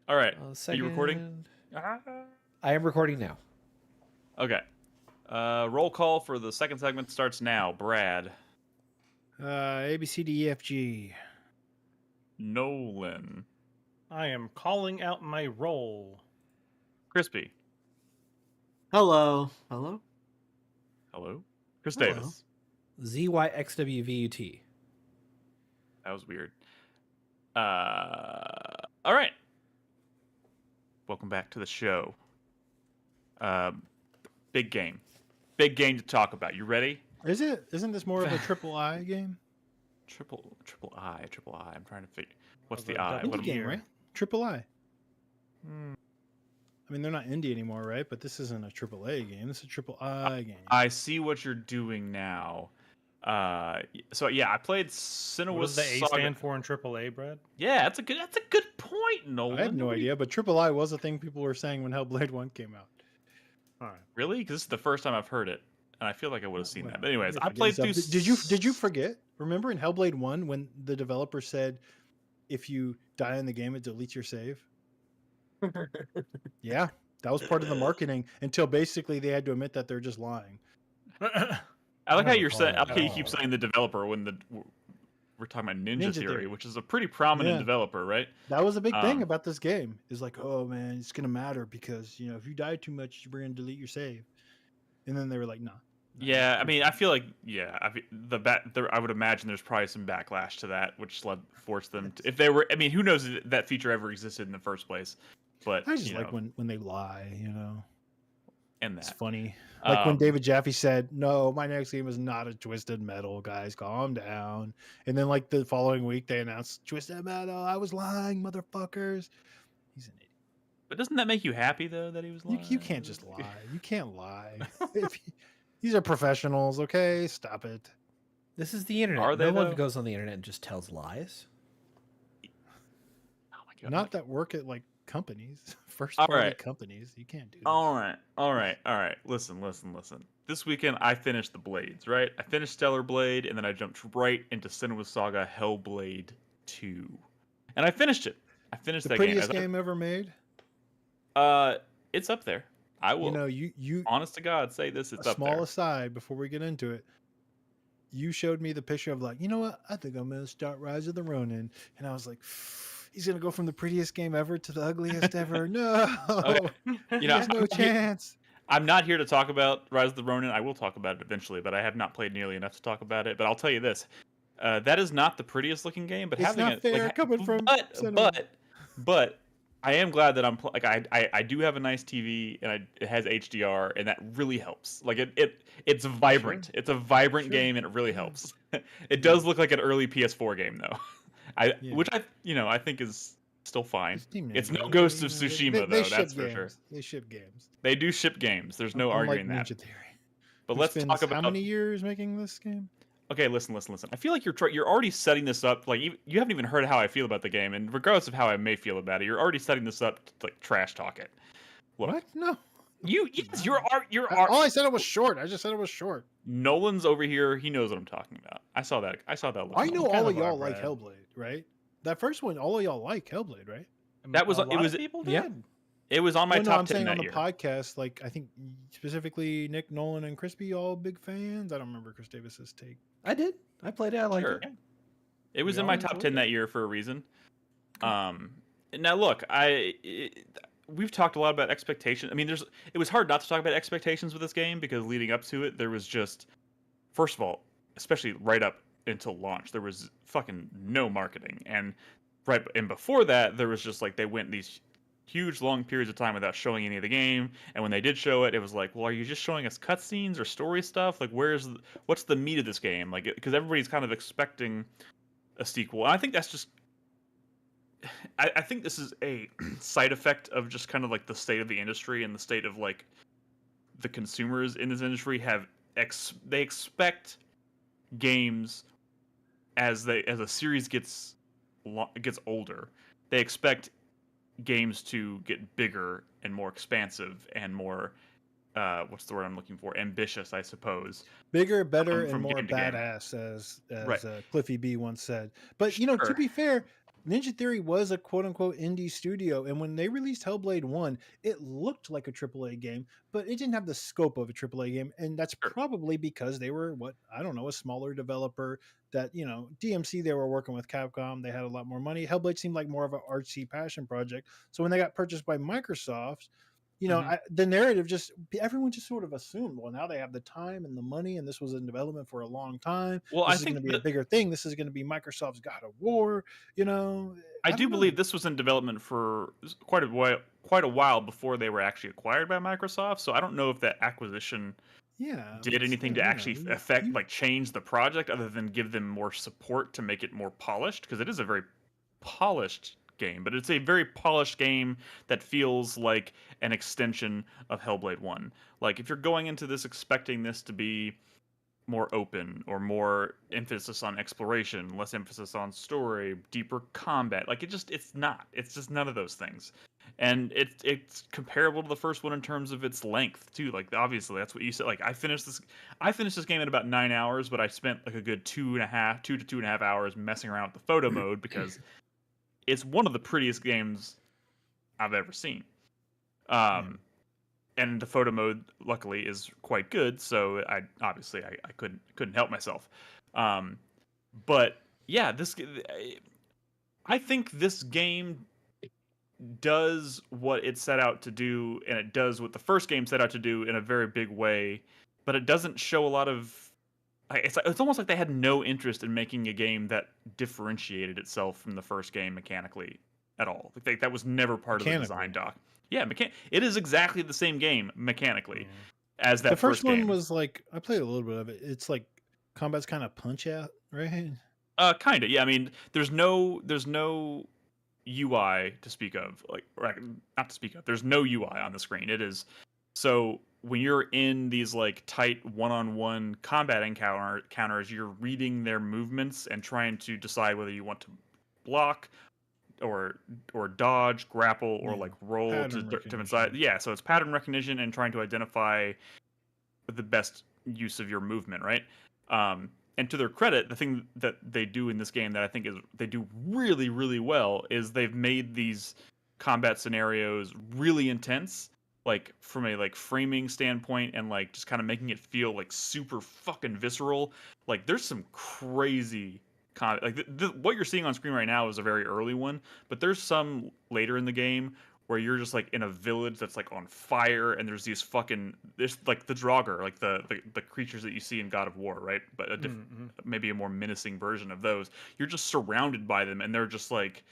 All right. Are you recording? I am recording now. Okay. Roll call for the second segment starts now. Brad. A, B, C, D, E, F, G. Nolan. I am calling out my roll. Crispy. Hello. Chris Hello. Davis. ZYXWVUT. That was weird. All right. Welcome back to the show. Big game to talk about. You ready? Isn't this more of a triple I game? Triple I. I'm trying to figure. What's the I? Indie game, right? Triple I. I mean, they're not indie anymore, right? But this isn't a triple A game. This is a triple I game. I see what you're doing now. So yeah, I played Senua's What does the A Saga. stand for in AAA, Brad? Yeah, that's a good point, Nolan. I have no idea, but triple I was a thing people were saying when Hellblade 1 came out. All right. Really? Because this is the first time I've heard it, and I feel like I would have seen that. But anyways, I played through. Did you forget? Remember in Hellblade 1 when the developer said, if you die in the game, it deletes your save? Yeah, that was part of the marketing until basically they had to admit that they're just lying. I like how you're saying. I like how you keep saying the developer when we're talking about Ninja Theory, which is a pretty prominent developer, right? That was a big thing about this game. Is like, oh man, it's gonna matter because if you die too much, we're gonna delete your save. And then they were like, nah. Yeah, I mean, I feel like I would imagine there's probably some backlash to that, which forced them to, if they were. I mean, who knows if that feature ever existed in the first place? But I just like when they lie, and it's funny. Like when David Jaffe said, "No, my next game is not a Twisted Metal, guys. Calm down." And then like the following week, they announced Twisted Metal. I was lying, motherfuckers. He's an idiot. But doesn't that make you happy though that he was lying? You can't just lie. You can't lie. These are professionals, okay? Stop it. This is the internet. No one goes on the internet and just tells lies. Oh my God. Not that work at like companies, first All party right. companies. You can't do that. All right. Listen. This weekend I finished the Blades, right? I finished Stellar Blade, and then I jumped right into Senua's Saga Hellblade 2, and I finished it. I finished The that prettiest game. game ever made. It's up there. I will. You know, you honest to God, say this. It's a up small there. aside before we get into it. You showed me the picture of like, you know what? I think I'm gonna start Rise of the Ronin, and I was like, he's gonna go from the prettiest game ever to the ugliest ever. No, Okay. there's no chance. I'm not here to talk about Rise of the Ronin. I will talk about it eventually, but I have not played nearly enough to talk about it. But I'll tell you this: that is not the prettiest looking game. But It's having not it, fair like, coming from but I am glad that I'm like I do have a nice TV and it has HDR, and that really helps. Like it's vibrant. Sure. It's a vibrant Sure. game, and it really helps. It does look like an early PS4 game though, which I think is still fine. It's no Ghost of Tsushima though. That's for sure. They ship games. They do ship games. There's no arguing that. Ninja Theory. But Who let's spends talk about how many years making this game. Okay, listen. I feel like you're already setting this up. Like you haven't even heard how I feel about the game, and regardless of how I may feel about it, you're already setting this up to like trash talk it. Look, What? No. yes, you're All I said it was short. I just said it was short. Nolan's over here. He knows what I'm talking about. I saw that. Look. I know kind all of of y'all are, like Brad. Hellblade, right? That first one, all of y'all like Hellblade, right? That was- a it lot was- of people yeah. did. It was on my No, top I'm 10 saying that on the year. podcast, like I think specifically Nick, Nolan, and Crispy, all big fans. I don't remember Chris Davis's take. I did. I played it. I liked Sure. it. It was We in my all top enjoyed 10 it. that year for a reason. Now look, we've talked a lot about expectations. I mean, it was hard not to talk about expectations with this game because leading up to it, there was just, first of all, especially right up until launch, there was fucking no marketing, and before that, there was just like they went these huge long periods of time without showing any of the game, and when they did show it, it was like, well, are you just showing us cutscenes or story stuff? Like, what's the meat of this game? Like, because everybody's kind of expecting a sequel, and I think that's just. I think this is a side effect of just kind of like the state of the industry and the state of like the consumers in this industry they expect games as a series gets older, they expect games to get bigger and more expansive and more what's the word I'm looking for, ambitious, I suppose. Bigger, better, and From more game to game. badass, as Right. Cliffy B once said. But you know, to Sure. be fair, Ninja Theory was a quote unquote indie studio, and when they released Hellblade 1, it looked like a AAA game, but it didn't have the scope of a AAA game, and that's Sure. probably because they were a smaller developer. That DMC, they were working with Capcom, they had a lot more money. Hellblade seemed like more of an artsy passion project. So when they got purchased by Microsoft, the narrative everyone just sort of assumed, well, now they have the time and the money, and this was in development for a long time. Well, This I is going think to be a bigger thing. This is going to be Microsoft's God of War. I don't do know. believe this was in development for quite a while before they were actually acquired by Microsoft. So I don't know if that acquisition did anything to actually change the project, other than give them more support to make it more polished, because it is a very polished game, but it's a very polished game that feels like an extension of Hellblade 1. Like, if you're going into this expecting this to be more open or more emphasis on exploration, less emphasis on story, deeper combat, like it's not. It's just none of those things. And it's comparable to the first one in terms of its length too. Like, obviously that's what you said. Like, I finished this game in about 9 hours, but I spent like a good 2 to 2.5 hours messing around with the photo mode, because it's one of the prettiest games I've ever seen. And the photo mode, luckily, is quite good, so I couldn't help myself. But yeah, I think this game does what it set out to do, and it does what the first game set out to do in a very big way. But it doesn't show a lot of. It's almost like they had no interest in making a game that differentiated itself from the first game mechanically at all. Like, that was never part of the design doc. Yeah, it is exactly the same game mechanically as that The first one game. was like, I played a little bit of it. It's like combat's kind of punch out, right? Kind of. Yeah, I mean, there's no UI to speak of. Not to speak of. There's no UI on the screen. It is so. When you're in these like tight one-on-one combat encounters, you're reading their movements and trying to decide whether you want to block, or dodge, grapple, or like roll to Pattern different recognition. sides. Yeah, so it's pattern recognition and trying to identify the best use of your movement, right? And to their credit, the thing that they do in this game that I think is they do really, really well is they've made these combat scenarios really intense, like from a like framing standpoint and like just kind of making it feel like super fucking visceral. Like there's some crazy like what you're seeing on screen right now is a very early one, but there's some later in the game where you're just like in a village that's like on fire and there's like the Draugr, like the creatures that you see in God of War, right? But maybe a more menacing version of those. You're just surrounded by them and they're just like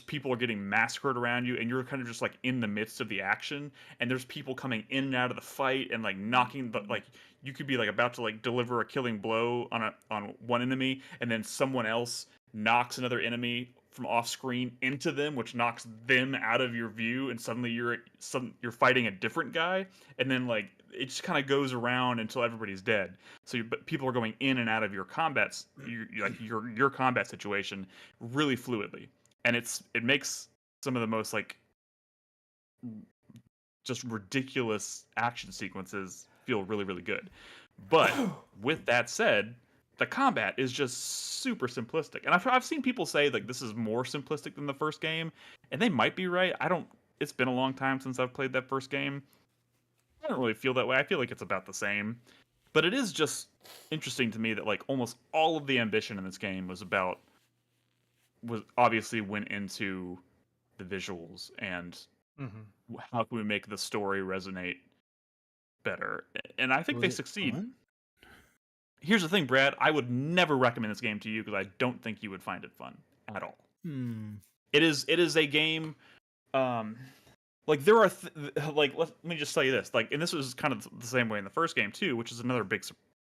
people are getting massacred around you and you're kind of just like in the midst of the action and there's people coming in and out of the fight and like knocking like you could be like about to like deliver a killing blow on one enemy and then someone else knocks another enemy from off screen into them, which knocks them out of your view, and suddenly you're fighting a different guy, and then like it just kind of goes around until everybody's dead. So but people are going in and out of your your combat situation really fluidly, and it makes some of the most like just ridiculous action sequences feel really, really good. But with that said, the combat is just super simplistic. And I've seen people say like this is more simplistic than the first game, and they might be right. It's been a long time since I've played that first game. I don't really feel that way. I feel like it's about the same. But it is just interesting to me that like almost all of the ambition in this game was obviously went into the visuals and how can we make the story resonate better. And I think they succeed. Fun? Here's the thing, Brad. I would never recommend this game to you because I don't think you would find it fun at all. It is a game. Like there are let me just tell you this. Like, and this was kind of the same way in the first game too, which is another big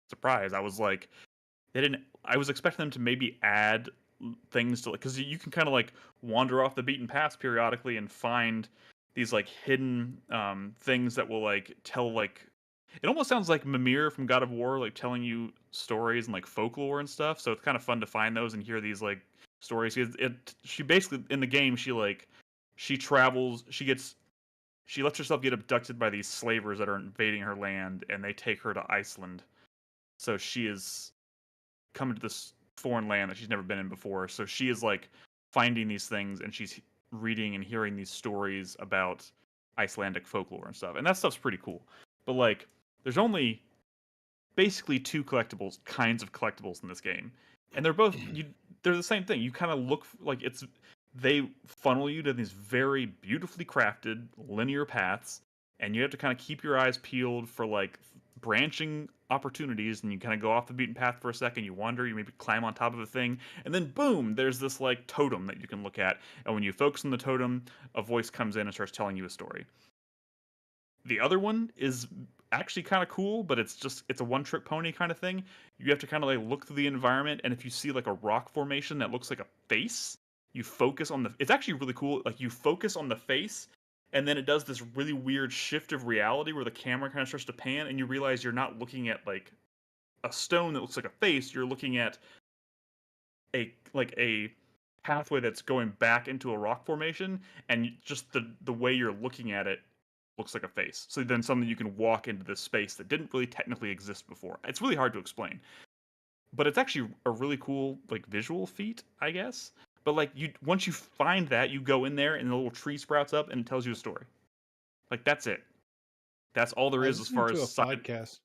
surprise. I was like, I was expecting them to maybe add things to, like, because you can kind of like wander off the beaten paths periodically and find these like hidden things that will like tell like. It almost sounds like Mimir from God of War, like telling you stories and like folklore and stuff. So it's kind of fun to find those and hear these like stories. She basically in the game she travels. She lets herself get abducted by these slavers that are invading her land, and they take her to Iceland. So she is coming to this foreign land that she's never been in before. So she is like finding these things, and she's reading and hearing these stories about Icelandic folklore and stuff. And that stuff's pretty cool. But like, there's only basically two kinds of collectibles in this game, and they're the same thing. You kind of look like they funnel you to these very beautifully crafted linear paths, and you have to kind of keep your eyes peeled for like branching opportunities, and you kind of go off the beaten path for a second, you wander, you maybe climb on top of a thing, and then boom, there's this like totem that you can look at, and when you focus on the totem, a voice comes in and starts telling you a story. The other one is actually kind of cool, but it's a one-trick pony kind of thing. You have to kind of like look through the environment, and if you see like a rock formation that looks like a face, you focus on it's actually really cool. Like you focus on the face, and then it does this really weird shift of reality where the camera kind of starts to pan, and you realize you're not looking at like a stone that looks like a face. You're looking at a pathway that's going back into a rock formation, and just the way you're looking at it looks like a face. So then suddenly you can walk into this space that didn't really technically exist before. It's really hard to explain, but it's actually a really cool like visual feat, I guess. But like once you find that, you go in there and the little tree sprouts up and it tells you a story. Like that's it. That's all there is as far as podcast.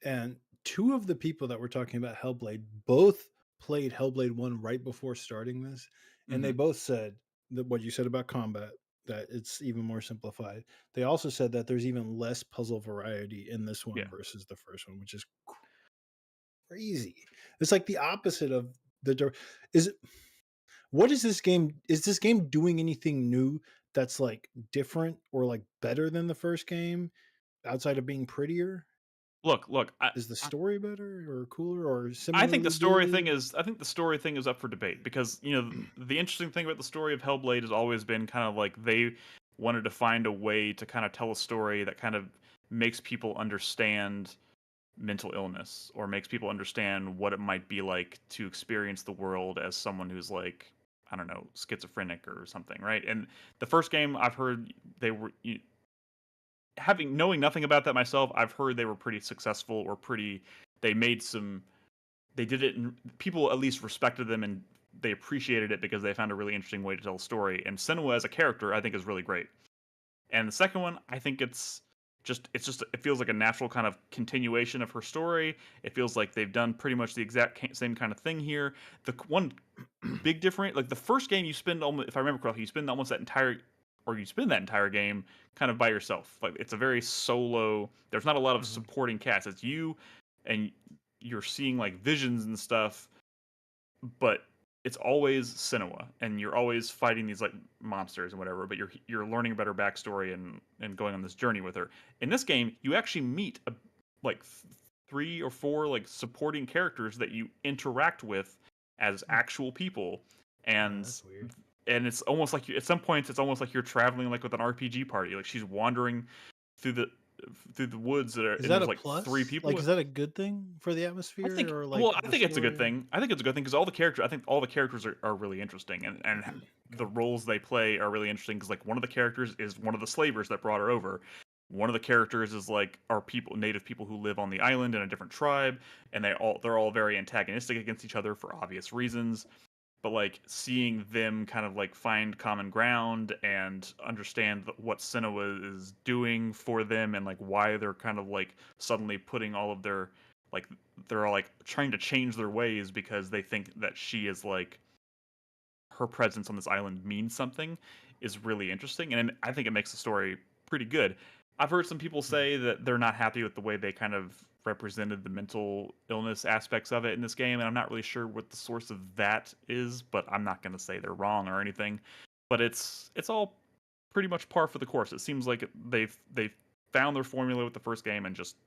And two of the people that were talking about Hellblade both played Hellblade 1 right before starting this, and they both said that what you said about combat, that it's even more simplified. They also said that there's even less puzzle variety in this one versus the first one, which is crazy. It's like the opposite of what is this game? Is this game doing anything new that's like different or like better than the first game outside of being prettier? Look. Is the story better or cooler or similar? I think the story thing is up for debate because the interesting thing about the story of Hellblade has always been kind of like they wanted to find a way to kind of tell a story that kind of makes people understand mental illness or makes people understand what it might be like to experience the world as someone who's like I don't know, schizophrenic or something, right? And the first game I've heard they were knowing nothing about that myself, I've heard they were pretty successful or pretty. They made some. They did it, and people at least respected them and they appreciated it because they found a really interesting way to tell a story. And Senua as a character, I think, is really great. And the second one, I think it feels like a natural kind of continuation of her story. It feels like they've done pretty much the exact same kind of thing here. The one big difference, like the first game, you spend almost, if I remember correctly, you spend that entire game kind of by yourself. Like it's a very solo. There's not a lot of supporting cast. It's you, and you're seeing like visions and stuff, but it's always Senua, and you're always fighting these like monsters and whatever. But you're learning about her backstory and going on this journey with her. In this game, you actually meet like 3 or 4 like supporting characters that you interact with as actual people, and That's weird. and it's almost like at some points it's almost like you're traveling like with an RPG party. Like she's wandering through the woods that are Is and that there's a like plus? 3 people. Like, is that a good thing for the atmosphere? I think or like well, I the think it's a good story? thing. I think it's a good thing because I think all the characters are really interesting, and the roles they play are really interesting because like one of the characters is one of the slavers that brought her over. One of the characters is like native people who live on the island in a different tribe, and they're all very antagonistic against each other for obvious reasons. But like seeing them kind of like find common ground and understand what Senua is doing for them and like why they're kind of like suddenly putting all of their like they're like trying to change their ways because they think that she is like her presence on this island means something is really interesting, and I think it makes the story pretty good. I've heard some people say that they're not happy with the way they kind of represented the mental illness aspects of it in this game, and I'm not really sure what the source of that is, but I'm not going to say they're wrong or anything. But it's all pretty much par for the course. It seems like they've found their formula with the first game and just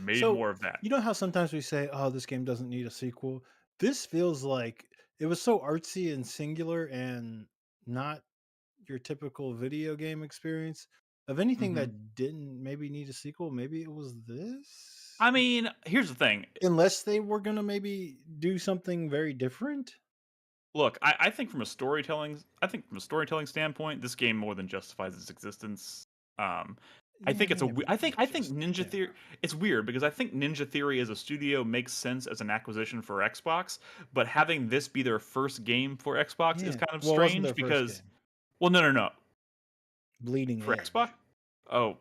made So more of that. you know how sometimes we say, "Oh, this game doesn't need a sequel." This feels like it was so artsy and singular and not your typical video game experience. Of anything hmm that didn't maybe need a sequel, maybe it was this. I mean, here's the thing. Unless they were gonna maybe do something very different. Look, I think from a storytelling standpoint, this game more than justifies its existence. I think Yeah, but I not think just Ninja yeah. Theory. It's weird because I think Ninja Theory as a studio makes sense as an acquisition for Xbox, but having this be their first game for Xbox is Yeah. kind of Well, it wasn't their strange first because, game. well, no, Bleeding for Edge Xbox. Oh,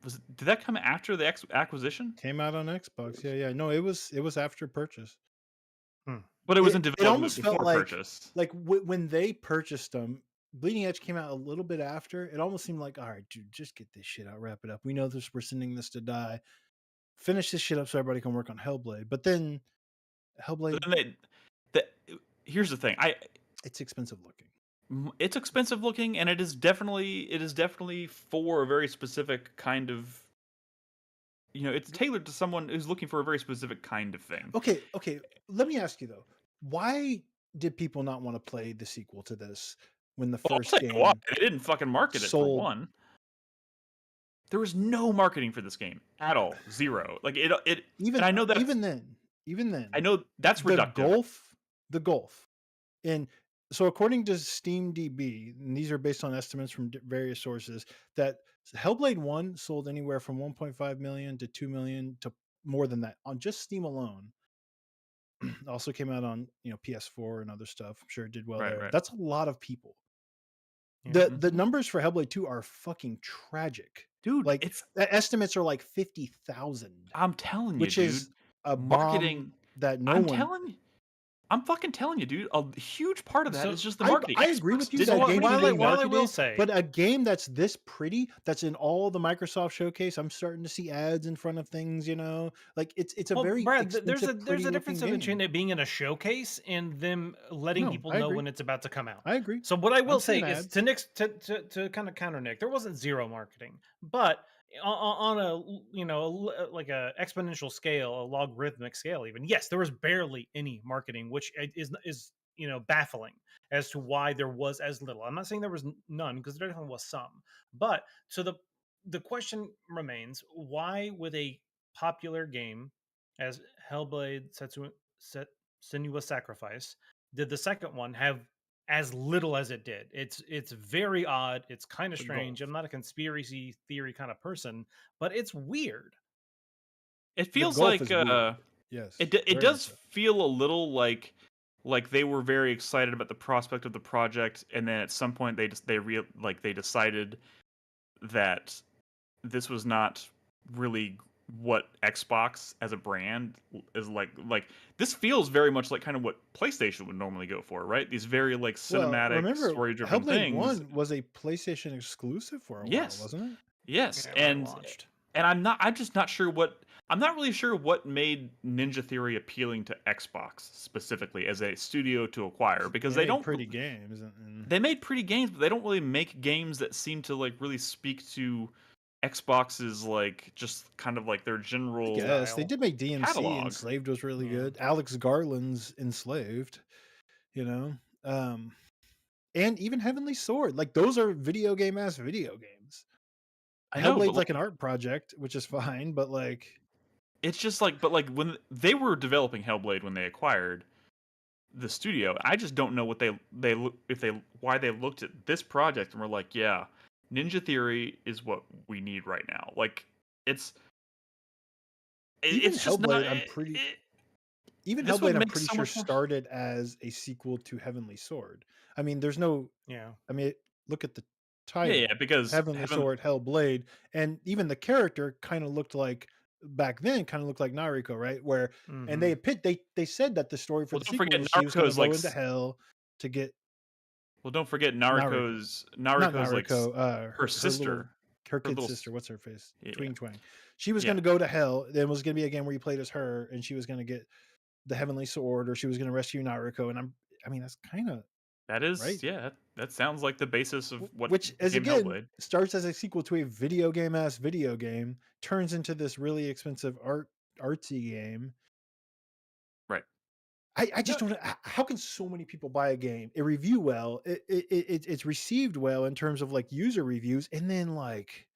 did that come after the acquisition? came out on Xbox. Yeah, yeah. No, it was after purchase. But it was in It development almost felt before purchase. like when they purchased them, Bleeding Edge came out a little bit after. It almost seemed like, all right, dude, just get this shit out, wrap it up. We know this. We're sending this to die. Finish this shit up so everybody can work on Hellblade. But then But Hellblade, then here's the thing. it's expensive looking. It's expensive looking, and it is definitely for a very specific kind of, it's tailored to someone who's looking for a very specific kind of thing. Okay. Let me ask you though, why did people not want to play the sequel to this when the Well, I'll first tell you why. game They didn't fucking market it for sold? one. There was no marketing for this game at all. Zero. Like it Even and I know that's even then, I know that's the reductive. Gulf, and so according to SteamDB, and these are based on estimates from various sources, that Hellblade 1 sold anywhere from 1.5 million to 2 million to more than that on just Steam alone. Also came out on PS4 and other stuff. I'm sure it did well Right, there. right. That's a lot of people. Yeah. The numbers for Hellblade 2 are fucking tragic. Dude, Like it's estimates are like 50,000, I'm telling you, which dude. is a bomb Marketing. that no I'm one. telling you. I'm fucking telling you, dude. A huge part of that So, is just the I, marketing. I agree Xbox with you. didn't That what- game do should while I- be anything. while I will marketed, say- but a game that's this pretty, that's in all the Microsoft showcase. I'm starting to see ads in front of things. Like it's a Well, very Brad, there's expensive, a difference pretty-looking between game. it being in a showcase and them letting No, people I know agree. when it's about to come out. I agree. So what I will I'm say seeing is ads. to Nick's to kind of counter Nick, there wasn't zero marketing, but on like a exponential scale, a logarithmic scale, even yes, there was barely any marketing, which is baffling as to why there was as little. I'm not saying there was none because there definitely was some, but so the question remains: why with a popular game as Hellblade Senua's Sacrifice did the second one have as little as it did. It's very odd. It's kind of strange. I'm not a conspiracy theory kind of person, but it's weird. It feels Gulf like is weird. Yes, it very does much so. feel a little like they were very excited about the prospect of the project, and then at some point they decided that this was not really what Xbox as a brand is like. This feels very much like kind of what PlayStation would normally go for, right? These very like cinematic, remember, story-driven Hellblade things. 1 was a PlayStation exclusive for a while, wasn't it? Yes, Yeah, and I'm just not sure what I'm not really sure what made Ninja Theory appealing to Xbox specifically as a studio to acquire, because they made don't pretty games. And they made pretty games, but they don't really make games that seem to like really speak to Xbox's like just kind of like their general yes, they did make DMC. catalog. Enslaved was really Yeah. good. Alex Garland's Enslaved, you know, and even Heavenly Sword. Like those are video games. I know, Hellblade's but like an art project, which is fine, but like it's just like, but like when they were developing Hellblade when they acquired the studio, I just don't know what why they looked at this project and were like, yeah, Ninja Theory is what we need right now. Like it's even it's just Hellblade, not, I'm pretty even this would Hellblade, I'm make pretty so sure much more- started as a sequel to Heavenly Sword. I mean, there's no. Yeah. I mean, look at the yeah, title. yeah, because Heavenly Sword, Hellblade, and even the character kind of looked like back then, kind of looked like Nariko, right? Where and they said that the story for Well, the don't sequel forget was she was going to Naruko's go like into hell to get well, don't forget not Naruko's like Nariko, her sister, her kid little sister. What's her face? yeah, Twing Twang. She was yeah. going to go to hell. Then was going to be a game where you played as her, and she was going to get the Heavenly Sword, or she was going to rescue Naruko. And I mean, that's kind of That is, right. yeah, that sounds like the basis of what Which, as became again, Hellblade. starts as a sequel to a video game, turns into this really expensive artsy game. Right. I just don't know how can so many people buy a game, it review well, it's received well in terms of like user reviews, and then like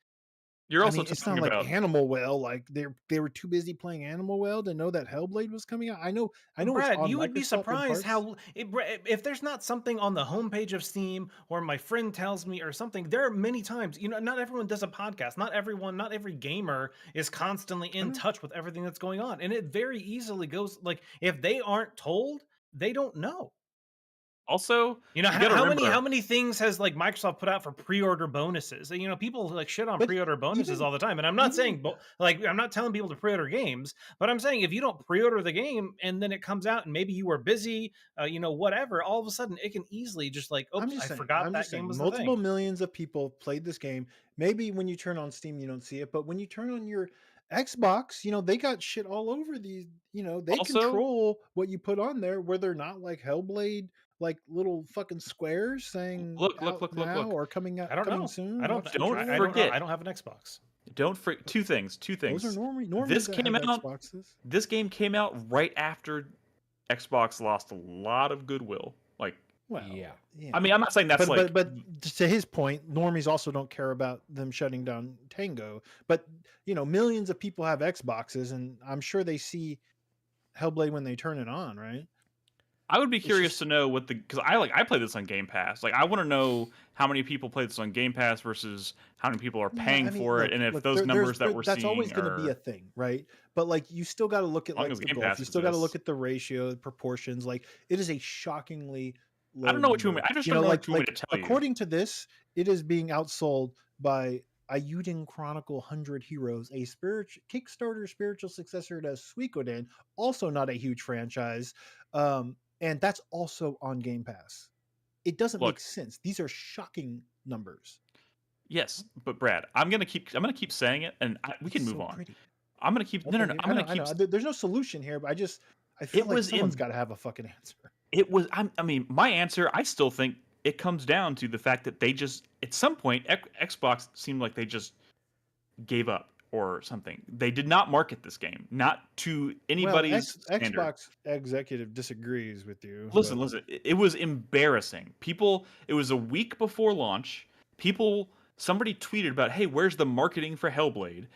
You're I also mean, it's talking not like about Animal Well. Like they were too busy playing Animal Well to know that Hellblade was coming out. I know it's Brad, on you would be Microsoft in surprised parts. how if there's not something on the homepage of Steam or my friend tells me or something. There are many times, not everyone does a podcast. Not every gamer is constantly in touch with everything that's going on, and it very easily goes like if they aren't told, they don't know. also How many things has like Microsoft put out for pre-order bonuses? People like shit on But pre-order bonuses even all the time, and I'm not saying I'm not telling people to pre-order games, but I'm saying if you don't pre-order the game and then it comes out and maybe you were busy, whatever, all of a sudden it can easily just like, oops, I forgot that game was the multiple thing. millions of people played this game. Maybe when you turn on Steam, you don't see it, but when you turn on your Xbox, they got shit all over these. They Also- control what you put on there, where they're not like Hellblade, like little fucking squares saying Look, now or coming out. I don't coming know. soon. I don't Watch don't the I don't, forget. I don't have an Xbox. Don't forget two things. Those are normies This that came have out. Xboxes. This game came out right after Xbox lost a lot of goodwill. Like, Well, Yeah. I mean, I'm not saying that's but to his point, normies also don't care about them shutting down Tango. But millions of people have Xboxes, and I'm sure they see Hellblade when they turn it on, right? I would be curious just- to know because I play this on Game Pass. Like, I want to know how many people play this on Game Pass versus how many people are paying for it, and if those numbers that we're that's seeing always going to be are- a thing, right? But like, you still got to look at long like as the Game golf. Pass You still got to look exists. at the ratio, the proportions. Like, it is a shockingly low. I don't know what you number. want me. I just don't know what you want me to tell you. According to this, it is being outsold by Eiyuden Chronicle 100 Heroes, a Kickstarter spiritual successor to Suikoden, also not a huge franchise, and that's also on Game Pass. It doesn't Look. make sense. These are shocking numbers. Yes, but Brad, I'm gonna keep saying it, and we can It's move so on. pretty. I'm gonna keep Okay, no. I'm gonna I keep. know. There's no solution here, but I feel It like was someone's in- got to have a fucking answer. It was. I mean, my answer. I still think it comes down to the fact that they just at some point Xbox seemed like they just gave up or something. They did not market this game, not to anybody's standard. Xbox executive disagrees with you. Listen. It was embarrassing. It was a week before launch. Somebody tweeted about, hey, where's the marketing for Hellblade?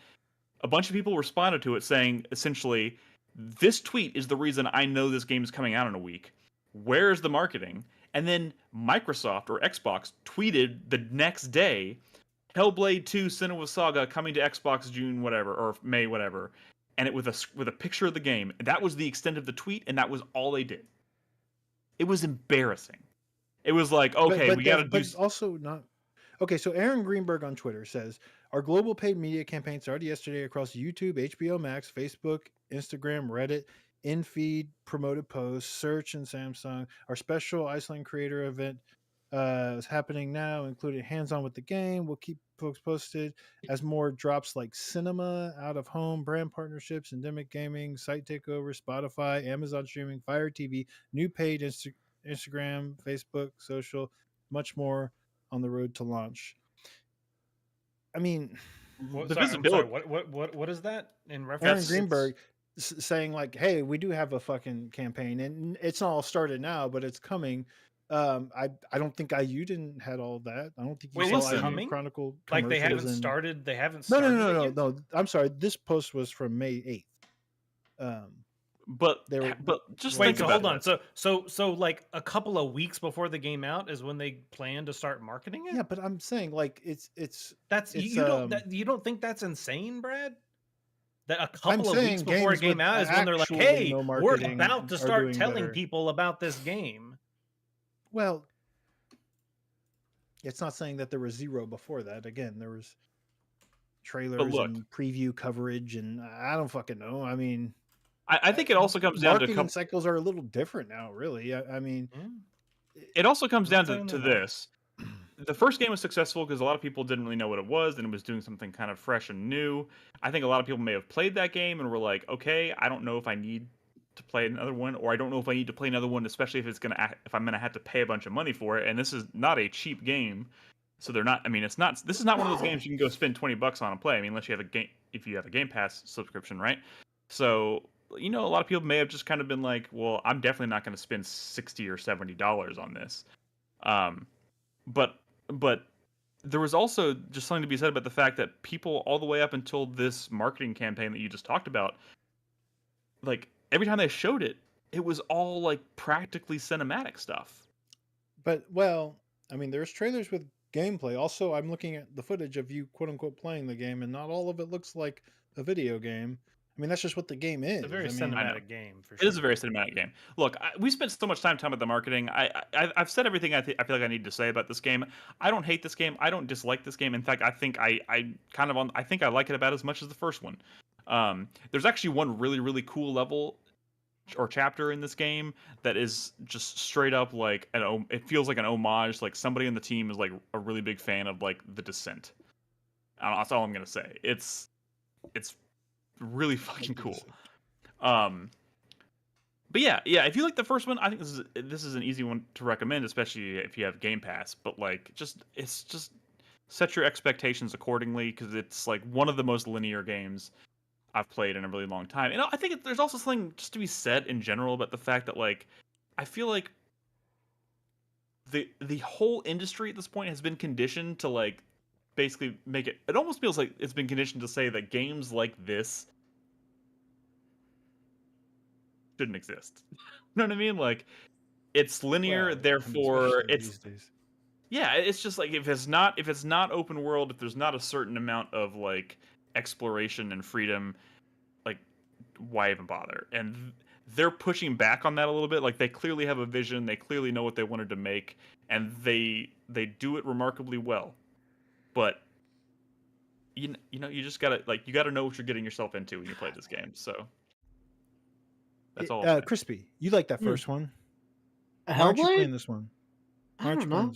A bunch of people responded to it saying, essentially, this tweet is the reason I know this game is coming out in a week. Where's the marketing? And then Microsoft or Xbox tweeted the next day, Hellblade 2 Senua's Saga coming to Xbox June whatever or May whatever, and it with a picture of the game. That was the extent of the tweet, and that was all they did. It was embarrassing. It was like, okay, we got to do. But also not. Okay, so Aaron Greenberg on Twitter says our global paid media campaign started yesterday across YouTube, HBO Max, Facebook, Instagram, Reddit, in-feed, promoted posts, search, and Samsung. Our special Iceland creator event is happening now, including hands-on with the game. We'll keep folks posted as more drops like cinema, out of home, brand partnerships, endemic gaming, site takeover, Spotify, Amazon streaming, Fire TV, new paid Instagram, Facebook, social, much more on the road to launch. I mean, the visibility. What is that in reference? Aaron Greenberg saying like, "Hey, we do have a fucking campaign, and it's not all started now, but it's coming." I don't think Eiyuden had all that. I don't think you saw Eiyuden Chronicle like they haven't started. They haven't started. No. I'm sorry. This post was from May 8th. But just wait. So hold on. So like a couple of weeks before the game out is when they plan to start marketing it. Yeah, but I'm saying like it's you don't think that's insane, Brad? That a couple of weeks before a game out is when they're like, hey, we're about to start telling people about this game. Well, it's not saying that there was zero before that. Again, there was trailers and preview coverage, and I don't fucking know. I mean, I think it also comes down to marketing cycles are a little different now. Really, I mean, it also comes down to this. The first game was successful because a lot of people didn't really know what it was, and it was doing something kind of fresh and new. I think a lot of people may have played that game and were like, okay, I don't know if I need to play another one, or I don't know if I need to play another one, especially if I'm gonna have to pay a bunch of money for it. And this is not a cheap game, so they're not. I mean, this is not one of those games you can go spend $20 on and play. I mean, unless you have if you have a Game Pass subscription, right? So a lot of people may have just kind of been like, well, I'm definitely not going to spend $60 or $70 on this. But there was also just something to be said about the fact that people all the way up until this marketing campaign that you just talked about, like every time they showed it, it was all like practically cinematic stuff. But well, I mean, there's trailers with gameplay. Also, I'm looking at the footage of you quote unquote playing the game, and not all of it looks like a video game. I mean, that's just what the game is. It's a very cinematic game, for sure. It is a very cinematic game. Look, we spent so much time talking about the marketing. I've said everything I feel like I need to say about this game. I don't hate this game. I don't dislike this game. In fact, I think I think I like it about as much as the first one. There's actually one really, really cool level or chapter in this game that is just straight up like it feels like an homage. Like somebody on the team is like a really big fan of like The Descent. That's all I'm gonna say. It's really fucking cool. But yeah, if you like the first one, I think this is an easy one to recommend, especially if you have Game Pass. But like, it's just set your expectations accordingly, because it's like one of the most linear games I've played in a really long time. And I think there's also something just to be said in general about the fact that like I feel like the whole industry at this point has been conditioned to like basically make it. It almost feels like it's been conditioned to say that games like this shouldn't exist. You know what I mean? Like, it's linear, therefore it's yeah. It's just like if it's not open world, if there's not a certain amount of like exploration and freedom, like why even bother? And they're pushing back on that a little bit. Like, they clearly have a vision, they clearly know what they wanted to make, and they do it remarkably well. But you just gotta know what you're getting yourself into when you play this game. So that's all. Crispy, you like that first one? Hellblade? Why aren't you playing this one? I don't know.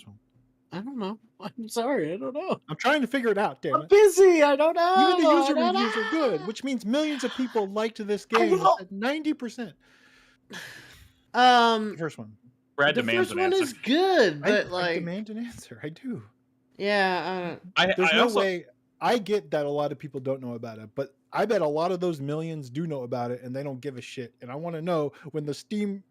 I don't know. I'm sorry. I don't know. I'm trying to figure it out, damn it. I'm busy. I don't know. Even the user reviews are good, which means millions of people liked this game. 90%. The first one. Brad the demands first an one answer. is good, but I demand an answer. I do. Yeah. There's no way. I get that a lot of people don't know about it, but I bet a lot of those millions do know about it, and they don't give a shit. And I want to know when the Steam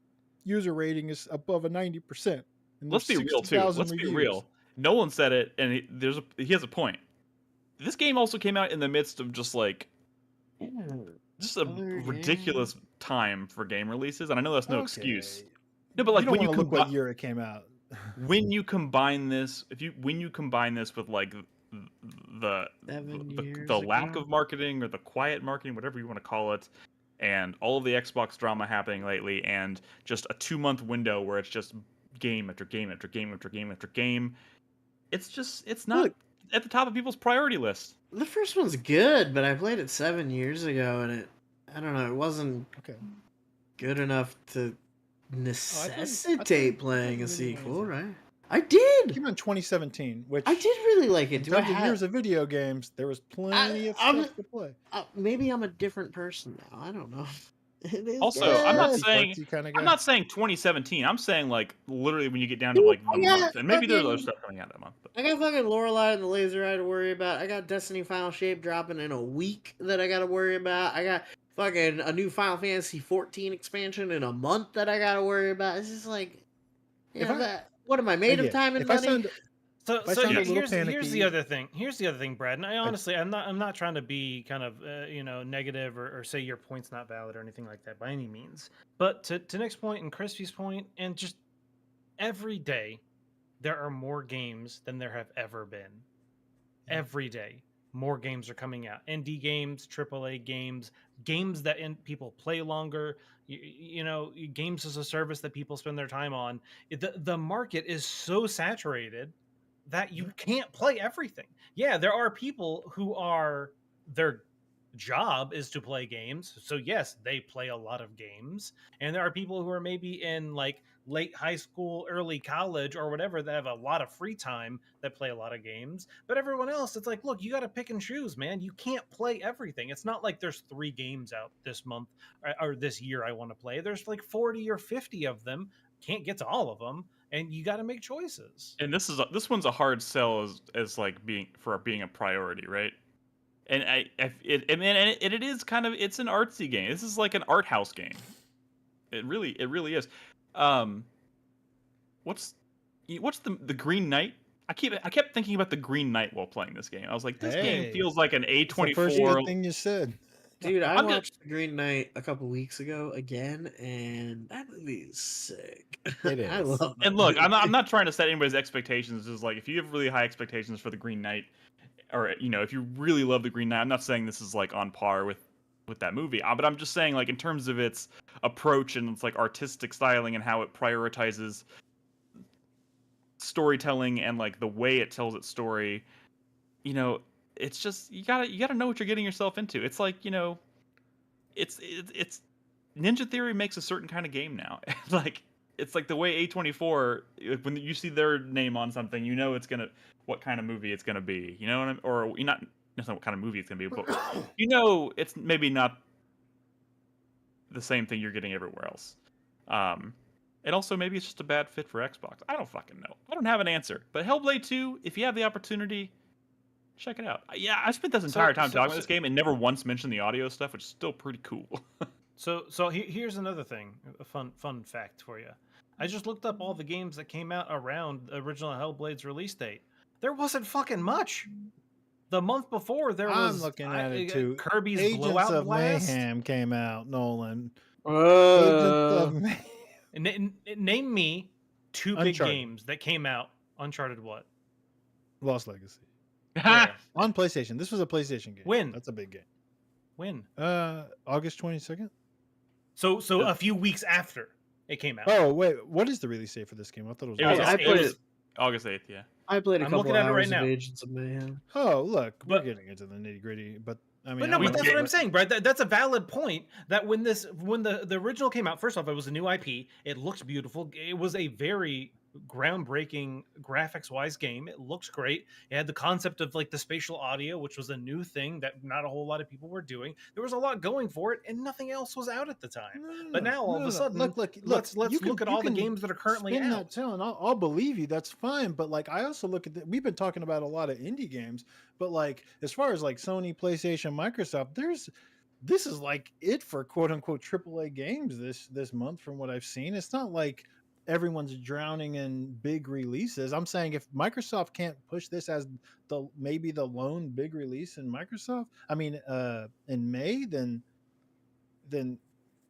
user rating is above a 90%. Let's be real too. Let's be real. Nolan said it, and he has a point. This game also came out in the midst of just a ridiculous time for game releases, and I know that's no excuse. No, but like when you look what year it came out. when you combine this, when you combine this with like the 7 years the lack ago. of marketing or the quiet marketing, whatever you want to call it, and all of the Xbox drama happening lately, and just a 2-month window where it's just game after game after game after game after game, it's not at the top of people's priority list. The first one's good, but I played it 7 years ago, and I don't know, it wasn't good enough to necessitate playing a sequel, right? I did. It came out in 2017, which I did really like it. in Do I terms of have? years of video games, there was plenty of stuff to play. Maybe I'm a different person now. I don't know. It is Also, good. I'm not saying 2017. I'm saying like literally when you get down to like the month, and maybe there's other stuff coming out that month. But. I got fucking Lorelei and the Laser Eye to worry about. I got Destiny Final Shape dropping in a week that I got to worry about. I got fucking a new Final Fantasy 14 expansion in a month that I got to worry about. It's just like, what am I made of time and money? So here's the other thing. Here's the other thing, Brad. And I honestly, I'm not trying to be kind of negative or say your point's not valid or anything like that by any means. But to Nick's point and Crispy's point, and just every day, there are more games than there have ever been. Every day, more games are coming out. Indie games, AAA games, games that people play longer. Games as a service that people spend their time on. The market is so saturated that you can't play everything. Yeah, there are people who their job is to play games. So yes, they play a lot of games. And there are people who are maybe in like late high school, early college or whatever that have a lot of free time that play a lot of games. But everyone else, it's like, look, you got to pick and choose, man. You can't play everything. It's not like there's 3 games out this month or this year I want to play. There's like 40 or 50 of them. Can't get to all of them. And you got to make choices. And this one's a hard sell as like being a priority, right? And it is kind of, it's an artsy game. This is like an art house game. It really is. What's the Green Knight? I kept thinking about the Green Knight while playing this game. I was like, this game feels like an A24. First good thing you said. Dude, I watched The Green Knight a couple weeks ago again, and that movie is sick. It is. I love it. And look, I'm not trying to set anybody's expectations. It's just like if you have really high expectations for The Green Knight, or if you really love The Green Knight, I'm not saying this is like on par with that movie, but I'm just saying like in terms of its approach and its like artistic styling and how it prioritizes storytelling and like the way it tells its story, it's just you gotta know what you're getting yourself into. It's like it's Ninja Theory makes a certain kind of game now. Like it's like the way A24, when you see their name on something, it's what kind of movie it's gonna be. You know what I mean? Or you're not necessarily what kind of movie it's gonna be, but it's maybe not the same thing you're getting everywhere else. And also maybe it's just a bad fit for Xbox. I don't fucking know. I don't have an answer. But Hellblade 2, if you have the opportunity, check it out. Yeah, I spent this entire time talking about this game and never once mentioned the audio stuff, which is still pretty cool. So here's another thing, a fun fact for you. I just looked up all the games that came out around the original Hellblade's release date. There wasn't fucking much. The month before there was. I'm looking at it too. Kirby's Agents Blowout of Blast. Mayhem came out. Nolan. Name me 2 big Uncharted. games that came out. Uncharted what? Lost Legacy. Where? On PlayStation. This was a PlayStation game. When? That's a big game. When? August 22nd. So a few weeks after it came out. Oh wait, what is the release date for this game? I thought it was. It was August 8th. Yeah. I played a I'm couple looking at it hours right of now. Agents of Mayhem. Oh look, we're But- getting into the nitty gritty, but I mean, But no, I but that's don't- what I'm saying, Brad. That's a valid point. That when the original came out, first off, it was a new IP. It looked beautiful. It was a very groundbreaking graphics-wise game. It looked great. It had the concept of like the spatial audio, which was a new thing that not a whole lot of people were doing. There was a lot going for it, and nothing else was out at the time. But now all of a sudden, look, let's you can- look at you all the can games that are currently spin out. that tone. I'll believe you. That's fine. But like, I also look at we've been talking about a lot of indie games, but like as far as like Sony, PlayStation, Microsoft, this is like it for quote unquote AAA games this month from what I've seen. It's not like everyone's drowning in big releases. I'm saying if Microsoft can't push this as maybe the lone big release in in May, then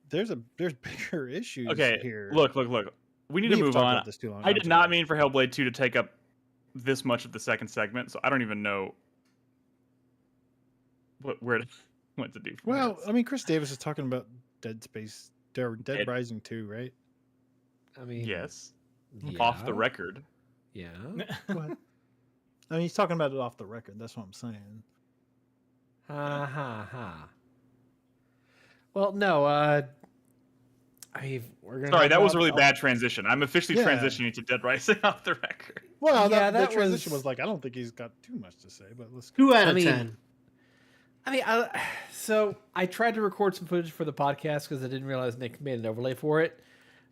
there's bigger issues Okay. here. Look. We need to We've move talked on. about this too long. I I'm did sorry. not mean for Hellblade 2 to take up this much of the second segment, so I don't even know where to what to do. From Well, there. I mean, Chris Davis is talking about Dead Rising 2, right? I mean, yes, yeah, off the record. Yeah. Go ahead. I mean, he's talking about it off the record. That's what I'm saying. Ha ha ha. Well, no. We're gonna. Sorry, talk that was a about- really bad transition. I'm officially Yeah. transitioning to Dead Rising off the record. Well, Yeah, that that transition was- was like, I don't think he's got too much to say, but let's. 2 out I of mean, 10. So I tried to record some footage for the podcast because I didn't realize Nick made an overlay for it,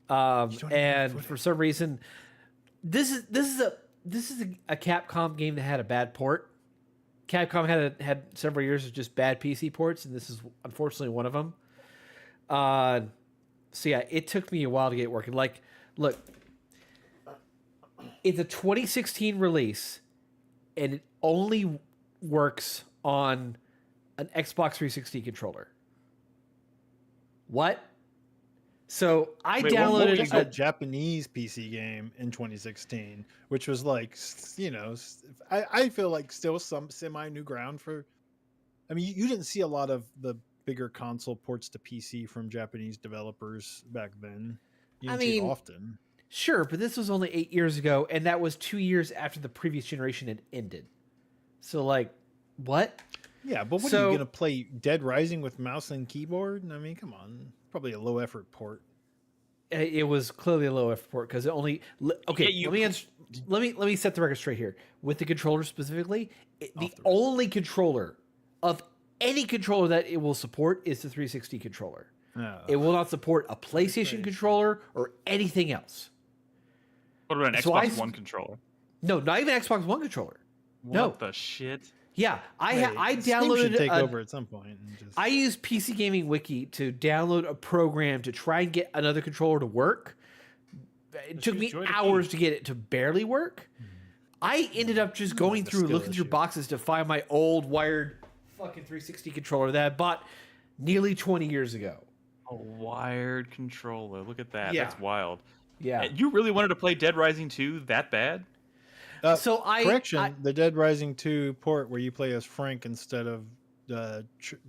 don't even and have for some reason, this is a Capcom game that had a bad port. Capcom had several years of just bad PC ports, and this is unfortunately one of them. So yeah, it took me a while to get working. Like, look, it's a 2016 release, and it only works on an Xbox 360 controller. What? So I Wait, what downloaded It's a a Japanese PC game in 2016, which was like, I feel like still some semi new ground for. I mean, you didn't see a lot of the bigger console ports to PC from Japanese developers back then. You I didn't see it mean, often. Sure, but this was only 8 years ago, and that was 2 years after the previous generation had ended. So, like, what? Yeah, but what are So- you gonna play Dead Rising with mouse and keyboard? I mean, come on, probably a low effort port. It was clearly a low effort port because it only. Okay, Yeah, let me set the record straight here with the controller specifically. The only controller of any controller that it will support is the 360 controller. It will not support a PlayStation controller or anything else. What about an So Xbox One controller? No, not even Xbox One controller. No. What the shit? Yeah, I Steam should downloaded take a- over at some point. And just, I used PC Gaming Wiki to download a program to try and get another controller to work. It took me use Joy-to-Key. hours to get it to barely work. I ended up just going it's a through skill looking through issue. boxes to find my old wired fucking 360 controller that I bought nearly 20 years ago. A wired controller. Look at that. Yeah. That's wild. Yeah. You really wanted to play Dead Rising 2 that bad? So correction, the Dead Rising 2 port where you play as Frank instead of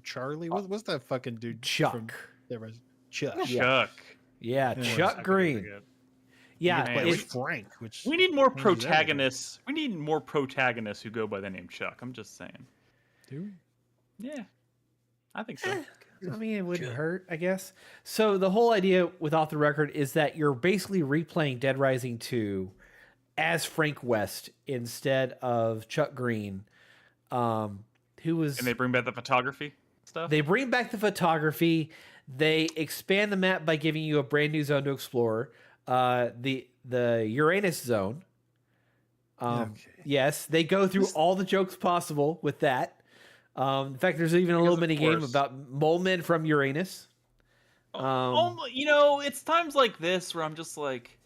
Charlie. What's that fucking dude? Chuck. From Dead Rising? Chuck. Yeah. Chuck. Yeah, Yeah. Chuck Green. Yeah, Man, But it's- it's Frank. Which We need more What is that? protagonists. We need more protagonists who go by the name Chuck. I'm just saying. do we? Yeah. I think so. I mean, it wouldn't hurt, I guess. So the whole idea with Off the Record is that you're basically replaying Dead Rising 2 as Frank West instead of Chuck Green, who was. And they bring back the photography stuff? They bring back the photography. They expand the map by giving you a brand new zone to explore. The Uranus zone. Okay. Yes, they go through all the jokes possible with that. In fact, there's even a little of mini game course. about mole men from Uranus. It's times like this where I'm just like,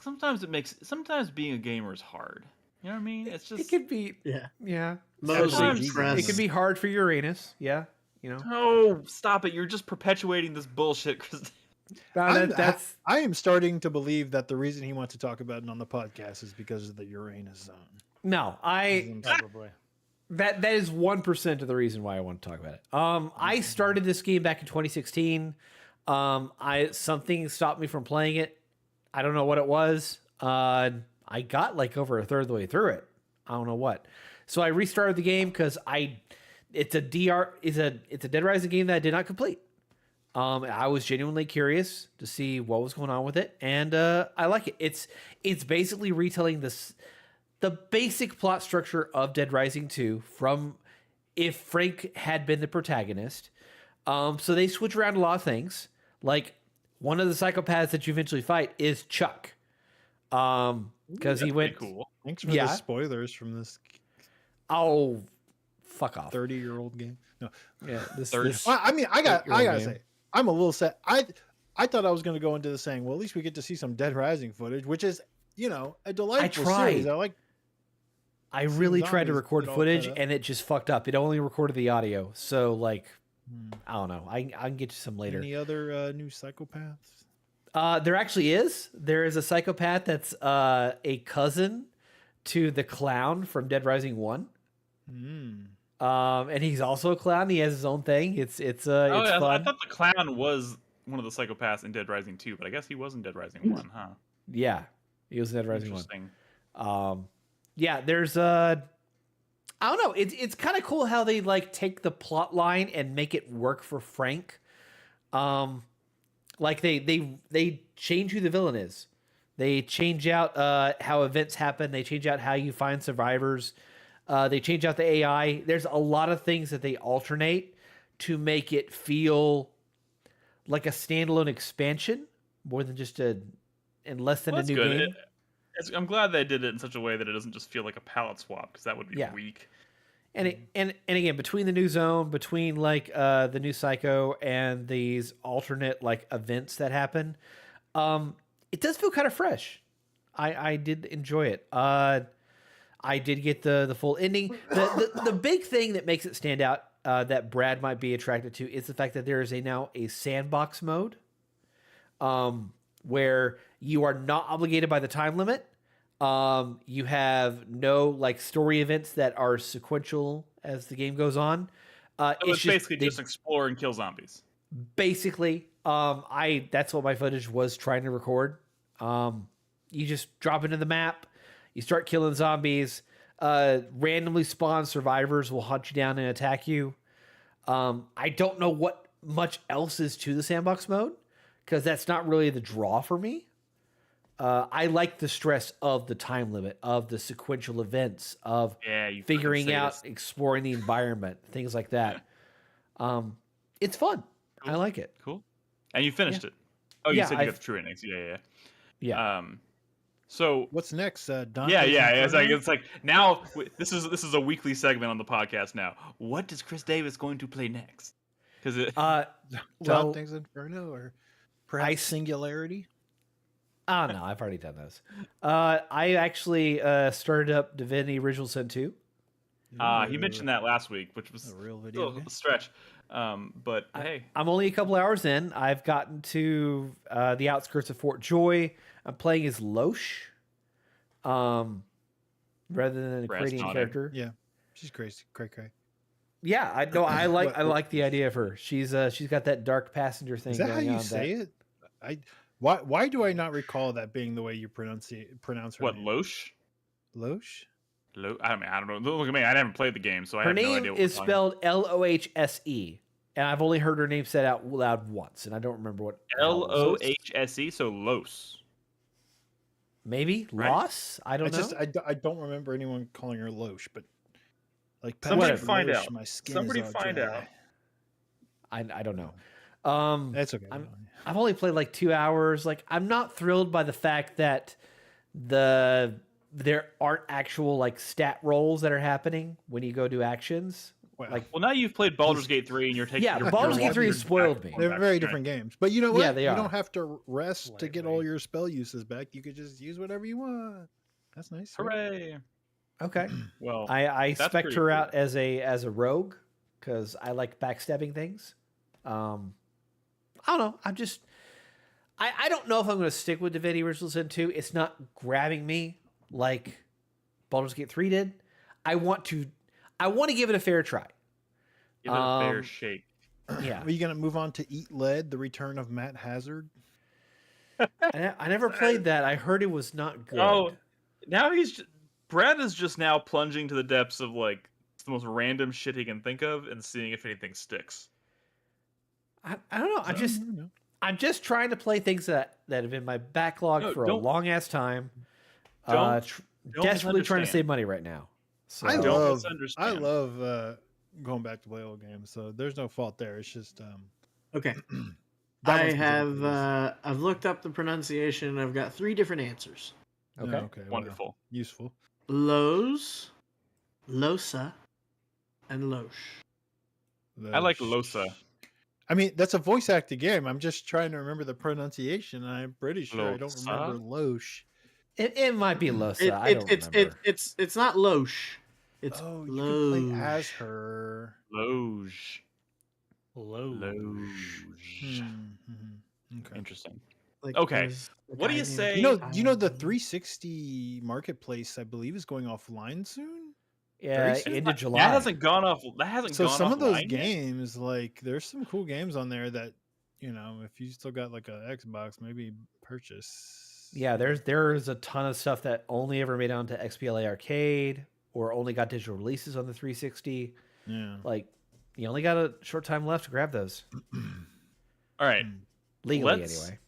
sometimes being a gamer is hard. You know what I mean? It's just, It could be, Yeah. yeah. Mostly Sometimes stress. It could be hard for Uranus. Yeah, you know. oh, stop it. You're just perpetuating this bullshit, Chris. That's I am starting to believe that the reason he wants to talk about it on the podcast is because of the Uranus zone. no. Probably. That is 1% of the reason why I want to talk about it. I started this game back in 2016. Something stopped me from playing it. I don't know what it was. I got like over a third of the way through it. I don't know what. So I restarted the game because it's a Dead Rising game that I did not complete. I was genuinely curious to see what was going on with it, and I like it. It's basically retelling the basic plot structure of Dead Rising 2 from if Frank had been the protagonist. So they switch around a lot of things. Like one of the psychopaths that you eventually fight is Chuck. Because he went cool. Thanks for Yeah. the spoilers from this Oh, fuck off. 30-year-old game. No, Yeah, this, Third- this well, I mean, I gotta game. say, I'm a little sad. I thought I was going to go into this saying, well, at least we get to see some Dead Rising footage, which is, a delightful tried. series. I like. I really Seems tried to obvious, record get all footage cut up. and it just fucked up. It only recorded the audio. So like I don't know. I can get you some later. Any other new psychopaths? There actually is. There is a psychopath that's a cousin to the clown from Dead Rising 1. And he's also a clown. He has his own thing. It's fun. I thought the clown was one of the psychopaths in Dead Rising 2, but I guess he was in Dead Rising 1, huh? Yeah, he was in Dead Rising 1. Interesting. Yeah, there's I don't know. It's kind of cool how they like take the plot line and make it work for Frank. Like they change who the villain is. They change out how events happen. They change out how you find survivors. They change out the AI. There's a lot of things that they alternate to make it feel like a standalone expansion more than just less than a new game. I'm glad they did it in such a way that it doesn't just feel like a palette swap, because that would be weak. And again, between the new zone, between like the new Psycho and these alternate like events that happen, it does feel kind of fresh. I did enjoy it. I did get the full ending. The big thing that makes it stand out that Brad might be attracted to is the fact that there is now a sandbox mode, where you are not obligated by the time limit. You have no like story events that are sequential as the game goes on. It's basically just explore and kill zombies. Basically, that's what my footage was trying to record. You just drop into the map, you start killing zombies. Randomly spawned survivors will hunt you down and attack you. I don't know what much else is to the sandbox mode, because that's not really the draw for me. I like the stress of the time limit, of the sequential events, of figuring out, exploring the environment, things like that. It's fun. Cool. I like it. Cool. And you finished it. Oh, you said you got the true endings. Yeah. So what's next? It's like now this is a weekly segment on the podcast now. What is Chris Davis going to play next? Because Dante's Inferno or perhaps Singularity. Oh no, I've already done those. I actually started up Divinity Original Sin 2. He mentioned that last week, which was a real video a stretch. But hey, I'm only a couple hours in. I've gotten to the outskirts of Fort Joy. I'm playing as Loesch, rather than a Cranian character. Yeah, she's crazy, cray. Yeah, I know. I like the idea of her. She's got that dark passenger thing. Is that going how you on say it? Why do I not recall that being the way you pronounce her name? Loesch? Loesch? I don't know. Look at me. I haven't played the game, so I have no idea. Her name is spelled Lohse, and I've only heard her name said out loud once, and I don't remember what. Lohse, so Los. Maybe right? Loss. I don't know. I don't remember anyone calling her Loesch, but like somebody find Loesch, out. My skin somebody is find out. I don't know. That's okay. I've only played like 2 hours. Like, I'm not thrilled by the fact that there aren't actual like stat rolls that are happening when you go do actions. Well, now you've played Baldur's Gate 3 and you're taking Baldur's Gate 3 spoiled me. They're very different games. But you know what? Yeah, they are. You don't have to rest to get all your spell uses back. You could just use whatever you want. That's nice. Hooray. Right? Okay. Well, I spec her out as a rogue because I like backstabbing things. I don't know. I don't know if I'm going to stick with Divinity Original Sin 2. It's not grabbing me like Baldur's Gate 3 did. I want to give it a fair try. Give it a fair shake. Yeah. Are you going to move on to Eat Lead, the return of Matt Hazard? I never played that. I heard it was not good. Oh, now Brad is just now plunging to the depths of like the most random shit he can think of and seeing if anything sticks. I don't know. I'm just trying to play things that have been my backlog for a long ass time. Desperately trying to save money right now. So. I love going back to play old games. So there's no fault there. It's just okay. I've looked up the pronunciation and I've got 3 different answers. Okay. Wonderful. Useful. Lowe's, Losa, and Loesch. I like Losa. I mean, that's a voice acted game. I'm just trying to remember the pronunciation. I'm pretty sure Losa? I don't remember Loesch. It might be Losa. I don't remember. It's not Loesch. It's you Loesch. can play as her. Loge. Okay. Interesting. Like, Okay. there's a What do guy you named say- You know the Eiyuden. 360 marketplace, I believe, is going offline soon. Yeah, soon? into July. That hasn't gone off. That hasn't So gone some of those offline yet? games, like there's some cool games on there that, if you still got like a Xbox, maybe purchase. Yeah, there's a ton of stuff that only ever made it onto XBLA Arcade or only got digital releases on the 360. Yeah. Like, you only got a short time left to grab those All right. legally, Let's- anyway.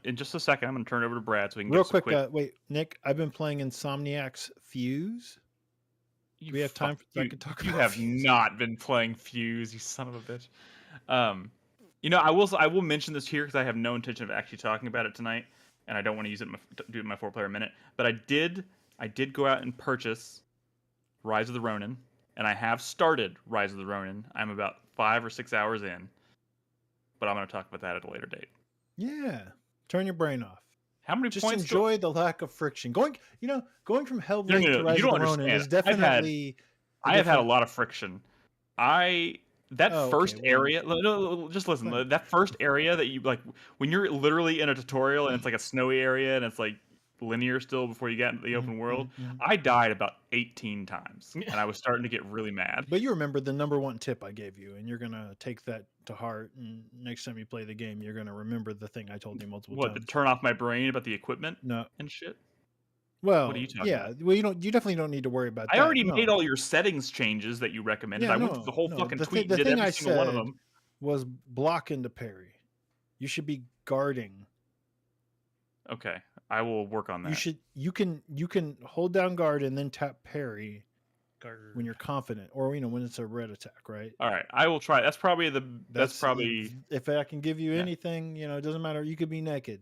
In just a second, I'm going to turn it over to Brad so we can Real get some quick, wait, Nick, I've been playing Insomniac's Fuse. You we have time fuck- for- I you, could talk you about have Fuse. not been playing Fuse, you son of a bitch. I will mention this here because I have no intention of actually talking about it tonight, and I don't want to use it do it in my 4-player minute. But I did go out and purchase Rise of the Ronin, and I have started Rise of the Ronin. I'm about 5 or 6 hours in, but I'm going to talk about that at a later date. Yeah. Turn your brain off. How many Just points? enjoy the lack of friction. Going from Hellblade No, to Rise you of don't the Ronin understand. is definitely. I have had a lot of friction. First well, area. No, just listen. Fine. That first area that you like when you're literally in a tutorial and it's like a snowy area and it's like linear still before you get into the open world. I died about 18 times and I was starting to get really mad. But you remember the number one tip I gave you, and you're gonna take that to heart. And next time you play the game, you're gonna remember the thing I told you multiple What? To times. turn off my brain about the equipment No. and shit. Well, What are you talking yeah. about? Well, you definitely don't need to worry about that. I already no. made all your settings changes that you recommended. Yeah, I went through the whole no. fucking The tweet thing and did I every single one of said them. was block into parry. You should be guarding. Okay, I will work on that. You can hold down guard and then tap parry when you're confident, or when it's a red attack, right? All right, I will try. That's probably if I can give you Yeah. anything, it doesn't matter. You could be naked.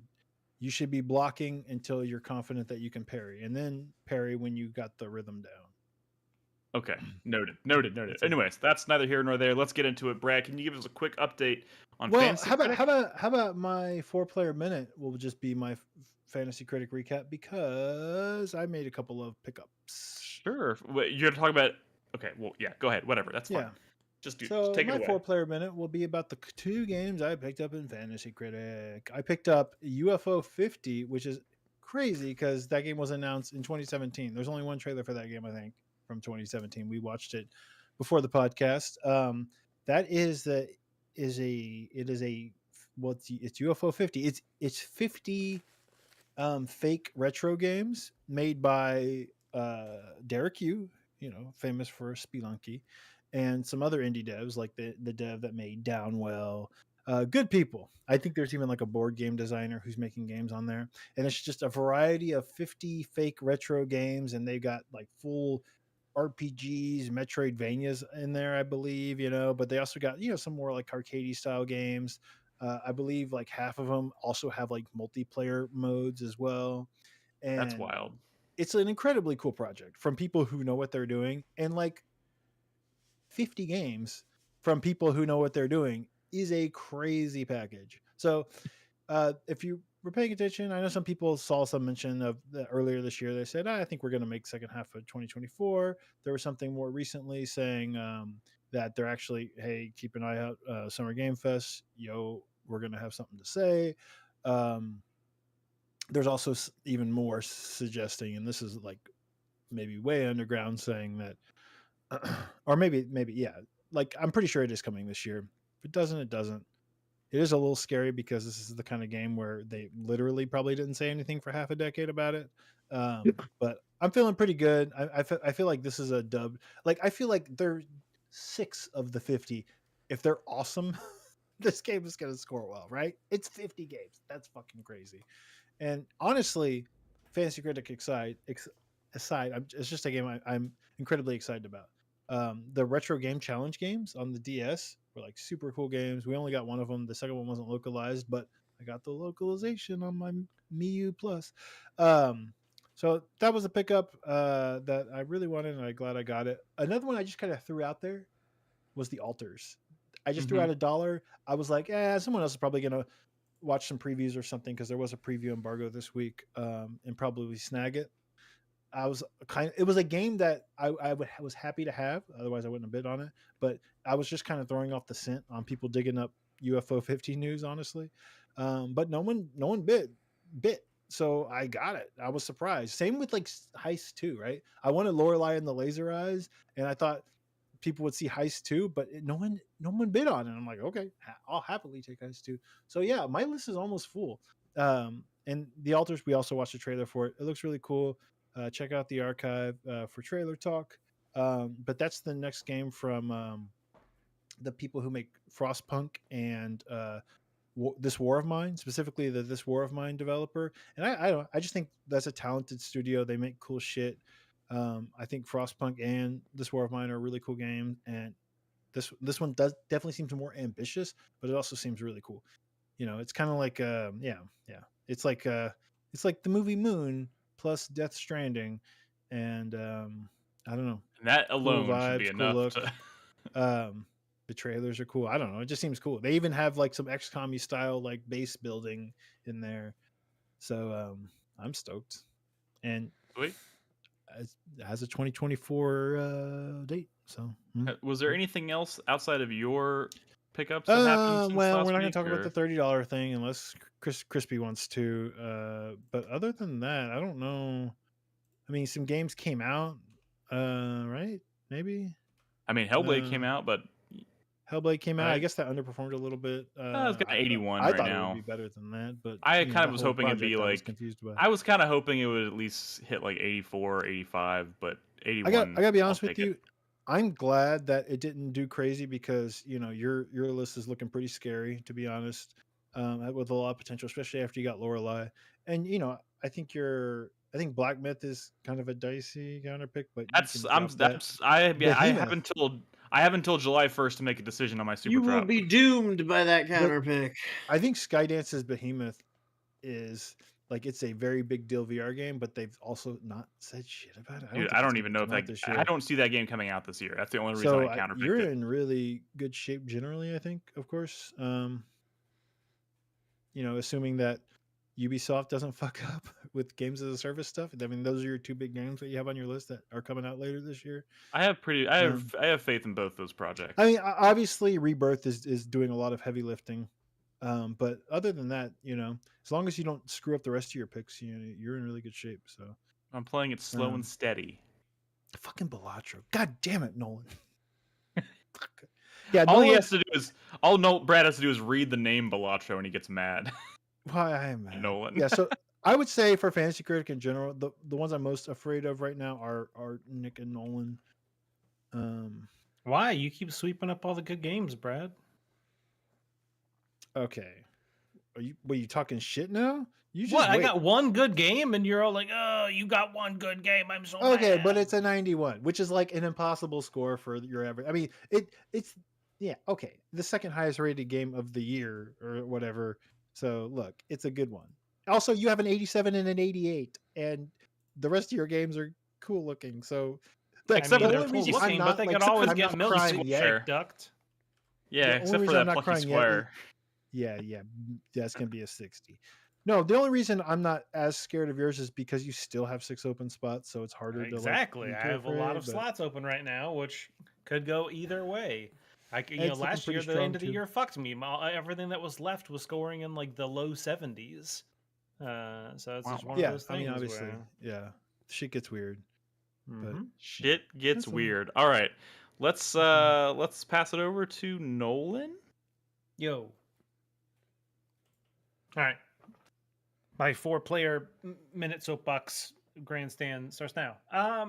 You should be blocking until you're confident that you can parry, and then parry when you got the rhythm down. Okay, noted. Anyways, that's neither here nor there. Let's get into it. Brad, can you give us a quick update on Well, Fantasy Critic? how about my 4-player minute will just be my Fantasy Critic recap because I made a couple of pickups. Sure. Wait, you're gonna talk about? Okay. Well, yeah. Go ahead. Whatever. That's fine. Yeah. Just So take my it away. 4-player minute will be about the 2 games I picked up in Fantasy Critic. I picked up UFO 50, which is crazy because that game was announced in 2017. There's only one trailer for that game, I think, from 2017. We watched it before the podcast. It's UFO 50. It's 50 fake retro games made by Derek Yu, famous for Spelunky, and some other indie devs like the dev that made Downwell. Good people. I think there's even like a board game designer who's making games on there, and it's just a variety of 50 fake retro games, and they've got like full RPGs, Metroidvanias in there, I believe, but they also got some more like arcadey style games. I believe like half of them also have like multiplayer modes as well. And That's wild. It's an incredibly cool project from people who know what they're doing, and like 50 games from people who know what they're doing is a crazy package. So if you were paying attention, I know some people saw some mention of that earlier this year. They said, I think we're going to make second half of 2024. There was something more recently saying that they're actually, hey, keep an eye out, Summer Game Fest. We're going to have something to say. There's also even more suggesting, and this is like maybe way underground, saying that or maybe yeah, like I'm pretty sure it is coming this year. If it doesn't, it doesn't. It is a little scary because this is the kind of game where they literally probably didn't say anything for half a decade about it. But I'm feeling pretty good. I feel like this is a dub. Like I feel like they're 6 of the 50. If they're awesome, this game is going to score well, right? It's 50 games. That's fucking crazy. And honestly, Fantasy Critic aside, it's just a game I'm incredibly excited about. The retro game challenge games on the DS were like super cool games. We only got one of them. The second one wasn't localized, but I got the localization on my Miu Plus. So that was a pickup that I really wanted, and I'm glad I got it. Another one I just kind of threw out there was the Alters. I just threw out $1. I was like, someone else is probably gonna watch some previews or something because there was a preview embargo this week, and probably snag it. It was a game that I was happy to have. Otherwise, I wouldn't have bid on it. But I was just kind of throwing off the scent on people digging up UFO 50 news, honestly. but no one bit. So I got it. I was surprised. Same with like Heist 2, right? I wanted Lorelei and the laser eyes, and I thought people would see Heist 2, but no one bid on it. I'm like, okay, I'll happily take Heist 2. So yeah, my list is almost full. And The Altars, we also watched the trailer for it. It looks really cool. Check out the archive for trailer talk. But that's the next game from the people who make Frostpunk and This War of Mine, specifically the This War of Mine developer. And I just think that's a talented studio. They make cool shit. I think Frostpunk and This War of Mine are really cool games, and this one does definitely seems more ambitious, but it also seems really cool. You know, it's kind of like it's like the movie Moon plus Death Stranding, and I don't know. And that Cool alone should vibes, be cool enough look. to. The trailers are cool. I don't know. It just seems cool. They even have like some XCOM style like base building in there. So I'm stoked. And Sweet. it has a 2024 date. So Was there anything else outside of your pickups that happened since well, last we're not gonna week, talk about or- the $30 thing unless Crispy wants to. But other than that, I don't know. I mean, some games came out, right? Maybe I mean, Hellblade came out, but Hellblade came out. I Right. guess that underperformed a little bit. it's got 81 I right thought it now. would be better than that, but I you know, kind that of was whole hoping it'd be project I was like confused by. I was kind of hoping it would at least hit like 84, 85, but 81. I gotta be I'll honest with take it. you. I'm glad that it didn't do crazy because you know your list is looking pretty scary, to be honest, with a lot of potential, especially after you got Lorelei. And you know, I think Black Myth is kind of a dicey counter pick, but you That's can I'm drop that. that's I have Behemoth. I have until July 1st to make a decision on my super You will drop. be doomed by that counter pick. I think Skydance's Behemoth is like it's a very big deal VR game, but they've also not said shit about it. Dude, think I it's don't gonna even know if come out that this I year. don't see that game coming out this year. That's the only reason So I counterpicked you're it. in really good shape generally, I think, of course. You know, assuming that Ubisoft doesn't fuck up with games as a service stuff. I mean, those are your two big games that you have on your list that are coming out later this year. I have faith in both those projects. I mean, obviously, Rebirth is doing a lot of heavy lifting, but other than that, you know, as long as you don't screw up the rest of your picks, you know, you're in really good shape. So I'm playing it slow and steady. fucking Balatro, god damn it, Nolan. Yeah, All he Nolan, has to do is all Brad has to do is read the name Balatro and he gets mad. why I am mad. Nolan. Yeah, so I would say for Fantasy Critic in general, the ones I'm most afraid of right now are Nick and Nolan. Why? You keep sweeping up all the good games, Brad. Okay, are you talking shit now? You just What? I wait. got one good game, and you're all like, "Oh, you got one good game. I'm so Okay, mad." but it's a 91, which is like an impossible score for your average. I mean, it's yeah, okay, the second highest rated game of the year or whatever. So look, it's a good one. Also, you have an 87 and an 88, and the rest of your games are cool looking. So Except the for they're only cool reason looking, I'm but not they like could always I'm get not milk crying yet. Square. duct. Yeah, The except only for reason I'm that not plucky crying yet is- square. Yeah, that's gonna be a 60. No, the only reason I'm not as scared of yours is because you still have 6 open spots, so it's harder Exactly. to like. I have a lot of slots open right now, which could go either way. You know, Ed's looking last year, pretty the strong, end of the too. year fucked me. Everything that was left was scoring in like the low 70s. So it's just one of Yeah, those I things. mean, obviously, where... yeah, shit gets weird. But Shit gets That's all. weird. All right, let's pass it over to Nolan. Yo. All right. My 4-player minute soapbox grandstand starts now. I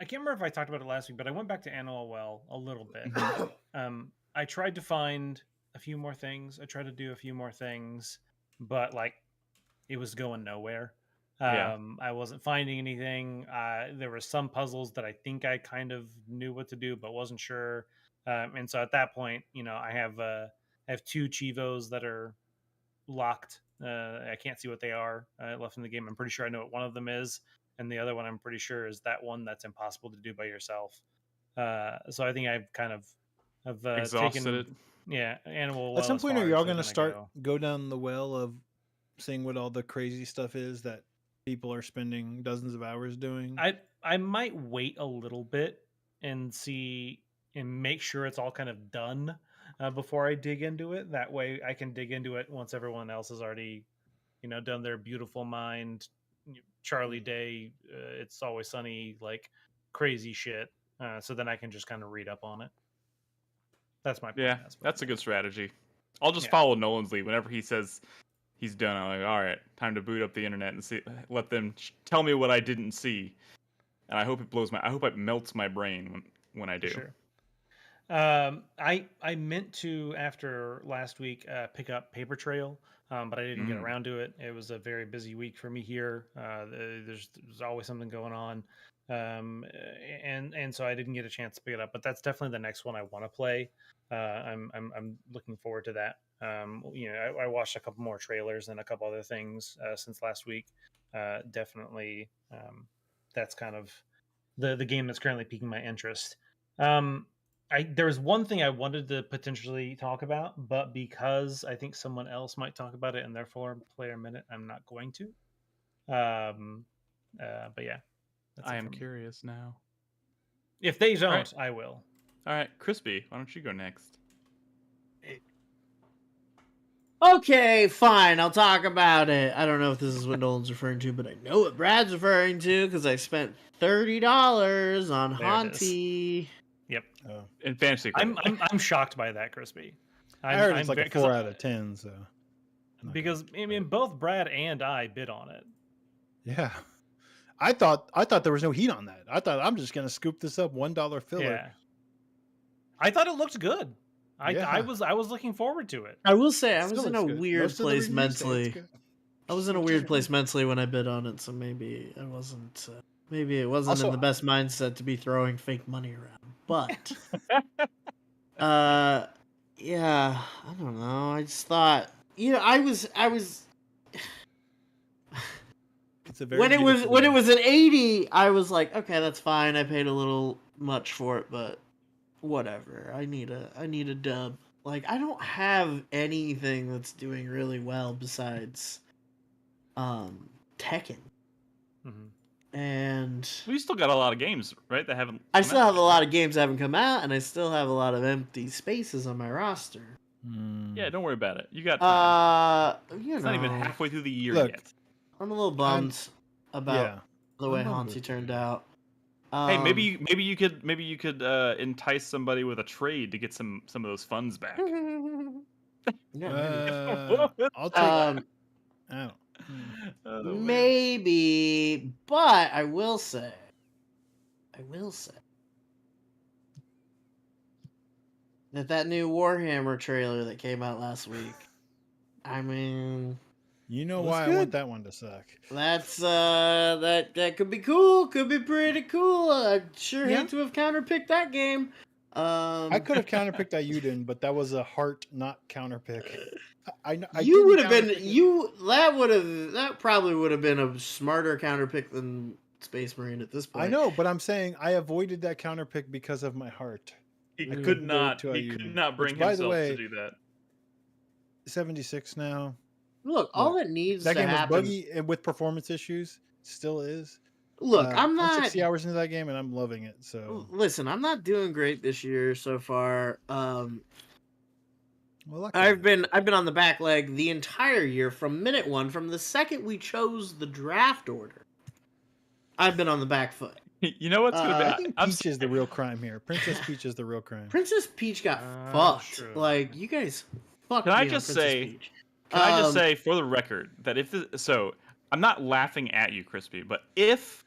can't remember if I talked about it last week, but I went back to Animal Well a little bit. I tried to find a few more things. I tried to do a few more things, but like it was going nowhere. I wasn't finding anything. There were some puzzles that I think I kind of knew what to do, but wasn't sure. And so at that point, you know, I have 2 Chivos that are locked. I can't see what they are left in the game. I'm pretty sure I know what one of them is, and the other one I'm pretty sure is that one that's impossible to do by yourself. So I think I've kind of Exhausted taken, it. Yeah, Animal Well. at some as point, far are as y'all they're gonna go. go down the well of seeing what all the crazy stuff is that people are spending dozens of hours doing? I might wait a little bit and see and make sure it's all kind of done before I dig into it. That way I can dig into it once everyone else has already, done their Beautiful Mind, Charlie Day, It's Always Sunny, like crazy shit. So then I can just kind of read up on it. That's my plan. That's a good strategy. I'll just Yeah. follow Nolan's lead. Whenever he says he's done, I'm like, all right, time to boot up the internet and let them tell me what I didn't see. And I hope it melts my brain when I do. Sure. I meant to, after last week, pick up Paper Trail, but I didn't get around to it. It was a very busy week for me here. There's always something going on, and so I didn't get a chance to pick it up. But that's definitely the next one I want to play. I'm looking forward to that. I watched a couple more trailers and a couple other things since last week. Definitely, that's kind of the game that's currently piquing my interest. There was one thing I wanted to potentially talk about, but because I think someone else might talk about it in their 4-player minute, I'm not going to. But yeah, I am curious now. If they don't, I will. All right, Crispy, why don't you go next? Okay, fine. I'll talk about it. I don't know if this is what Nolan's referring to, but I know what Brad's referring to because I spent $30 on Haunty. Yep. In Fantasy. I'm shocked by that, Crispy. I heard it's like a 4 out of 10. So because both Brad and I bid on it. Yeah. I thought there was no heat on that. I thought I'm just gonna scoop this up $1 filler. Yeah. I thought it looked good. I was looking forward to it. I will say I was in a weird place mentally. I was in a weird place mentally when I bid on it, so maybe I wasn't. Maybe it wasn't in the best mindset to be throwing fake money around. But, yeah, I don't know. I just thought, I was. When it was an 80, I was like, okay, that's fine. I paid a little much for it, but whatever. I need a dub. Like, I don't have anything that's doing really well besides Tekken. Mm-hmm. And we still got a lot of games, right? That haven't. I still have a lot of games that haven't come out, and I still have a lot of empty spaces on my roster. Yeah, don't worry about it. You got time. It's not even halfway through the year yet. I'm a little bummed about the way Haunty turned out. Hey, maybe you could entice somebody with a trade to get some of those funds back. I'll take. Maybe, but I will say that new Warhammer trailer that came out last week. I mean, you know why I want that one to suck. That's that could be cool. Could be pretty cool. I sure hate to have counterpicked that game. I could have counterpicked Eiyuden, but that was a heart, not counterpick. You would have been that probably would have been a smarter counterpick than Space Marine at this point. I know, but I'm saying I avoided that counterpick because of my heart. He could not bring himself to do that. 76 now. Look, all it needs that to game happen. was buggy and with performance issues. Still is. Look, I'm 60 hours into that game and I'm loving it. So listen, I'm not doing great this year so far. Well, I've been on the back leg the entire year from minute one, from the second we chose the draft order. I've been on the back foot. You know what's gonna be? I think Peach is the real crime here. Princess Peach is the real crime. Princess Peach got fucked. True. Like, you guys fucked. Can me I on just Princess say? Peach. Can I just say for the record that I'm not laughing at you, Crispy, but if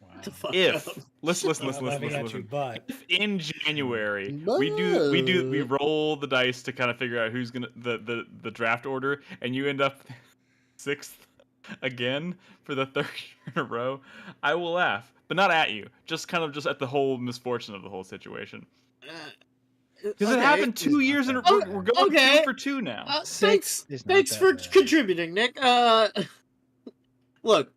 listen, if in January we roll the dice to kind of figure out who's gonna the draft order, and you end up 6th again for the 3rd year in a row, I will laugh, but not at you, just at the whole misfortune of the whole situation. Because it happened 2 years in a row. We're going 2 for 2 now. Thanks for contributing, Nick. Look.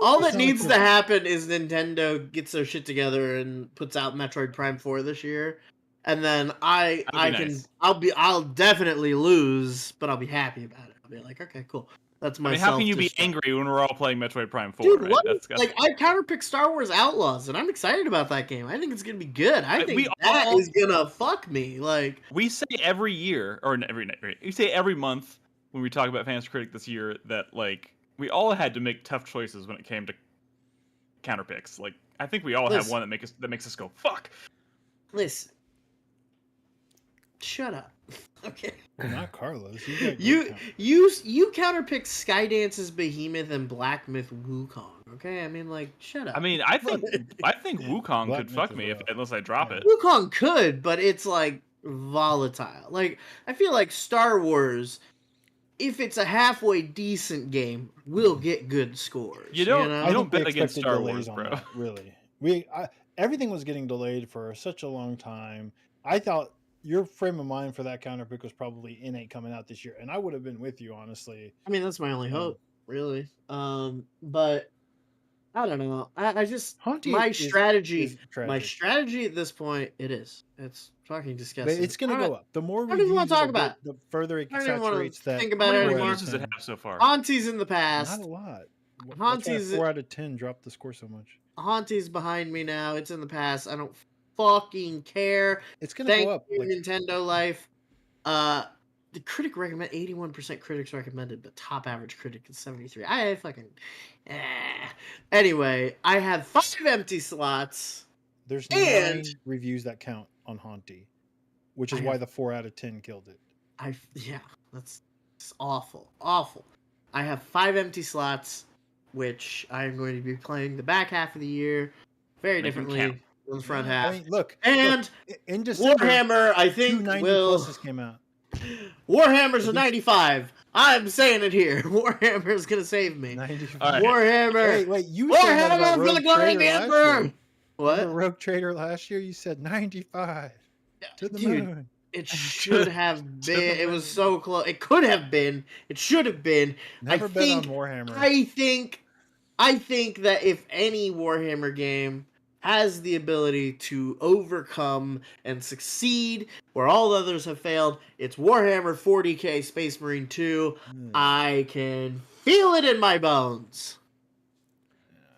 All that needs to happen is Nintendo gets their shit together and puts out Metroid Prime 4 this year, and then I'll definitely lose, but I'll be happy about it. be like, okay, cool. That's I my. mean, how can you be angry when we're all playing Metroid Prime 4? Dude, right? what? That's Like, I counterpick Star Wars Outlaws, and I'm excited about that game. I think it's gonna be good. I think we that all- is gonna fuck me. Like, we say every year, or we say every month when we talk about Fantasy Critic this year that like we all had to make tough choices when it came to counterpicks. Like, I think we all have one that makes us go fuck. listen, shut up. Okay. Not Carlos. You got You good count. you counterpick Skydance's Behemoth and Black Myth Wukong. Okay, I mean, like, shut up. I mean, I think Wukong Black could Myth fuck is me rough. unless I drop Yeah. it. Wukong could, but it's like volatile. Like, I feel like Star Wars, if it's a halfway decent game, will get good scores. You don't- know? I don't think we bet against expected Star delays Wars, on bro. that, really. Everything was getting delayed for such a long time. I thought your frame of mind for that counterpick was probably Innate coming out this year, and I would have been with you, honestly. I mean, that's my only hope, really. But I don't know. I just Haunty my is strategy tragic. at this point, it's fucking But disgusting. it's going to go up. The more I don't even reviews wanna talk it'll get, about the further it I don't even wanna saturates that. think about How it many 4 out of anymore. reviews does it 10. have so far? Haunty's in the past. Not a lot. That's Haunty's- why 4 out of 10 dropped the score so much. Haunty's behind me now. It's in the past. I don't fucking care. It's going to Thank go up. you, Like, Nintendo Life. The critic recommend 81% critics recommended, but top average critic is 73. I fucking Anyway, I have 5 empty slots. there's and- 9 reviews that count on Haunty, which is I why have- the 4 out of 10 killed it. That's awful. I have 5 empty slots, which I am going to be playing the back half of the year very Make 'em differently count. than the front I half. mean, look, And in December, Warhammer, I 2 think, 90 will. pluses came out. Warhammer's a 95. I'm saying it here. Warhammer's gonna save me. 95. All right. Warhammer. Wait, you said that about Warhammer for the Rogue glory of Trader the last Emperor. year. What? Remember Rogue Trader last year? You said 95 to the Dude, moon. it should have been. It was so close. It could have been. It should have been. Never I bet think, on Warhammer. I think that if any Warhammer game has the ability to overcome and succeed where all others have failed, it's Warhammer 40k Space Marine 2. I can feel it in my bones.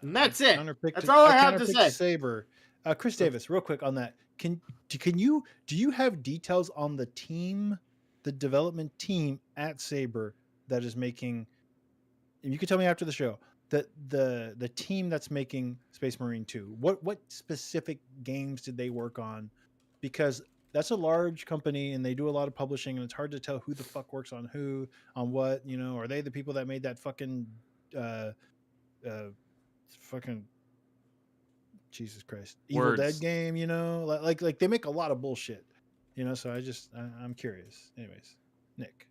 And that's it. That's all I have to say. Saber. Chris Davis, real quick on that. Do you have details on the team, the development team at Saber that is making? And you can tell me after the show that the team that's making Space Marine 2. What specific games did they work on? Because that's a large company and they do a lot of publishing, and it's hard to tell who the fuck works on who on what. You know, are they the people that made that fucking Jesus Christ, Evil Dead game? You know, like they make a lot of bullshit. You know, so I'm curious. Anyways, Nick.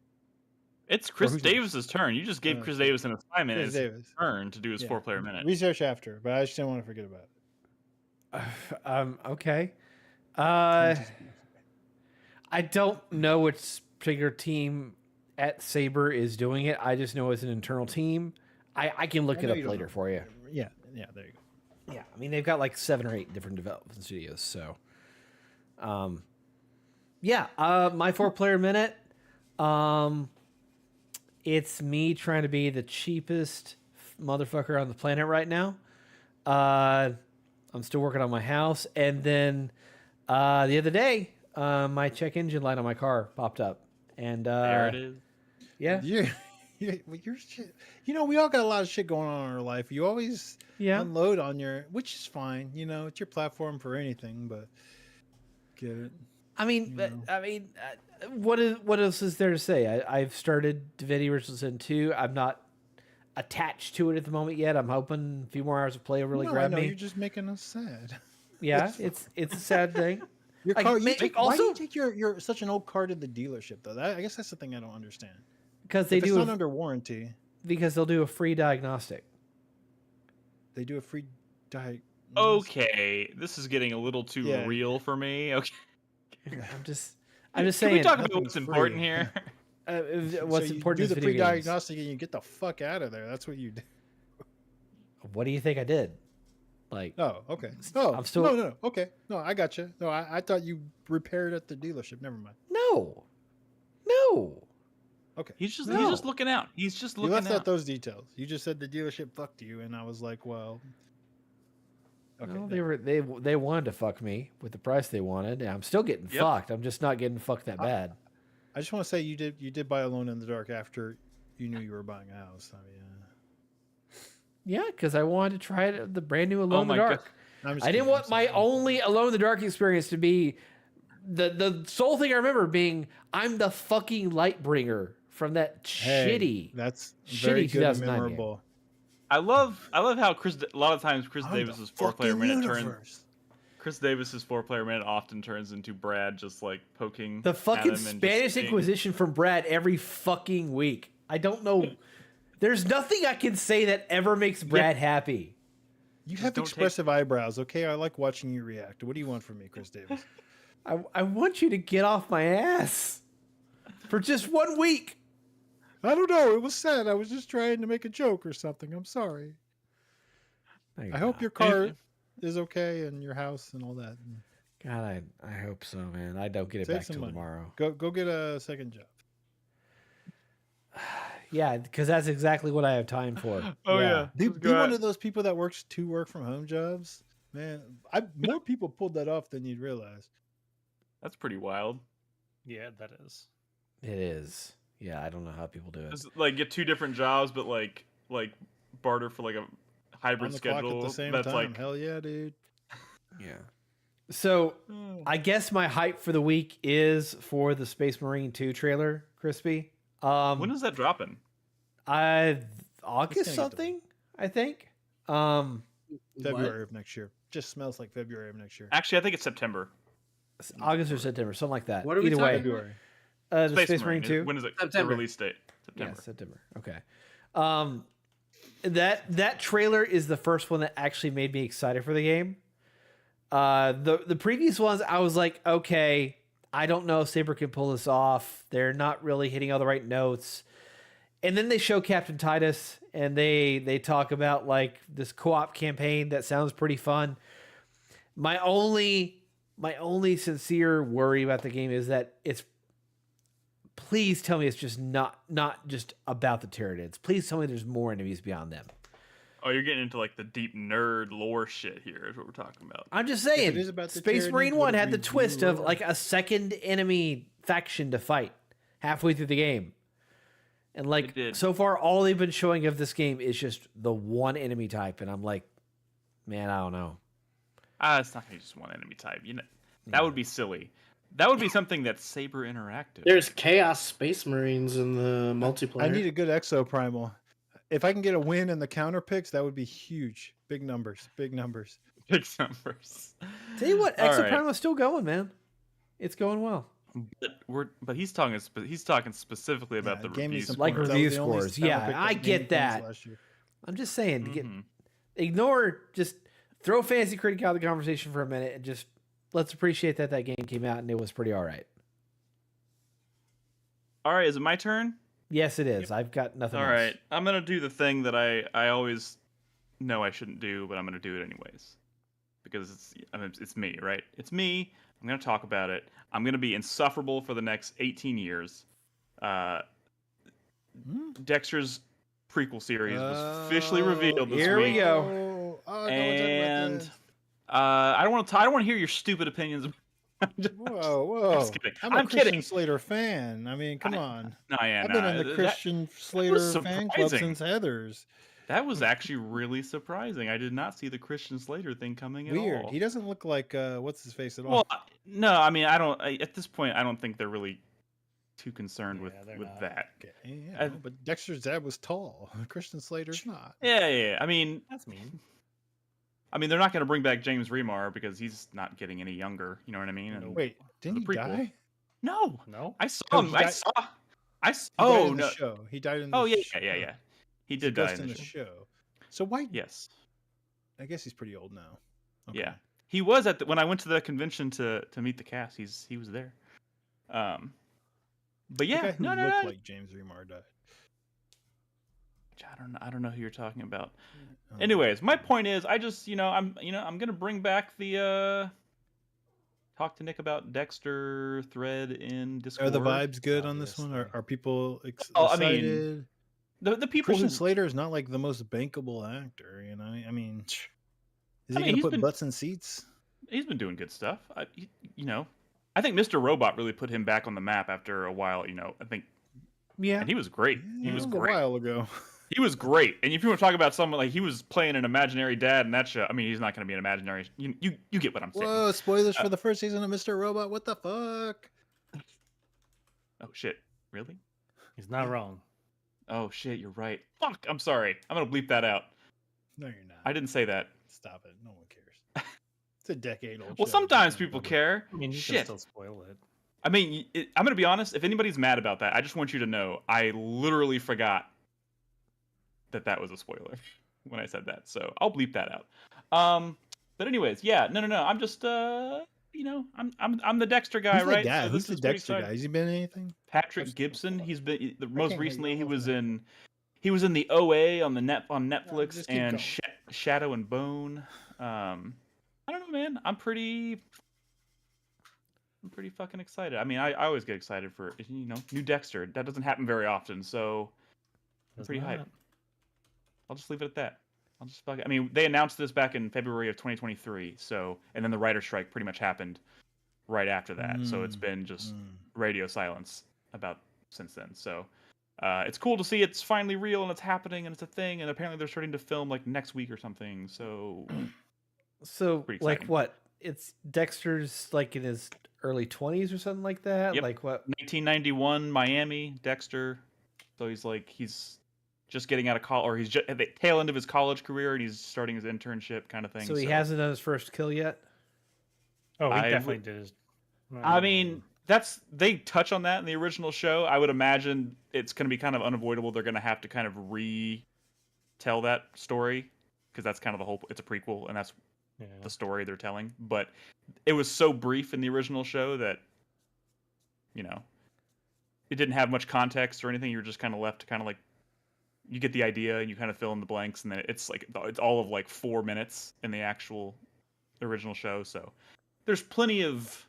It's Chris who's Davis's turn. You just gave Chris Davis an assignment. Chris It's Davis. his turn to do his Yeah. 4-player minute. Research after, but I just didn't want to forget about it. Okay. I don't know which particular team at Saber is doing it. I just know it's an internal team. I can look I it know up you don't later know. for you. Yeah, there you go. Yeah, I mean they've got like 7 or 8 different development studios. So, my 4-player minute. It's me trying to be the cheapest motherfucker on the planet right now. I'm still working on my house, and then the other day, my check engine light on my car popped up, and There it is. Yeah, your shit. You know, we all got a lot of shit going on in our life. You always unload on which is fine. You know, it's your platform for anything, but get it. I mean, what else is there to say? I've started Divinity Original Sin 2. I'm not attached to it at the moment yet. I'm hoping a few more hours of play will really grab me. You're just making us sad. Yeah, it's a sad thing. Your Like, car. Why do also- you take your such an old car to the dealership though? I guess that's the thing I don't understand. Because they If do it's not under warranty. because they'll do a free diagnostic. They do a free diagnosis. Okay, this is getting a little too Yeah. real for me. Okay, I'm just Can saying. we talk about nothing's what's important free. here? What's So you important do is the video free games. diagnostic and you get the fuck out of there. That's what you do. What do you think I did? Like, Oh, okay. Oh, I'm still- no. Okay, no, I got you. No, I thought you repaired at the dealership. Never mind. no. Okay. He's just No. looking out. He's just You looking left out out. those details. You just said the dealership fucked you, and I was like, well. Okay. Well, they wanted to fuck me with the price they wanted. And I'm still getting Yep. fucked. I'm just not getting fucked that bad. I just want to say you did buy Alone in the Dark after you knew you were buying a house. I mean, Yeah, because I wanted to try the brand new Alone in the my Dark. I'm just I didn't kidding, want I'm my sorry. only Alone in the Dark experience to be the sole thing I remember being I'm the fucking light bringer from that Hey, that's very shitty good and 2009 game. memorable. I love how a lot of times Chris I'm Davis's the 4-player fucking minute universe. Chris Davis's 4-player minute often turns into Brad just like poking The at fucking him and just Spanish being- Inquisition from Brad every fucking week. I don't know. There's nothing I can say that ever makes Brad happy. You Just have don't expressive eyebrows, okay? I like watching you react. What do you want from me, Chris Davis? I want you to get off my ass for just 1 week. I don't know. It was sad. I was just trying to make a joke or something. I'm sorry. I hope your car is okay and your house and all that. God, I hope so, man. I don't get it Save back some till money. tomorrow. Go get a second job. Yeah, because that's exactly what I have time for. Oh yeah. Be Just go one out. of those people that works 2 work from home jobs. Man, more people pulled that off than you'd realize. That's pretty wild. Yeah, that is. It is. Yeah, I don't know how people do it. Just like get 2 different jobs, but like barter for like a On hybrid the clock schedule. at the same That's time. like Hell yeah, dude. Yeah. So I guess my hype for the week is for the Space Marine 2 trailer, Crispy. when is that dropping? August gonna get something, I think. February of next year. Just smells like February of next year. Actually, I think it's September. August or September, something like that. What are we Either talking way, about? February. the Space Marine 2. When is it? September. The release date? Yeah, September. September. Okay. That trailer is the first one that actually made me excited for the game. The previous ones, I was like, okay, I don't know if Saber can pull this off. They're not really hitting all the right notes. And then they show Captain Titus, and they talk about like this co-op campaign that sounds pretty fun. My only sincere worry about the game is that it's. Please tell me it's just not just about the Tyranids. Please tell me there's more enemies beyond them. Oh, you're getting into like the deep nerd lore shit here. Is what we're talking about. I'm just If it saying, is about the Space Tyranids, Marine would 1 it had the be twist of lore? like a second enemy faction to fight halfway through the game. And like It did. so far, all they've been showing of this game is just the one enemy type, and I'm like, man, I don't know. It's not gonna be just one enemy type. You know, that would be silly. That would be something that's Saber interactive. There's Chaos Space Marines in the multiplayer. I need a good Exo Primal. If I can get a win in the counter picks, that would be huge. Big numbers. Big numbers. Big numbers. Tell you what, All Exo right. Prime is still going, man. It's going well. But he's talking specifically about the game me reviews. some Like points. That review was the only scores. counter Yeah, pick I that get made things that. last year. I'm just saying, Mhm. ignore, just throw Fantasy Critic out of the conversation for a minute and just let's appreciate that game came out and it was pretty all right. All right, is it my turn? Yes, it is. I've got nothing All else. right, I'm gonna do the thing that I always know I shouldn't do, but I'm gonna do it anyways because it's me, right? It's me. I'm gonna talk about it. I'm gonna be insufferable for the next 18 years. Dexter's prequel series was officially revealed this here we week. go. Oh, I know what And this. I don't want to hear your stupid opinions. Whoa. just kidding. I'm a I'm Christian kidding. Slater fan. I mean, come on. No, yeah, I've been in the that- Christian Slater was fan club surprising. since Heather's. That was actually really surprising. I did not see the Christian Slater thing coming at Weird. all. He doesn't look like what's his face at all. Well, no, I mean, at this point, I don't think they're really too concerned with they're not. that. Okay, yeah, I- but Dexter's dad was tall. Christian Slater's not. Yeah. I mean, That's mean. they're not going to bring back James Remar because he's not getting any younger. You know what I mean? And Wait, didn't he the prequel. die? no, No? I saw No, him. he I died- saw. He died Oh in the no. show. He died in the Oh yeah, show. yeah. He He's did a die ghost in the show. show. So why? Yes. I guess he's pretty old now. Okay. Yeah. He was when I went to the convention to meet the cast. He was there. But The yeah, guy who no. looked like James Remar died. I don't know who you're talking about. Oh. Anyways, my point is, I just, I'm gonna bring back the talk to Nick about Dexter thread in Discord. Are the vibes good on this one? Are people Oh, I excited? mean, the people Christian who, Slater is not like the most bankable actor, you know. I mean, is he mean, going to he's put been- butts in seats? he's been doing good stuff. You know, I think Mr. Robot really put him back on the map after a while. You know, I think, Yeah. and he was great. He Yeah, was that great. a while ago. He was great. And if you want to talk about someone like he was playing an imaginary dad in that show, I mean, he's not going to be an imaginary. You get what I'm saying. Whoa! Spoilers for the first season of Mr. Robot. What the fuck? Oh shit! Really? He's not wrong. Oh shit! You're right. Fuck! I'm sorry. I'm gonna bleep that out. No, you're not. I didn't say that. Stop it. No one cares. It's a decade old. Well, show. sometimes people care. I mean, you Shit. can still spoil it. I mean, I'm gonna be honest. If anybody's mad about that, I just want you to know I literally forgot that was a spoiler when I said that. So I'll bleep that out. But anyways, yeah, no. I'm just you know, I'm the Dexter guy, Who's right? the guy? So Who's this the is pretty Dexter guy? exciting. Has he been in anything? Patrick Gibson. He's been most hear recently. you. He What was was in the OA on Netflix just keep and going. Shadow and Bone. I don't know, man. I'm pretty fucking excited. I mean, I always get excited for new Dexter. That doesn't happen very often, so I'm pretty hyped. I'll just leave it at that. I mean, they announced this back in February of 2023, so and then the writer strike pretty much happened right after that. So it's been just radio silence about since then. So it's cool to see it's finally real and it's happening and it's a thing. And apparently they're starting to film like next week or something. So pretty like exciting. what? It's Dexter's like in his early 20s or something like that. Yep. Like what? 1991 Miami, Dexter. So he's just getting out of college, or he's just at the tail end of his college career, and he's starting his internship kind of thing. So he hasn't done his first kill yet. Oh, he I definitely did. I mean, they touch on that in the original show. I would imagine it's going to be kind of unavoidable. They're going to have to kind of retell that story because that's kind of the whole. It's a prequel, and that's the story they're telling. But it was so brief in the original show that it didn't have much context or anything. You were just kind of left to kind of like you get the idea and you kind of fill in the blanks, and then it's all of like 4 minutes in the actual original show. So there's plenty of.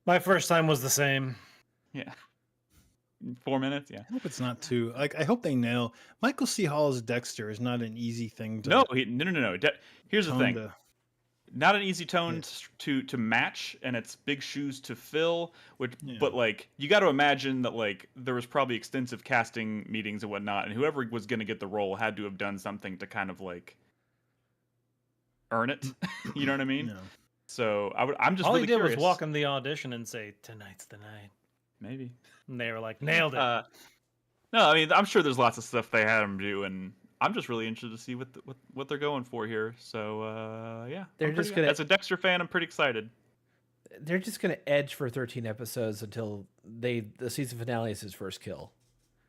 My first time was the same. Yeah. 4 minutes, yeah. I hope it's not too. Like, I hope they nail Michael C. Hall's Dexter is not an easy thing to. No. Here's the thing. to- Not an easy tone to match, and it's big shoes to fill. But like, you got to imagine that like there was probably extensive casting meetings and whatnot, and whoever was going to get the role had to have done something to kind of like earn it. You know what I mean? No. So I'm just All really he did curious. was walk in the audition and say, "Tonight's the night." Maybe. And they were like, "Nailed it." No, I mean, I'm sure there's lots of stuff they had him do, and I'm just really interested to see what they're going for here. So yeah, They're just gonna. as a Dexter fan, I'm pretty excited. They're just gonna edge for 13 episodes until the season finale is his first kill.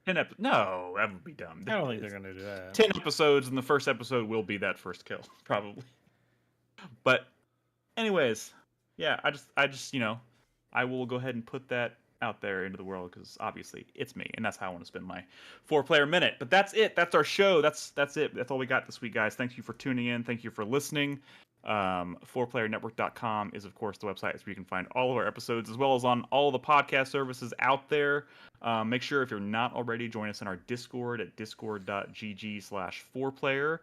10 No, that would be dumb. I don't think they're gonna do that. 10 episodes, and the first episode will be that first kill, probably. But, anyways, yeah, I just I will go ahead and put that out there into the world because obviously it's me, and that's how I want to spend my 4-player minute. But that's it. That's our show. That's it. That's all we got this week, guys. Thank you for tuning in. Thank you for listening. 4playernetwork.com is of course the website where you can find all of our episodes as well as on all the podcast services out there. Make sure if you're not already, join us in our Discord at discord.gg/4player.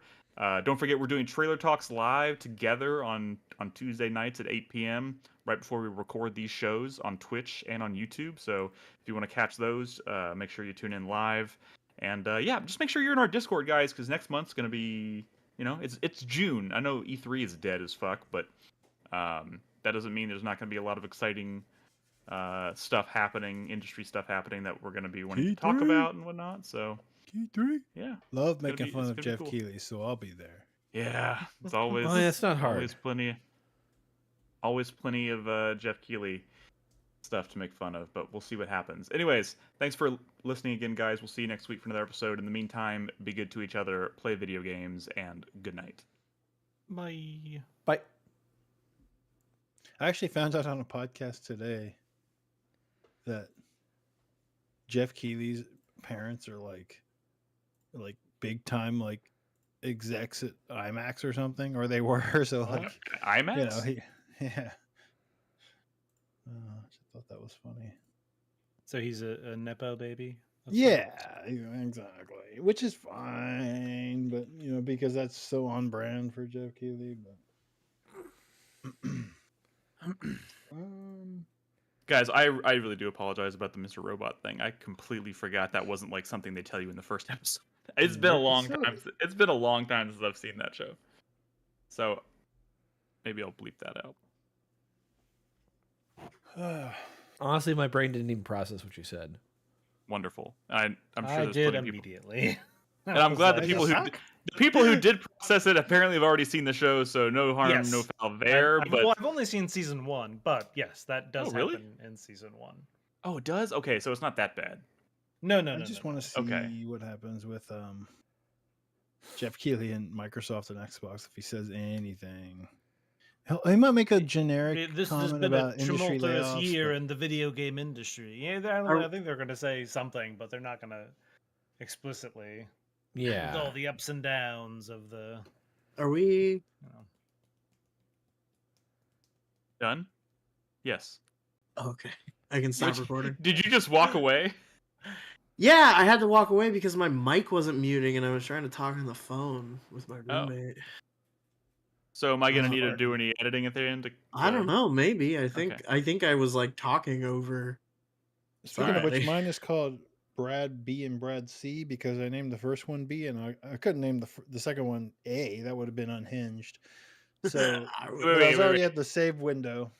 Don't forget we're doing trailer talks live together on Tuesday nights at 8 p.m. right before we record these shows on Twitch and on YouTube. So if you want to catch those, make sure you tune in live. And yeah, just make sure you're in our Discord, guys, because next month's going to be, it's June. I know E3 is dead as fuck, but that doesn't mean there's not going to be a lot of exciting stuff happening, industry stuff happening that we're going to be wanting to talk about and whatnot. So Key3. yeah. Love making fun of be Jeff cool. Keighley, so I'll be there. Yeah, it's always. Oh, yeah, it's not hard. Always plenty of Jeff Keighley stuff to make fun of, but we'll see what happens. Anyways, thanks for listening again, guys. We'll see you next week for another episode. In the meantime, be good to each other, play video games, and good night. Bye. Bye. I actually found out on a podcast today that Jeff Keighley's parents are like big time like execs at IMAX or something, or they were. So like IMAX? yeah. thought that was funny. So he's a nepo baby. Yeah, exactly. Which is fine, but because that's so on brand for Jeff Keighley. But Guys, I really do apologize about the Mr. Robot thing. I completely forgot that wasn't like something they tell you in the first episode. It's been a long time. It's been a long time since I've seen that show. So maybe I'll bleep that out. Honestly, my brain didn't even process what you said. Wonderful. I'm sure I there's did plenty of immediately. And I'm glad the people who did process it apparently have already seen the show, so no harm, no foul there. But I've only seen season 1, but yes, that does happen in season 1. Oh, it does? Okay, so it's not that bad. No. I just want to see what happens with Jeff Keighley and Microsoft and Xbox if he says anything. He might make a generic This has comment been about a industry tumultuous layoffs, year but- in the video game industry. Yeah, I think they're going to say something, but they're not going to explicitly. Yeah. All the ups and downs of the. Are we done? Yes. Okay. I can stop recording. Did you just walk away? Yeah, I had to walk away because my mic wasn't muting and I was trying to talk on the phone with my roommate. So am I gonna need to do any editing at the end? I don't know. Maybe. I think I was like talking over. Speaking of which, mine is called Brad B and Brad C because I named the first one B and I couldn't name the second one A. That would have been unhinged. So I was already at the save window.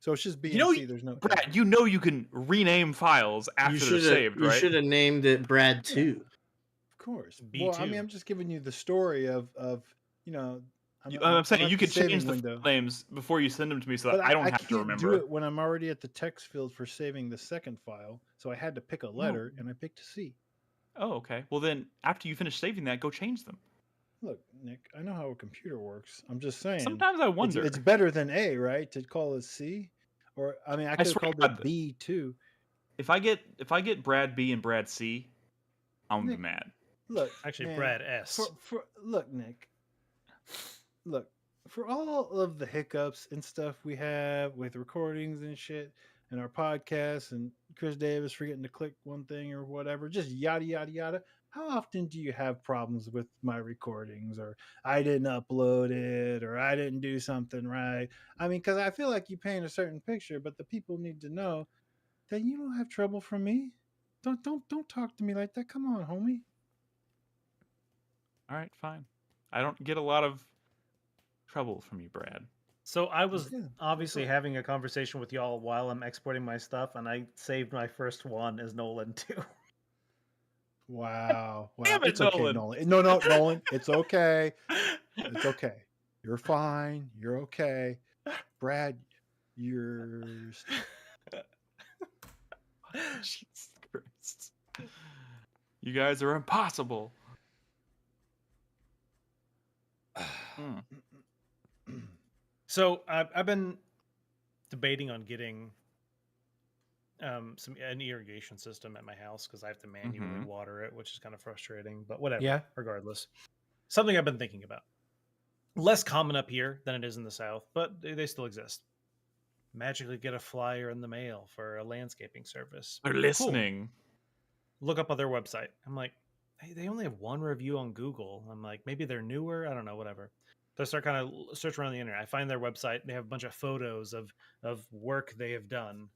So it's just B and C. There's no Brad. You can rename files after they're saved, right? You should have named it Brad 2. Of course. B2. Well, I mean, I'm just giving you the story of I'm saying you could change the names before you send them to me, so that I don't have to remember. I can't do it when I'm already at the text field for saving the second file. So I had to pick a letter, and I picked C. Oh, okay. Well, then after you finish saving that, go change them. Look, Nick, I know how a computer works. I'm just saying. Sometimes I wonder. It's better than A, right? To call it C, or I mean, I could have called it B too. If I get Brad B and Brad C, I'm Nick, mad. Look, actually, man, Brad S. Look, Nick. Look, for all of the hiccups and stuff we have with recordings and shit, and our podcasts, and Chris Davis forgetting to click one thing or whatever, just yada yada yada. How often do you have problems with my recordings, or I didn't upload it, or I didn't do something right? I mean, because I feel like you paint a certain picture, but the people need to know that you don't have trouble from me. Don't talk to me like that. Come on, homie. All right, fine. I don't get a lot of trouble from you, Brad. So I was obviously having a conversation with y'all while I'm exporting my stuff, and I saved my first one as Nolan too. Wow. Damn it, It's okay, Nolan. No, Nolan. It's okay. It's okay. You're fine. You're okay. Brad, you're... Jesus Christ. You guys are impossible. So I've been debating on getting an irrigation system at my house because I have to manually water it, which is kind of frustrating, but whatever. Yeah. Regardless, something I've been thinking about. Less common up here than it is in the South, but they still exist. Magically get a flyer in the mail for a landscaping service. They're listening. Cool. Look up on their website. I'm like, hey, they only have one review on Google. I'm like, maybe they're newer. I don't know, whatever. So I start kind of search around the internet. I find their website. They have a bunch of photos of work they have done.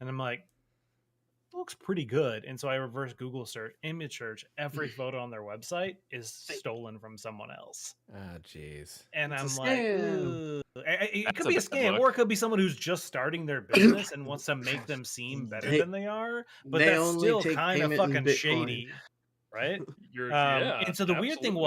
And I'm like, it looks pretty good. And so I reverse Google search, image search. Every photo on their website is stolen from someone else. Oh, jeez. And It's I'm a like, scam. it could be a scam, or it could be someone who's just starting their business and wants to make them seem better than they are. But They that's only still take kind of payment in fucking Bitcoin. shady, right? Yeah, and so the weird thing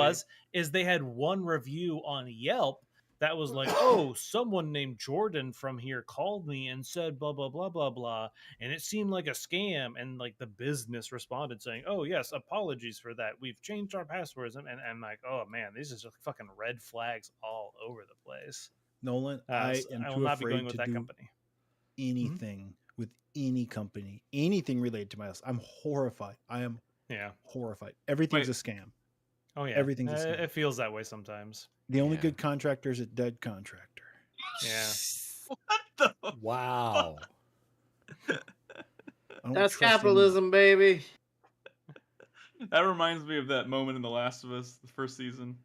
is they had one review on Yelp that was like, oh, someone named Jordan from here called me and said blah blah blah blah blah, and it seemed like a scam. And like the business responded saying, oh yes, apologies for that, we've changed our passwords. And I'm like, oh man, these are just fucking red flags all over the place. Nolan, I am I will too not be afraid going with to that do company. anything with any company, anything related to my house. I'm horrified. I am horrified. Everything's a scam. Oh yeah, Everything's a scam. It feels that way sometimes. The only good contractor is a dead contractor. Yeah. What the? Wow. I don't That's trust capitalism, baby. That reminds me of that moment in The Last of Us, the first season.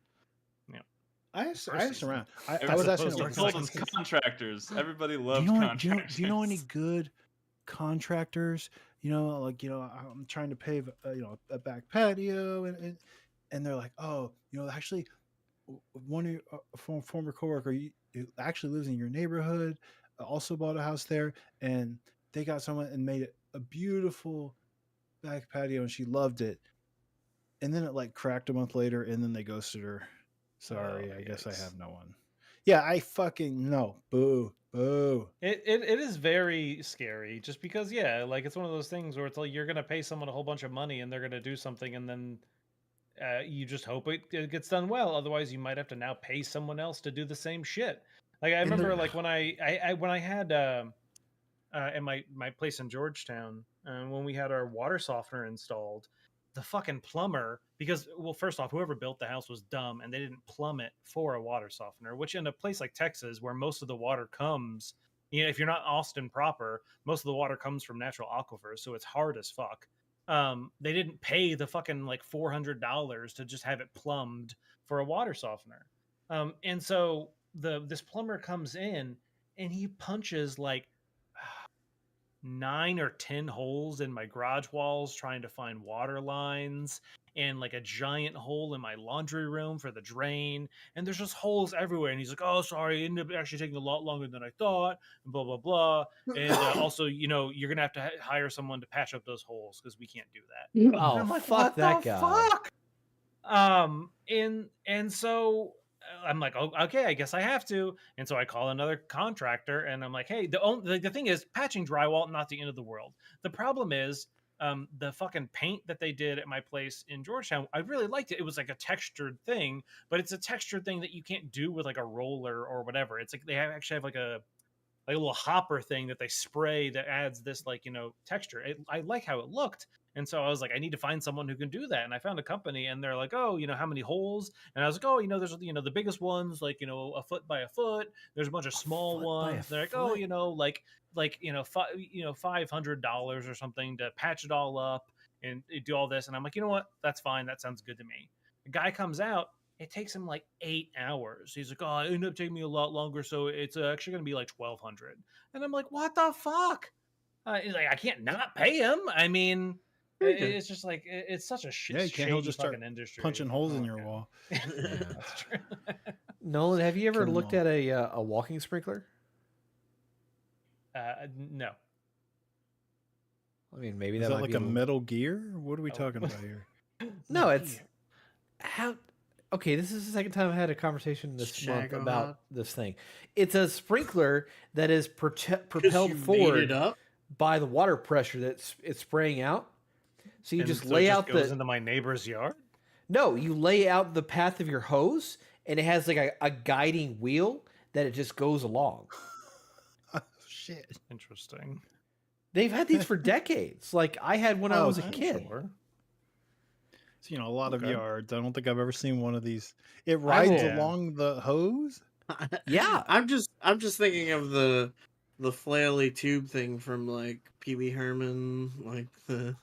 I asked around. I was was asking. supposed Like, told us contractors. Everybody do loves you know any, contractors. do you know any good contractors? I'm trying to pave a back patio, and they're like, oh, actually, one of your former coworker who actually lives in your neighborhood also bought a house there, and they got someone and made it a beautiful back patio, and she loved it. And then it like cracked a month later, and then they ghosted her. Sorry, I guess I have no one. Yeah, I fucking know. Boo, boo. It is very scary, just because like it's one of those things where it's like you're gonna pay someone a whole bunch of money and they're gonna do something, and then you just hope it gets done well. Otherwise, you might have to now pay someone else to do the same shit. Like I remember, like when I had in my place in Georgetown, when we had our water softener installed, the fucking plumber, because first off, whoever built the house was dumb and they didn't plumb it for a water softener, which in a place like Texas where most of the water comes, if you're not Austin proper, most of the water comes from natural aquifers, so it's hard as fuck. They didn't pay the fucking like $400 to just have it plumbed for a water softener. And so this plumber comes in and he punches like 9 or 10 holes in my garage walls trying to find water lines, and like a giant hole in my laundry room for the drain, and there's just holes everywhere. And he's like, oh, sorry, it ended up actually taking a lot longer than I thought, and blah blah blah. And also, you're gonna have to hire someone to patch up those holes because we can't do that. Oh, I'm like, fuck that guy. Fuck? And so I'm like, oh, okay, I guess I have to. And so I call another contractor, and I'm like, hey, the thing is, patching drywall, not the end of the world. The problem is, the fucking paint that they did at my place in Georgetown, I really liked it. It was like a textured thing, but it's a textured thing that you can't do with like a roller or whatever. It's like they actually have like a little hopper thing that they spray that adds this texture. I like how it looked. And so I was like, I need to find someone who can do that. And I found a company, and they're like, oh, how many holes? And I was like, oh, there's, the biggest ones, like, a foot by a foot. There's a bunch of small ones. They're like, oh, $500 or something to patch it all up and do all this. And I'm like, you know what? That's fine. That sounds good to me. The guy comes out. It takes him like 8 hours. He's like, oh, it ended up taking me a lot longer, so it's actually going to be like $1,200. And I'm like, what the fuck? He's like, I can't not pay him. I mean, it's just like, it's such a shit. Yeah, you can't just start industry. punching holes in your wall. Yeah, that's true. Nolan, have you ever looked at a walking sprinkler? No. I mean, maybe Is that that might like be a Metal Gear? What are we talking about here? No, it's how. Okay, this is the second time I had a conversation this month about this thing. It's a sprinkler that is propelled forward by the water pressure that it's spraying out. So you just lay out goes into my neighbor's yard? No, you lay out the path of your hose, and it has like a guiding wheel that it just goes along. Oh, shit. Interesting. They've had these for decades. Like I had when I was a kid. Sure. So, a lot of yards. I don't think I've ever seen one of these. It rides along the hose. Yeah, I'm just thinking of the flaily tube thing from like Pee Wee Herman, like the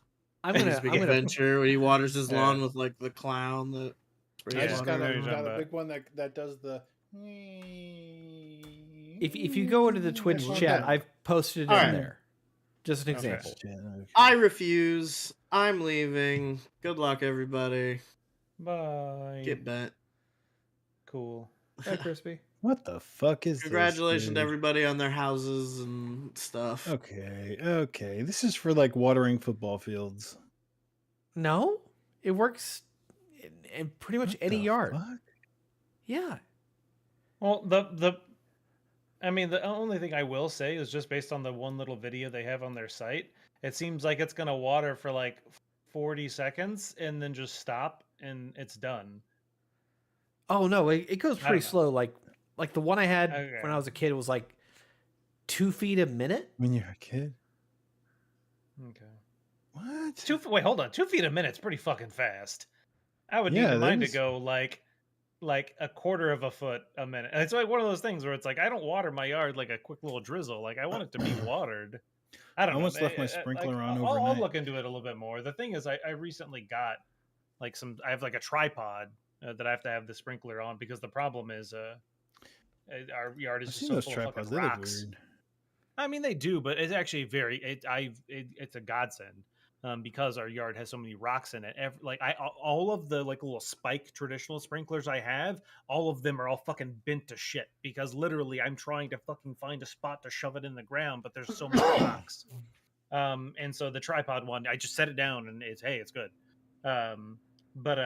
Big Adventure, where he waters his lawn with like the clown that. I just got a big one that does the. If you go into the Twitch chat, I've posted it in there. Just an example. I refuse. I'm leaving. Good luck, everybody. Bye. Get bent. Cool. Bye, Crispy. What the fuck is Congratulations this, to everybody on their houses and stuff. Okay. This is for like watering football fields. No, it works in pretty much any yard. Fuck? Yeah. Well, the only thing I will say is just based on the one little video they have on their site, it seems like it's going to water for like 40 seconds and then just stop and it's done. Oh, no, it goes pretty slow. Like the one I had when I was a kid was like 2 feet a minute. When you're a kid? Okay. What? Wait, hold on. 2 feet a minute's pretty fucking fast. I would need mine to go like a quarter of a foot a minute. And it's like one of those things where it's like I don't water my yard like a quick little drizzle. Like I want it to be watered. I don't know. almost left my sprinkler on I'll overnight. look into it a little bit more. The thing is, I recently got like I have like a tripod that I have to have the sprinkler on because the problem is our yard is I've just seen so those full of fucking tripods. They look rocks. weird. I mean, they do, but it's actually it's a godsend because our yard has so many rocks in it. All of the like little spike traditional sprinklers I have, all of them are all fucking bent to shit because literally I'm trying to fucking find a spot to shove it in the ground, but there's so many rocks. And so the tripod one, I just set it down and it's good. But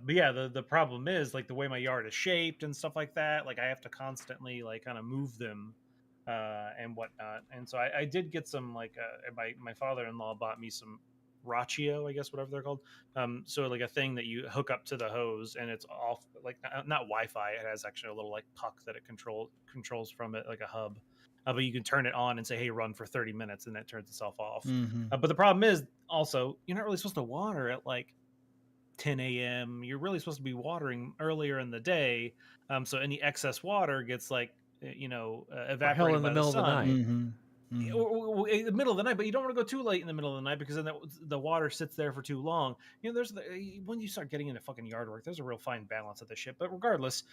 yeah, the problem is like the way my yard is shaped and stuff like that. Like I have to constantly like kind of move them and whatnot. And so I did get some like my father-in-law bought me some Rachio, I guess, whatever they're called. So like a thing that you hook up to the hose and it's off like not Wi-Fi. It has actually a little like puck that it controls from it, like a hub. But you can turn it on and say, "Hey, run for 30 minutes," and it turns itself off. But the problem is also you're not really supposed to water at like 10 a.m. You're really supposed to be watering earlier in the day, so any excess water gets like evaporated in the by middle the of the sun. night. Or in the middle of the night, but you don't want to go too late in the middle of the night because then the water sits there for too long. When you start getting into fucking yard work, there's a real fine balance of this shit. But regardless,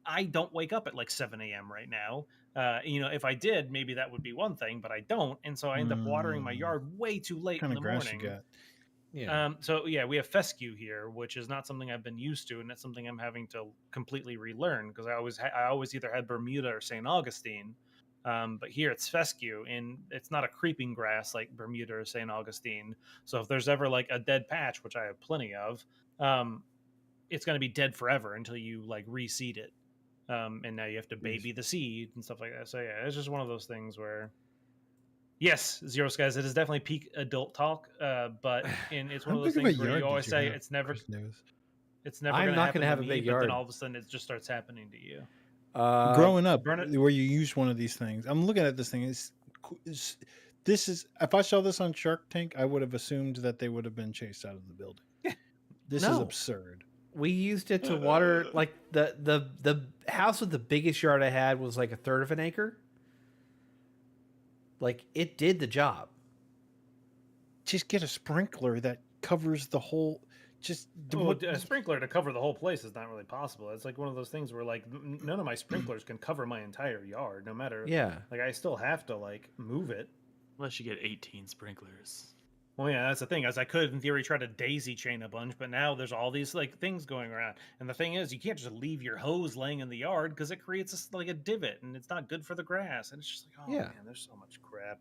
I don't wake up at like 7 a.m. right now. If I did, maybe that would be one thing, but I don't, and so I end up watering my yard way too late in the morning. What kind of grass you got? Yeah. So yeah, we have fescue here, which is not something I've been used to, and it's something I'm having to completely relearn because I always either had Bermuda or St. Augustine, but here it's fescue, and it's not a creeping grass like Bermuda or St. Augustine. So if there's ever like a dead patch, which I have plenty of, it's going to be dead forever until you like reseed it, and now you have to baby the seed and stuff like that. So yeah, it's just one of those things where. Yes, Zero Skies. It is definitely peak adult talk, but it's one of those things where you always say it's never. It's never. I'm not going to have a big yard. But then all of a sudden, it just starts happening to you. Growing up, where you use one of these things, I'm looking at this thing. This is if I saw this on Shark Tank, I would have assumed that they would have been chased out of the building. This is absurd. We used it to water like the house with the biggest yard I had was like a third of an acre. Like it did the job. Just get a sprinkler that covers the whole. A sprinkler to cover the whole place is not really possible. It's like one of those things where like none of my sprinklers can cover my entire yard, no matter. Yeah. Like I still have to like move it. Unless you get 18 sprinklers. Well, yeah, that's the thing. As I could, in theory, try to daisy chain a bunch, but now there's all these like things going around. And the thing is, you can't just leave your hose laying in the yard because it creates like a divot, and it's not good for the grass. And it's just like, man, there's so much crap.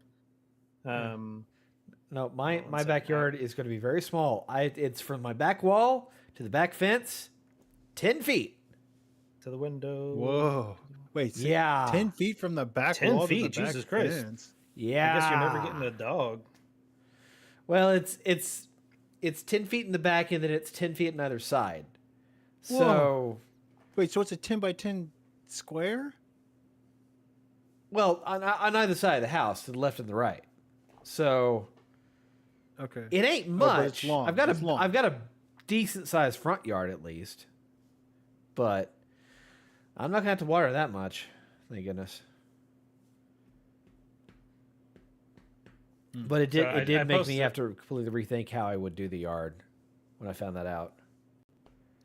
No, my backyard is going to be very small. It's from my back wall to the back fence, 10 feet to the window. Whoa! Wait, 10 feet from the back 10 wall feet, to the Jesus back Christ. fence. Yeah, I guess you're never getting a dog. Well, it's 10 feet in the back, and then it's 10 feet on either side. Whoa. So, wait, so it's a 10 by 10 square? Well, on either side of the house, to the left and the right. So, okay, it ain't much. But it's long. I've got a decent sized front yard at least, but I'm not gonna have to water that much. Thank goodness. But it did make me have to completely rethink how I would do the yard when I found that out.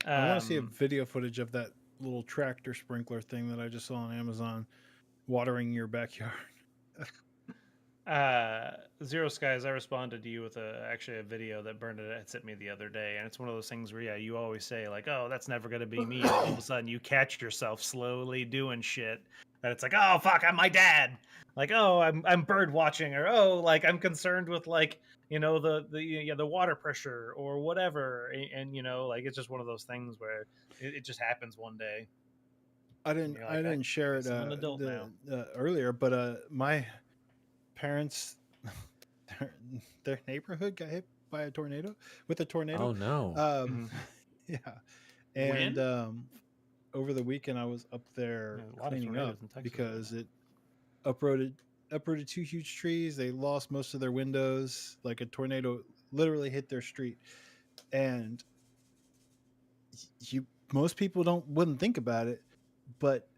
I want to see a video footage of that little tractor sprinkler thing that I just saw on Amazon watering your backyard. Zero Skies, I responded to you with actually a video that Bernadette had sent me the other day, and it's one of those things where you always say like, "Oh, that's never gonna be me," and all of a sudden you catch yourself slowly doing shit, and it's like, "Oh fuck, I'm my dad." Like, "Oh, I'm bird watching," or "Oh, like I'm concerned with like the water pressure or whatever," and like it's just one of those things where it just happens one day. I didn't share it earlier, but my parents, their neighborhood got hit by a tornado. Oh no! Yeah, and over the weekend I was up there cleaning up because it uprooted 2 huge trees. They lost most of their windows. Like a tornado literally hit their street, and most people wouldn't think about it, but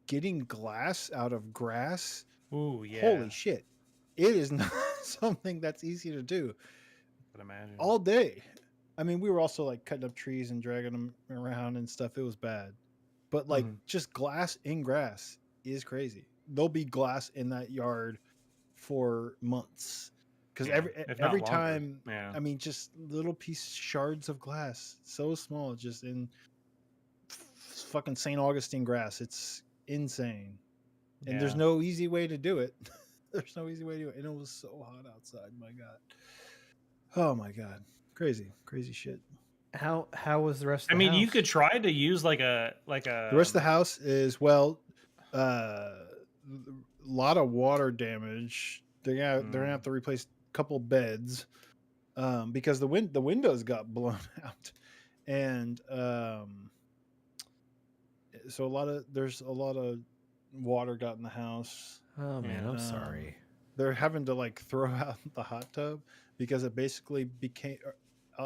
getting glass out of grass. Ooh, yeah. Holy shit. It is not something that's easy to do Could imagine. all day. I mean, we were also like cutting up trees and dragging them around and stuff. It was bad, but like just glass in grass is crazy. There'll be glass in that yard for months because if not every longer. time, Yeah. I mean, just little shards of glass, so small, just in fucking St. Augustine grass. It's insane, and there's no easy way to do it. There's no easy way to do it, and it was so hot outside. My God, oh my God, crazy shit. How was the rest of the I mean, house? you could try to use like a The rest of the house is a lot of water damage. They're gonna have to replace a couple beds because the windows got blown out, and so there's a lot of water got in the house. Oh man, I'm sorry. They're having to like throw out the hot tub because it basically became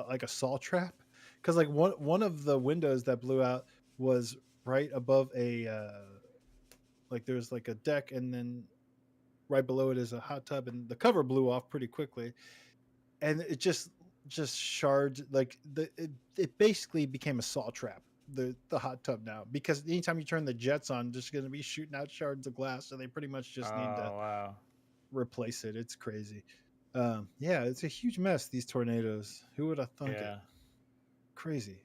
like a saw trap. Because like one of the windows that blew out was right above a like there's like a deck, and then right below it is a hot tub, and the cover blew off pretty quickly, and it just shards like it basically became a saw trap. The hot tub now, because anytime you turn the jets on, there's going to be shooting out shards of glass, so they pretty much just need to replace it. It's crazy. Yeah, it's a huge mess, these tornadoes. Who would have thunk it? Crazy.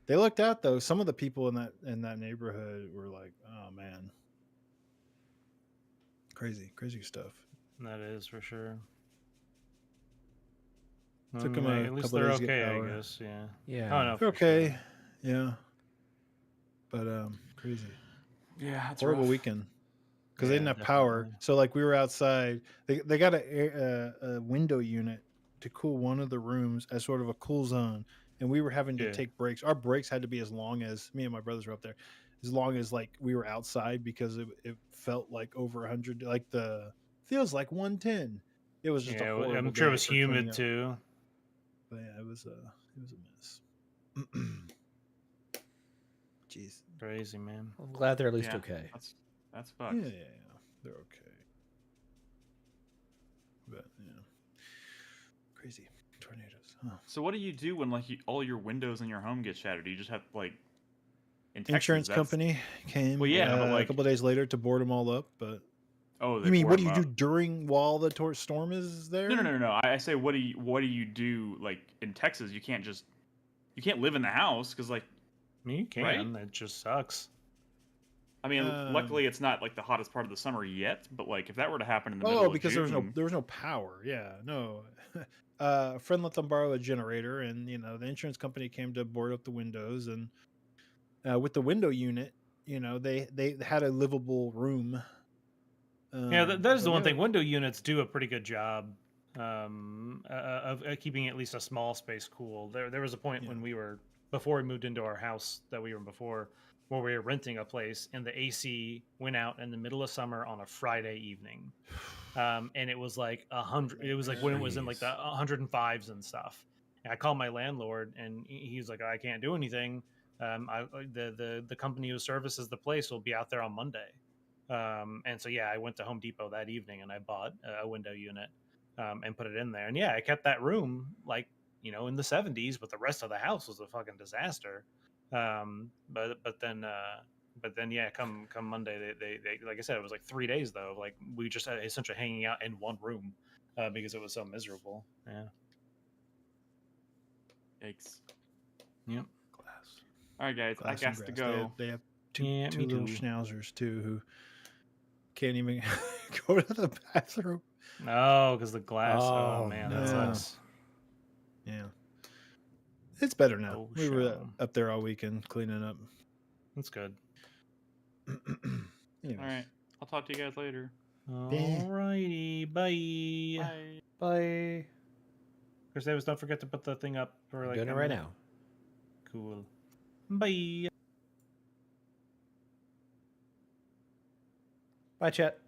They looked out though. Some of the people in that neighborhood were like, oh man, crazy stuff. That is for sure. Took them at least they're okay, I guess. Yeah. Oh no, they're okay. Sure. Yeah, but crazy. Yeah, it's horrible rough. Weekend because they didn't have power. So like we were outside. They got a window unit to cool one of the rooms as sort of a cool zone, and we were having to take breaks. Our breaks had to be as long as me and my brothers were up there, as long as like we were outside because it felt like over 100. Like feels like 110. It was just a horrible. I'm sure it was humid too. But yeah, it was a mess. Jeez, crazy man. I'm glad they're at least okay. That's fucked. Yeah, they're okay. But yeah, crazy tornadoes. Huh. So what do you do when like all your windows in your home get shattered? Do you just have like insurance company came? Well, yeah, but like a couple of days later to board them all up. But you mean what do you do while the storm is there? No. I say what do you do like in Texas? You can't live in the house because like. I mean, you can. Right? It just sucks. I mean, luckily it's not like the hottest part of the summer yet. But like, if that were to happen in the middle of because June, there was no power. Yeah, no. A friend let them borrow a generator, and the insurance company came to board up the windows, and with the window unit, they had a livable room. That is the one thing. Window units do a pretty good job of keeping at least a small space cool. There was a point when before we moved into our house that we were in before, where we were renting a place, and the AC went out in the middle of summer on a Friday evening, and it was like 100. It was like when it was in like the 105s and stuff. And I called my landlord, and he's like, "I can't do anything. The company who services the place will be out there on Monday." And so I went to Home Depot that evening, and I bought a window unit and put it in there. And I kept that room like. In the 70s, but the rest of the house was a fucking disaster. But then come Monday, they like I said, it was like 3 days though. Like we just essentially hanging out in one room because it was so miserable. Yeah. Yikes. Yep. Glass. All right, guys, I got to go. They have two little schnauzers too who can't even go to the bathroom. No, because the glass. Oh man, no. That sucks. Yeah, it's better now. We were up there all weekend cleaning up. That's good. All right, I'll talk to you guys later. Alrighty, bye. Bye. Chris Davis, don't forget to put the thing up. For like doing it right now. Cool. Bye. Bye, chat.